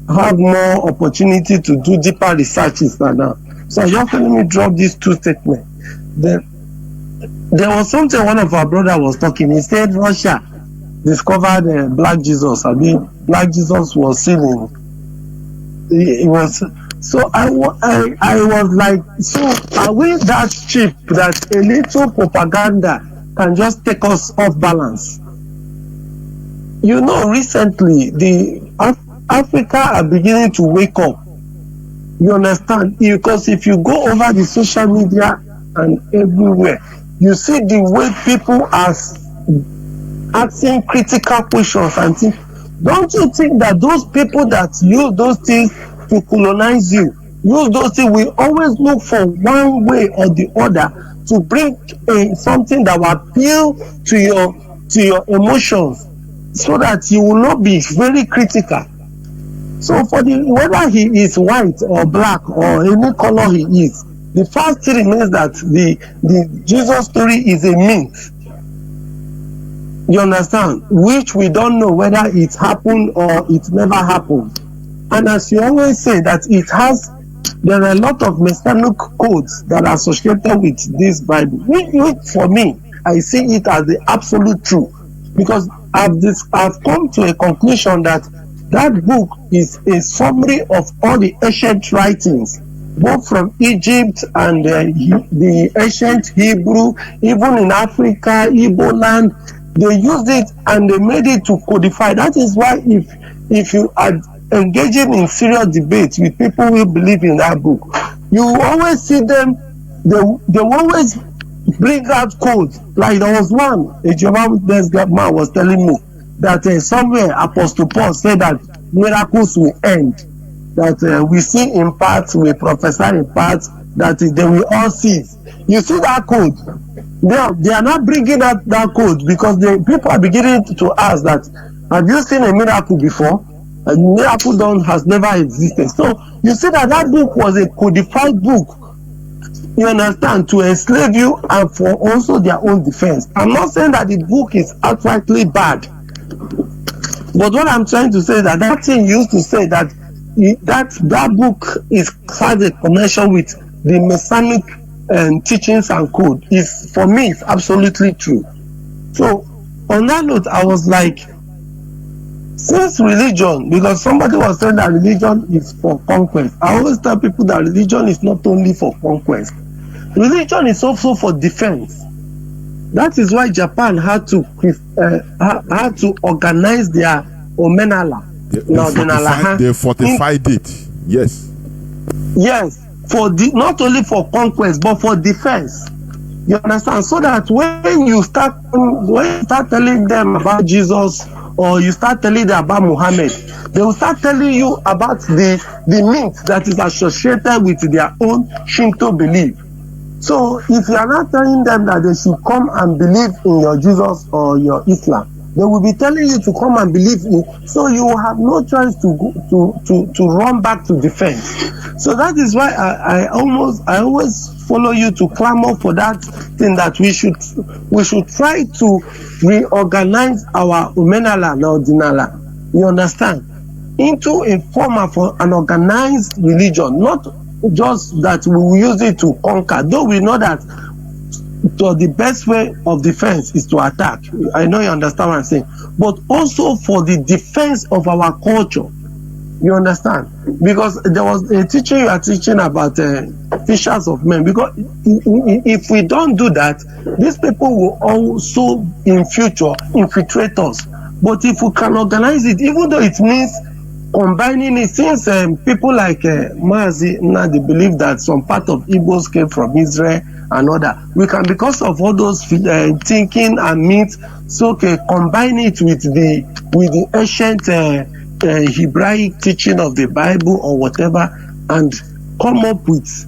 K: have more opportunity to do deeper researches than that. So I just said, let me drop these two statements. Then there was something one of our brothers was talking. He said Russia discovered Black Jesus. I mean, Black Jesus was seen it was. So I was like, so are we that cheap that a little propaganda can just take us off balance? Recently the Africa are beginning to wake up. You understand? Because if you go over the social media and everywhere. You see the way people are asking critical questions and things. Don't you think that those people that use those things to colonize you, use those things, will always look for one way or the other to bring something that will appeal to your emotions, so that you will not be very critical. So for whether he is white or black or any color he is, the first thing remains that the Jesus story is a myth. You understand? Which we don't know whether it happened or it never happened. And as you always say, that there are a lot of messianic codes that are associated with this Bible. Which for me, I see it as the absolute truth, because I've come to a conclusion that book is a summary of all the ancient writings, both from Egypt and the ancient Hebrew, even in Africa, Igbo land. They used it and they made it to codify. That is why if you are engaging in serious debate with people who believe in that book, you always see them, they always bring out codes. Like there was one, a Jehovah's Witness man was telling me that somewhere Apostle Paul said that miracles will end, that we see in parts, we prophesy in parts, that they will all cease. You see that code? They are not bringing out that code because the people are beginning to ask that, have you seen a miracle before? A miracle has never existed. So you see that book was a codified book, you understand, to enslave you and for also their own defense. I'm not saying that the book is outrightly bad, but what I'm trying to say is that thing used to say that book has a connection with the Messianic teachings and code, is, for me, it's absolutely true. So on that note, I was like, since religion, because somebody was saying that religion is for conquest, I always tell people that religion is not only for conquest, religion is also for defense. That is why Japan had to organize their omenala.
G: They fortified it. Yes, for not only for conquest but for defense. You understand? So that when you start telling them about Jesus, or you start telling them about Muhammad, they will start telling you about the myth that is associated with their own Shinto belief. So if you are not telling them that they should come and believe in your Jesus or your Islam, they will be telling you to come and believe in. So you have no choice to run back to defense. So that is why I always follow you to clamor for that thing, that we should try to reorganize our Omenala and Ordinala, you understand, into a form of an organized religion, not just that we will use it to conquer, though we know that the best way of defense is to attack. I know you understand what I'm saying, but also for the defense of our culture. You understand? Because there was a teaching you are teaching about fishers of men. Because if we don't do that, these people will also in future infiltrate us. But if we can organize it, even though it means combining it, since people like Mazi now they believe that some part of Igbos came from Israel and other, we can, because of all those thinking and myths, so combine it with the ancient Hebraic teaching of the Bible or whatever, and come up with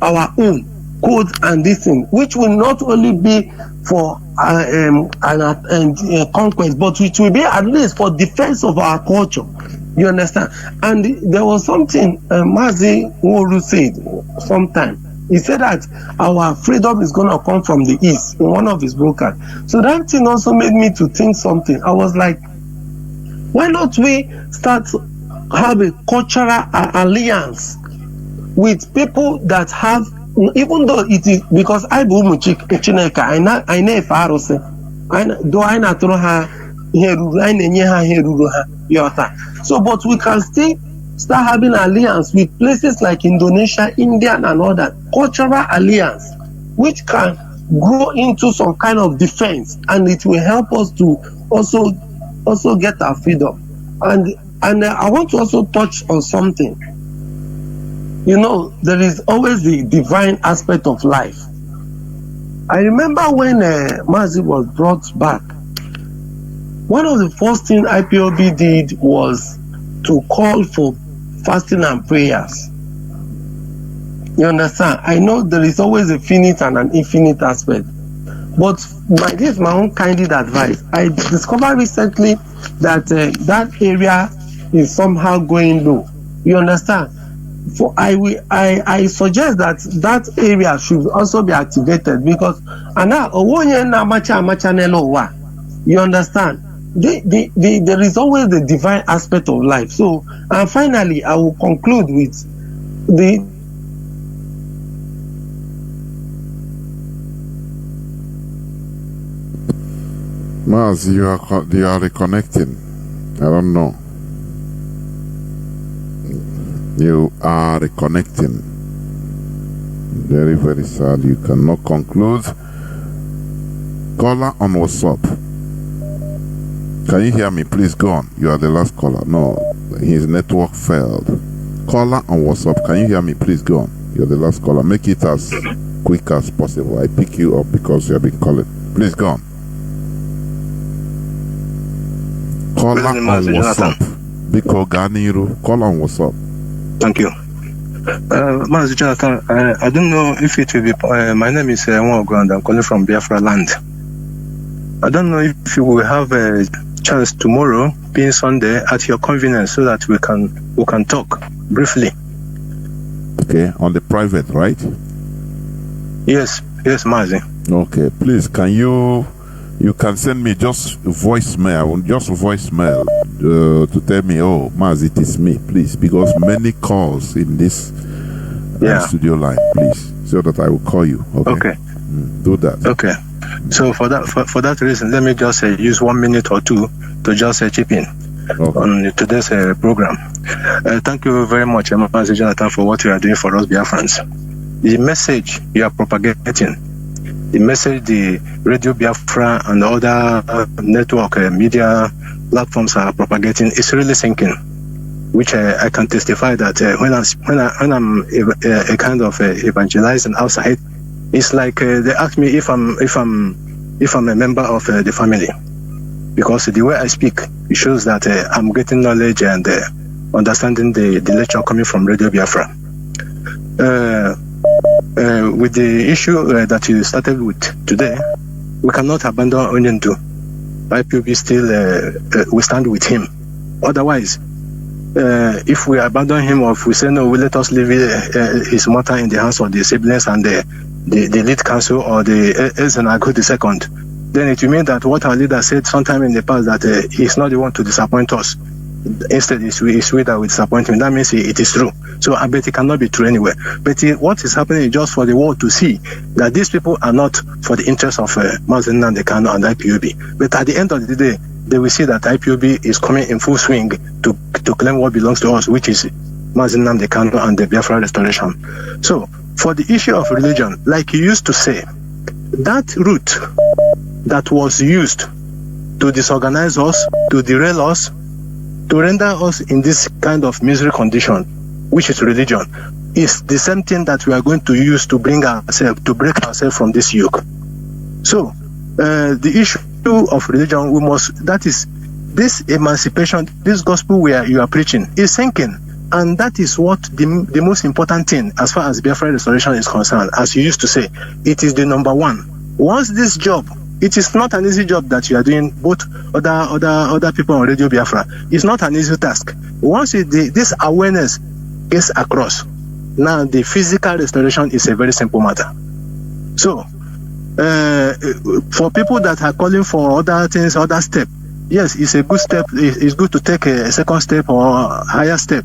G: our own code and this thing, which will not only be for conquest, but which will be at least for defense of our culture. You understand? And there was something Mazi Woru said sometime. He said that our freedom is going to come from the east in one of his broadcasts. So that thing also made me to think something. I was like, why not we start have a cultural alliance with people that have, even though it is, because I do Chineke, I know if I say, do I not throw her here, so but we can still start having alliance with places like Indonesia, India, and other cultural alliance, which can grow into some kind of defense, and it will help us to also get our freedom. And I want to also touch on something.
K: there is always the divine aspect of life. I remember when Mazi was brought back, one of the first things IPOB did was to call for fasting and prayers. You understand? I know there is always a finite and an infinite aspect, but this is my own candid advice. I discovered recently that that area is somehow going low. You understand? I suggest that area should also be activated, because you understand? There is always the divine aspect of life. So, and finally, I will conclude with the
G: Mazi, you are reconnecting. I don't know. You are reconnecting. Very, very sad. You cannot conclude. Caller on WhatsApp. Can you hear me? Please go on. You are the last caller. No, his network failed. Caller on WhatsApp. Can you hear me? Please go on. You are the last caller. Make it as quick as possible. I pick you up because you have been calling. Please go on. Caller on WhatsApp. Biko Ganiru. Caller on WhatsApp.
P: Thank you. Mazi Jonathan, I don't know if it will be. My name is Nwogo and I'm calling from Biafra land. I don't know if you will have a chance tomorrow, being Sunday, at your convenience, so that we can talk briefly.
G: Okay, on the private, right?
P: Yes, Mazi.
G: Okay, please, can you can send me just voicemail to tell me, oh, Mazi, it is me, please, because many calls in this studio line, please, so that I will call you. Okay. Do that.
P: Okay. So for that reason, let me just use 1 minute or two to just chip in on today's program. Thank you very much, Mazi Jonathan, for what you are doing for us Biafrans. The message you are propagating, the message the Radio Biafra and other network media platforms are propagating is really sinking, which I can testify that when I'm a kind of evangelizing outside, it's like they ask me if I'm a member of the family, because the way I speak, it shows that I'm getting knowledge and understanding the lecture coming from Radio Biafra. With the issue that you started with today, we cannot abandon Onyendu. IPOB still we stand with him. Otherwise, if we abandon him, or if we say no, we let us leave his matter in the hands of the siblings and the lead council or the Ezenago II, then it will mean that what our leader said sometime in the past, that he's not the one to disappoint us. Instead, it's we that will disappoint him. That means it is true. So I bet it cannot be true anyway. But what is happening is just for the world to see that these people are not for the interest of Mazi Nnamdi Kanu and IPOB. But at the end of the day, they will see that IPOB is coming in full swing to claim what belongs to us, which is Mazi Nnamdi Kanu and the Biafra restoration. So, for the issue of religion, like you used to say, that route that was used to disorganize us, to derail us, to render us in this kind of misery condition, which is religion, is the same thing that we are going to use to break ourselves from this yoke. So, the issue of religion, that is, this emancipation, this gospel you are preaching is sinking. And that is what the most important thing as far as Biafra restoration is concerned. As you used to say, it is the number one. Once this job, it is not an easy job that you are doing, both other people on Radio Biafra. It's not an easy task. Once this awareness gets across, now the physical restoration is a very simple matter. So, for people that are calling for other things, other steps, yes, it's a good step. It's good to take a second step or a higher step.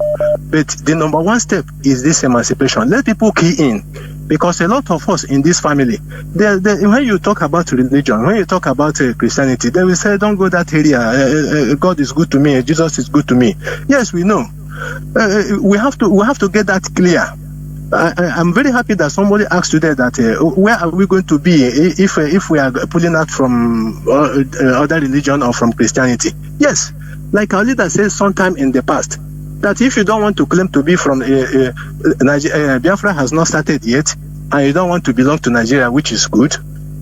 P: But the number one step is this emancipation. Let people key in. Because a lot of us in this family, when you talk about religion, when you talk about Christianity, they will say, don't go that area. God is good to me. Jesus is good to me. Yes, we know. We have to get that clear. I'm very happy that somebody asked today that where are we going to be if we are pulling out from other religion or from Christianity? Yes, like our leader said sometime in the past, that if you don't want to claim to be from Biafra has not started yet, and you don't want to belong to Nigeria, which is good,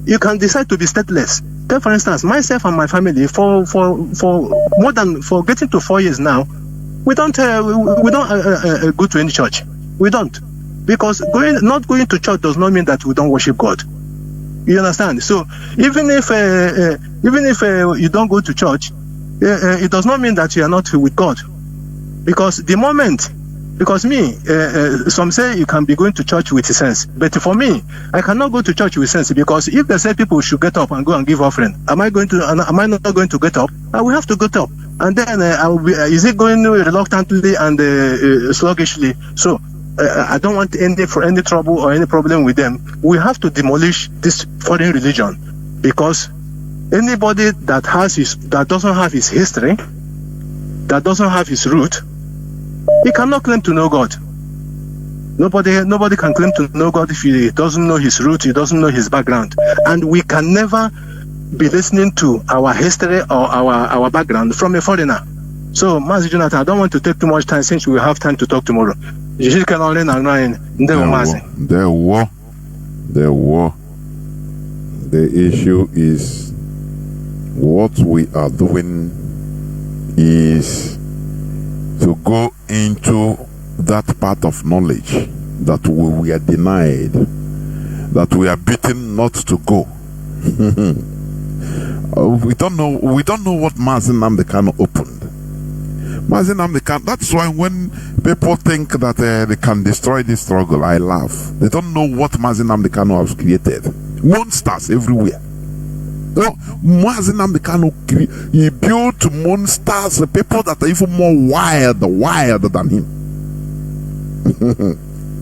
P: you can decide to be stateless. Take for instance, myself and my family, for getting to 4 years now, we don't go to any church. We don't, because not going to church does not mean that we don't worship God. You understand? So even if you don't go to church, it does not mean that you are not with God. Because some say you can be going to church with sense, but for me, I cannot go to church with sense, because if they say people should get up and go and give offering, am I not going to get up? I will have to get up, and then I will be, is it going reluctantly and sluggishly? So I don't want any trouble or any problem with them. We have to demolish this foreign religion, because anybody that doesn't have his history, that doesn't have his root, he cannot claim to know God. Nobody can claim to know God if he doesn't know his root, he doesn't know his background. And we can never be listening to our history or our background from a foreigner. So, Mazi Jonathan, I don't want to take too much time since we will have time to talk tomorrow. The
G: issue is what we are doing is to go into that part of knowledge that we are denied, that we are beaten not to go. We don't know what Mazi Nnamdi Kanu opened. Mazi Nnamdi Kanu, that's why when people think that they can destroy this struggle, I laugh. They don't know what Mazi Nnamdi Kanu has created. Monsters everywhere. Mazi Nnamdi Kanu, he built monsters, people that are even more wild than him.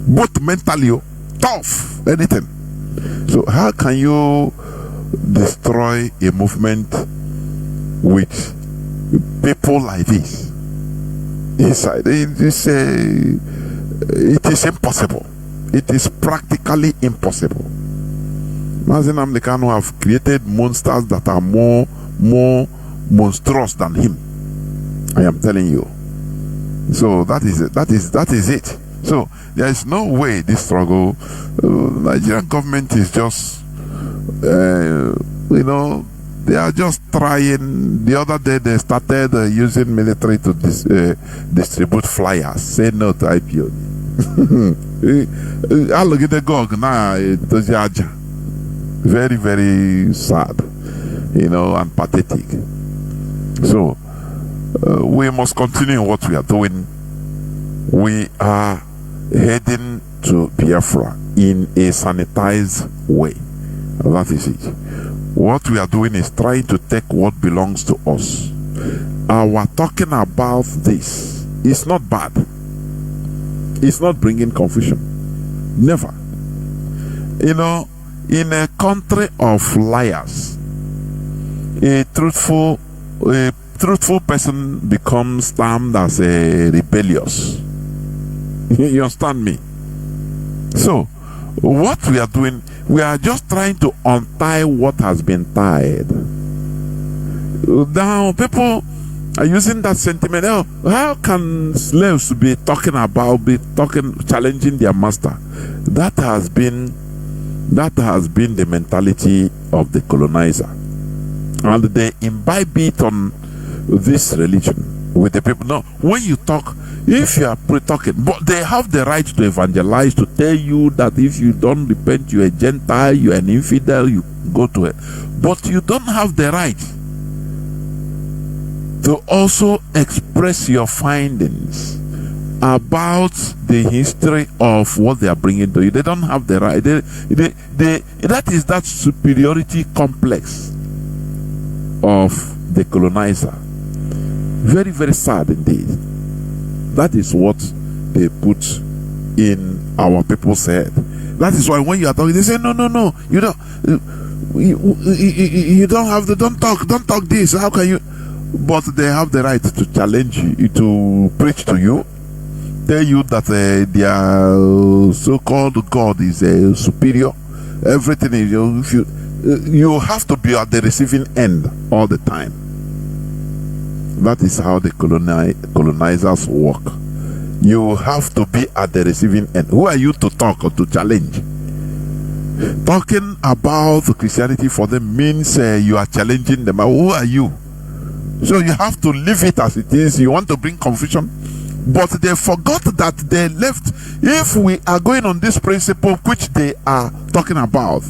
G: Both mentally, tough, anything. So how can you destroy a movement with people like this inside? It is impossible. It is practically impossible. Mazi Nnamdi Kanu have created monsters that are more monstrous than him. I am telling you. So that is it. That is it. So there is no way this struggle. Nigerian government is just, they are just trying. The other day they started using military to distribute flyers. Say no to IPO. I'll get the gog now. Very, very sad, and pathetic. So we must continue what we are doing. We are heading to Biafra in a sanitized way. That is it. What we are doing is trying to take what belongs to us. Our talking about this is not bad. It's not bringing confusion. Never. In a country of liars, a truthful person becomes termed as a rebellious. You understand me? So, what we are doing, we are just trying to untie what has been tied. Now, people are using that sentiment. Oh, how can slaves be challenging their master? That has been the mentality of the colonizer, and they imbibe it on this religion with the people. Now, when you talk, if you are talking, but they have the right to evangelize, to tell you that if you don't repent, you are a Gentile, you are an infidel, you go to it. But you don't have the right to also express your findings about the history of what they are bringing to you. They don't have the right. That is that superiority complex of the colonizer. Very, very sad indeed. That is what they put in our people's head. That is why when you are talking, they say, no, you don't. You don't have to. Don't talk this. How can you? But they have the right to challenge you, to preach to you, tell you that their so-called God is superior. Everything is you have to be at the receiving end all the time. That is how the colonizers work. You have to be at the receiving end. Who are you to talk or to challenge? Talking about Christianity for them means you are challenging them. Who are you? So you have to leave it as it is. You want to bring confusion, but they forgot that they left. If we are going on this principle which they are talking about,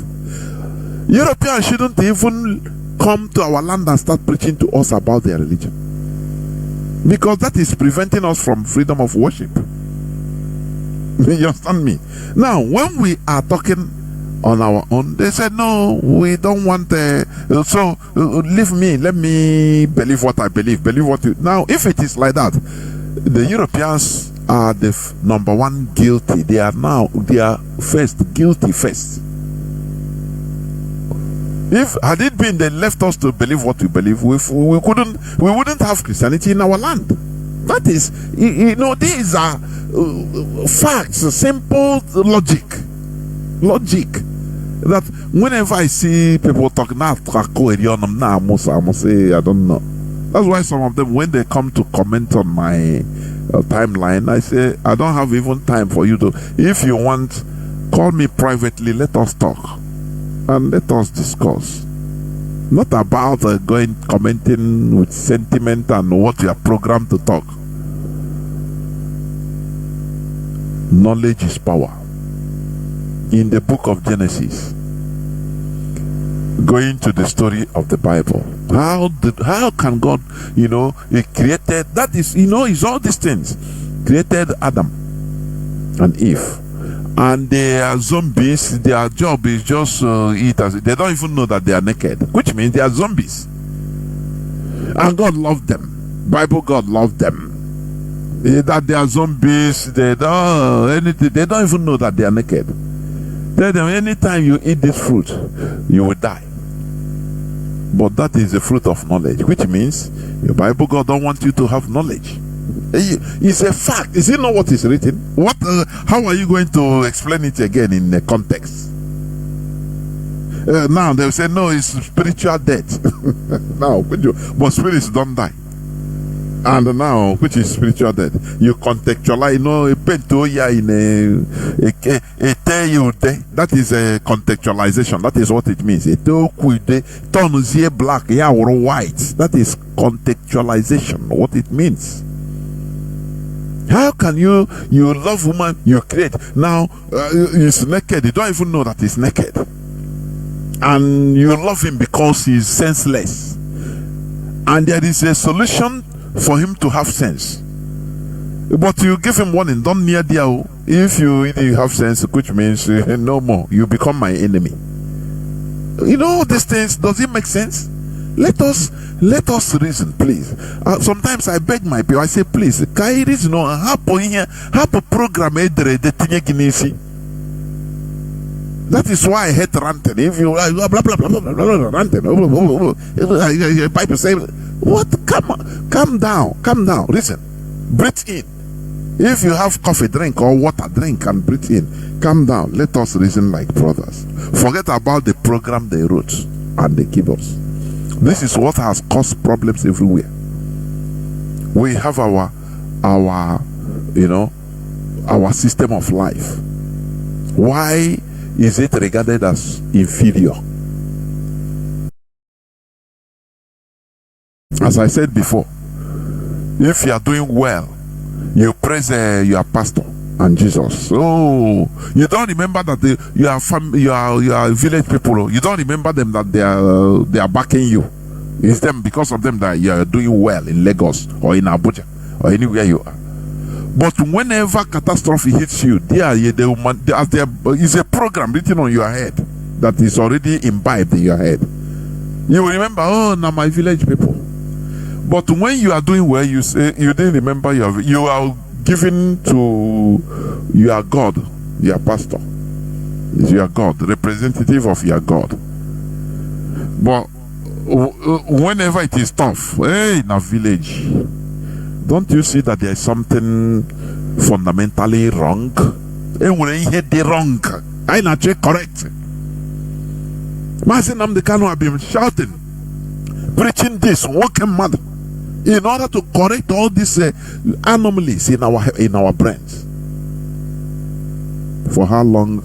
G: Europeans shouldn't even come to our land and start preaching to us about their religion, because that is preventing us from freedom of worship. You understand me? Now, when we are talking on our own, they said, no, we don't want so leave me, let me believe what I believe what you. Now, if it is like that, the Europeans are the number one guilty. They are guilty first. If had it been they left us to believe what we believe, we wouldn't have Christianity in our land. That is, these are facts, simple logic. That whenever I see people talking, I must say, I don't know. That's why some of them, when they come to comment on my timeline, I say, I don't have even time for you to. If you want, call me privately, let us talk and let us discuss. Not about commenting with sentiment and what you are programmed to talk. Knowledge is power. In the book of Genesis, going to the story of the Bible, how can God, he created, that is, is all these things, created Adam and Eve, and they are zombies. Their job is just eat as they don't even know that they are naked, which means they are zombies. And God loved them. Bible, God loved them. That they are zombies, they don't even know that they are naked. Tell them, anytime you eat this fruit, you will die. But that is the fruit of knowledge, which means your Bible, God don't want you to have knowledge. It's a fact. Is it not what is written? How are you going to explain it again in the context? Now they will say, no, it's spiritual death. Now, but spirits don't die. And now, which is spiritual death, you contextualize, that is a contextualization. That is what it means. Turns here black, yeah, or white. That is contextualization, what it means. How can you love woman, you create? Now, he's naked, you don't even know that he's naked. And you love him because he's senseless. And there is a solution for him to have sense, but you give him warning, don't near there. If you have sense, which means no more, you become my enemy. These things, does it make sense? Let us reason, please. Sometimes I beg my people, I say, please, can you reason? Have a program that is why I hate ranting. If you blah blah blah blah blah blah ranting, Bible say, what? Calm down. Listen, breathe in. If you have coffee, drink, or water, drink and breathe in. Calm down. Let us reason like brothers. Forget about the program they wrote and they give us. This is what has caused problems everywhere. We have our system of life. Why is it regarded as inferior? As I said before, if you are doing well, you praise your pastor and Jesus. Oh, you don't remember that you are village people. You don't remember them that they are backing you. It's them, because of them, that you are doing well in Lagos or in Abuja or anywhere you are. But whenever catastrophe hits you, there is a program written on your head that is already imbibed in your head. You will remember, oh, now my village people. But when you are doing well, you say you didn't remember you are giving to your God, your pastor. Is your God, representative of your God. But whenever it is tough, hey, in a village, don't you see that there is something fundamentally wrong? And when you hit the wrong, I not correct. Mazi Nnamdi Kanu have been shouting, preaching this, walking mad. in order to correct all these anomalies in our brains. For how long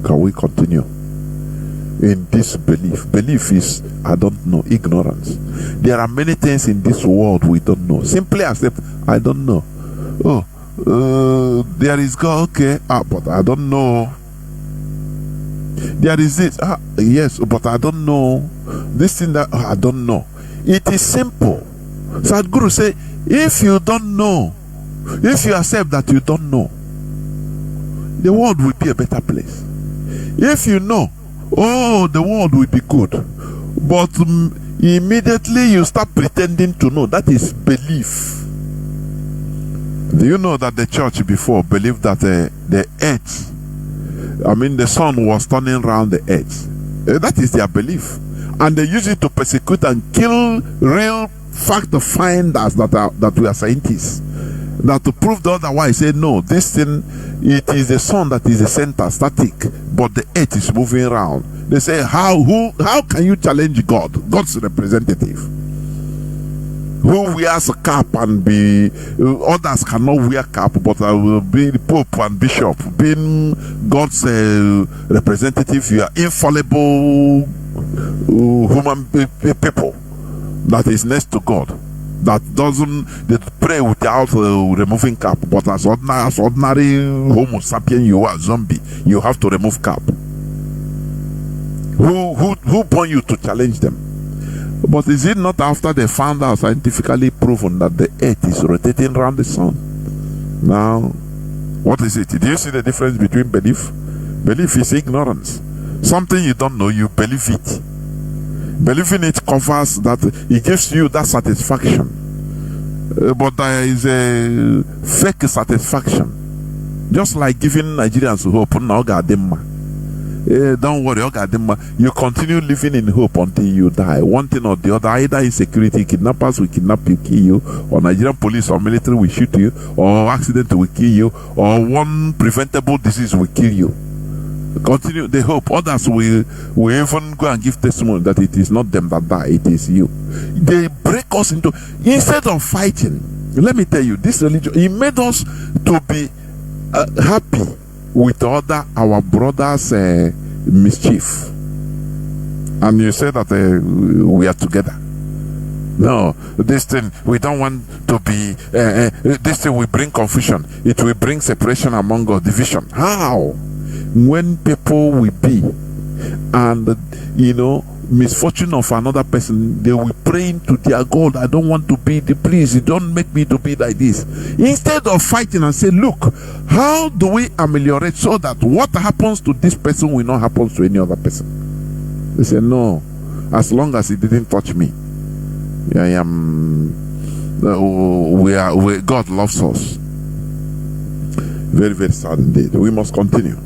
G: can we continue in this belief? Belief is, I don't know, ignorance. There are many things in this world we don't know. Simply accept, I don't know. There is God, okay, but I don't know. There is this, yes, but I don't know. This thing that I don't know. It is simple. Sadhguru say, if you don't know, if you accept that you don't know, the world will be a better place. If you know, the world will be good, but immediately you start pretending to know, that is belief. Do you know that the church before believed that the earth, the sun was turning around the earth? That is their belief. And they use it to persecute and kill real fact finders that we are scientists. That to prove the otherwise, say no, this thing, it is the sun that is the center, static, but the earth is moving around. They say, how can you challenge God, God's representative, who wears a cap and be, others cannot wear cap, but I will be the Pope and Bishop, being God's representative. You are infallible human people that is next to God, that doesn't pray without removing cap, but as ordinary Homo sapien, you are zombie, you have to remove cap. Who born you to challenge them? But is it not after they found out, scientifically proven, that the earth is rotating around the sun? Now, what is it? Do you see the difference between belief? Belief is ignorance. Something you don't know, you believe it. Believing it covers that, it gives you that satisfaction. But there is a fake satisfaction. Just like giving Nigerians hope. Don't worry, you continue living in hope until you die. One thing or the other, either insecurity, kidnappers will kidnap you, kill you, or Nigerian police or military will shoot you, or accident will kill you, or one preventable disease will kill you. Continue the hope. Others will even go and give testimony that it is not them that die, it is you. They break us into, instead of fighting, let me tell you, this religion, it made us to be happy with our brothers' mischief. And you say that we are together. No, this thing, we don't want to be, this thing will bring confusion. It will bring separation among us, division. How? When people will be, and misfortune of another person, they will pray to their God, I don't want to be, please don't make me to be like this. Instead of fighting and say, look, how do we ameliorate so that what happens to this person will not happen to any other person? They say, no, as long as it didn't touch me, I am, God loves us. Very, very sad indeed. We must continue.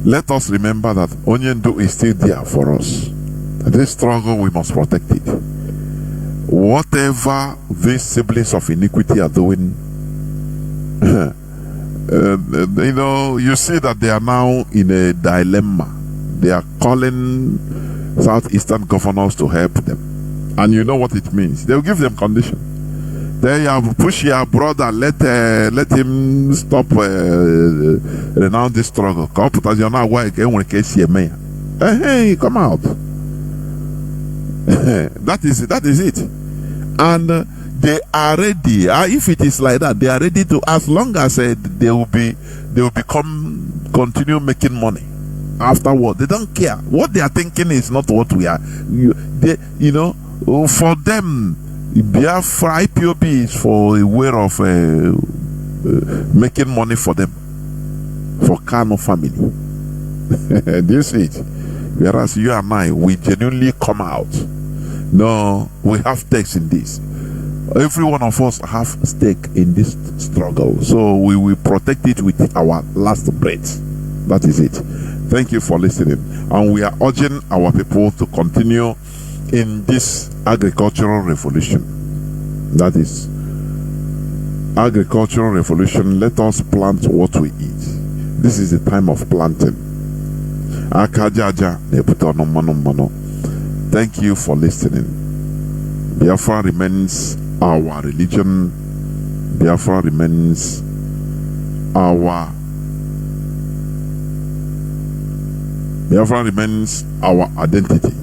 G: Let us remember that Onyendu is still there for us. This struggle, we must protect it. Whatever these siblings of iniquity are doing, you see that they are now in a dilemma. They are calling southeastern governors to help them. And you know what it means. They will give them condition. They have pushed your brother, let him stop renounce this struggle. Hey, come out. That is it. And they are ready. If it is like that, they are ready to, as long as they will continue making money afterward. They don't care. What they are thinking is not what we are. For them, Biafra IPOB is for a way of making money for them, for Kano family. Do you see it? Whereas you and I, we genuinely come out. No, we have stakes in this. Every one of us have stake in this struggle. So we will protect it with our last breath. That is it. Thank you for listening. And we are urging our people to continue in this agricultural revolution. That is agricultural revolution. Let us plant what we eat. This is the time of planting. Thank you for listening. Biafra remains our religion. Biafra remains our identity.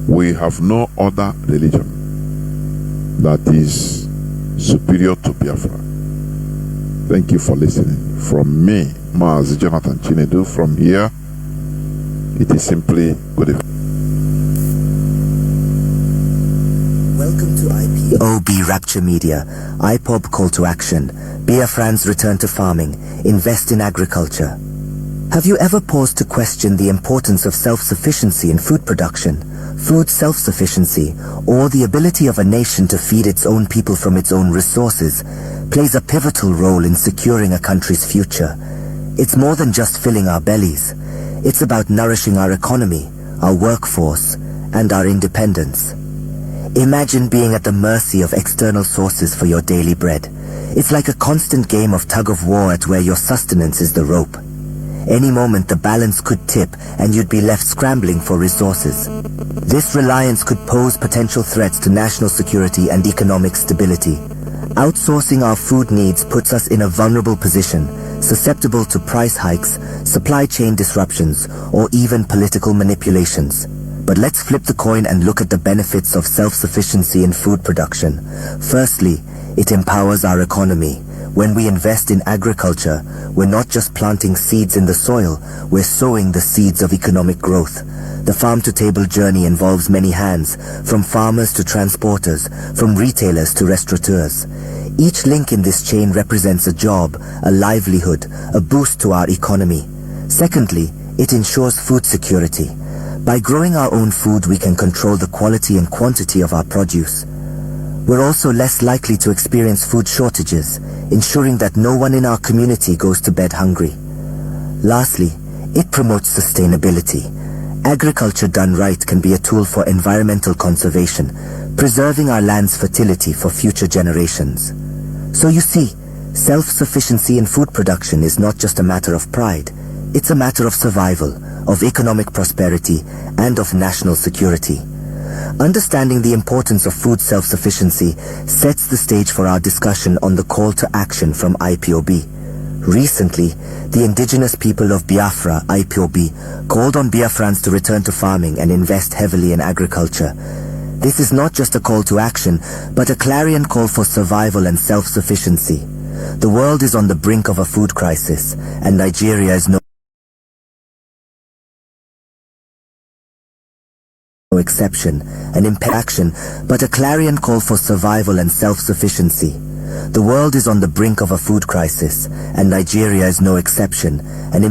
G: We have no other religion that is superior to Biafra. Thank you for listening. From me, Mazi Jonathan Chinedu, from here, it is simply good evening.
H: Welcome to IPOB Rapture Media, IPOB Call to Action, Biafrans Return to Farming, Invest in Agriculture. Have you ever paused to question the importance of self-sufficiency in food production, food self-sufficiency, or the ability of a nation to feed its own people from its own resources, plays a pivotal role in securing a country's future. It's more than just filling our bellies. It's about nourishing our economy, our workforce, and our independence. Imagine being at the mercy of external sources for your daily bread. It's like a constant game of tug-of-war at where your sustenance is the rope. Any moment the balance could tip and you'd be left scrambling for resources. This reliance could pose potential threats to national security and economic stability. Outsourcing our food needs puts us in a vulnerable position, susceptible to price hikes, supply chain disruptions, or even political manipulations. But let's flip the coin and look at the benefits of self-sufficiency in food production. Firstly, it empowers our economy. When we invest in agriculture, we're not just planting seeds in the soil, we're sowing the seeds of economic growth. The farm-to-table journey involves many hands, from farmers to transporters, from retailers to restaurateurs. Each link in this chain represents a job, a livelihood, a boost to our economy. Secondly, it ensures food security. By growing our own food, we can control the quality and quantity of our produce. We're also less likely to experience food shortages, ensuring that no one in our community goes to bed hungry. Lastly, it promotes sustainability. Agriculture done right can be a tool for environmental conservation, preserving our land's fertility for future generations. So you see, self-sufficiency in food production is not just a matter of pride, it's a matter of survival, of economic prosperity, and of national security. Understanding the importance of food self-sufficiency sets the stage for our discussion on the call to action from IPOB. Recently, the indigenous people of Biafra, IPOB, called on Biafrans to return to farming and invest heavily in agriculture. This is not just a call to action, but a clarion call for survival and self-sufficiency. The world is on the brink of a food crisis, and Nigeria is no exception, an action, but a clarion call for survival and self-sufficiency. The world is on the brink of a food crisis, and Nigeria is no exception, an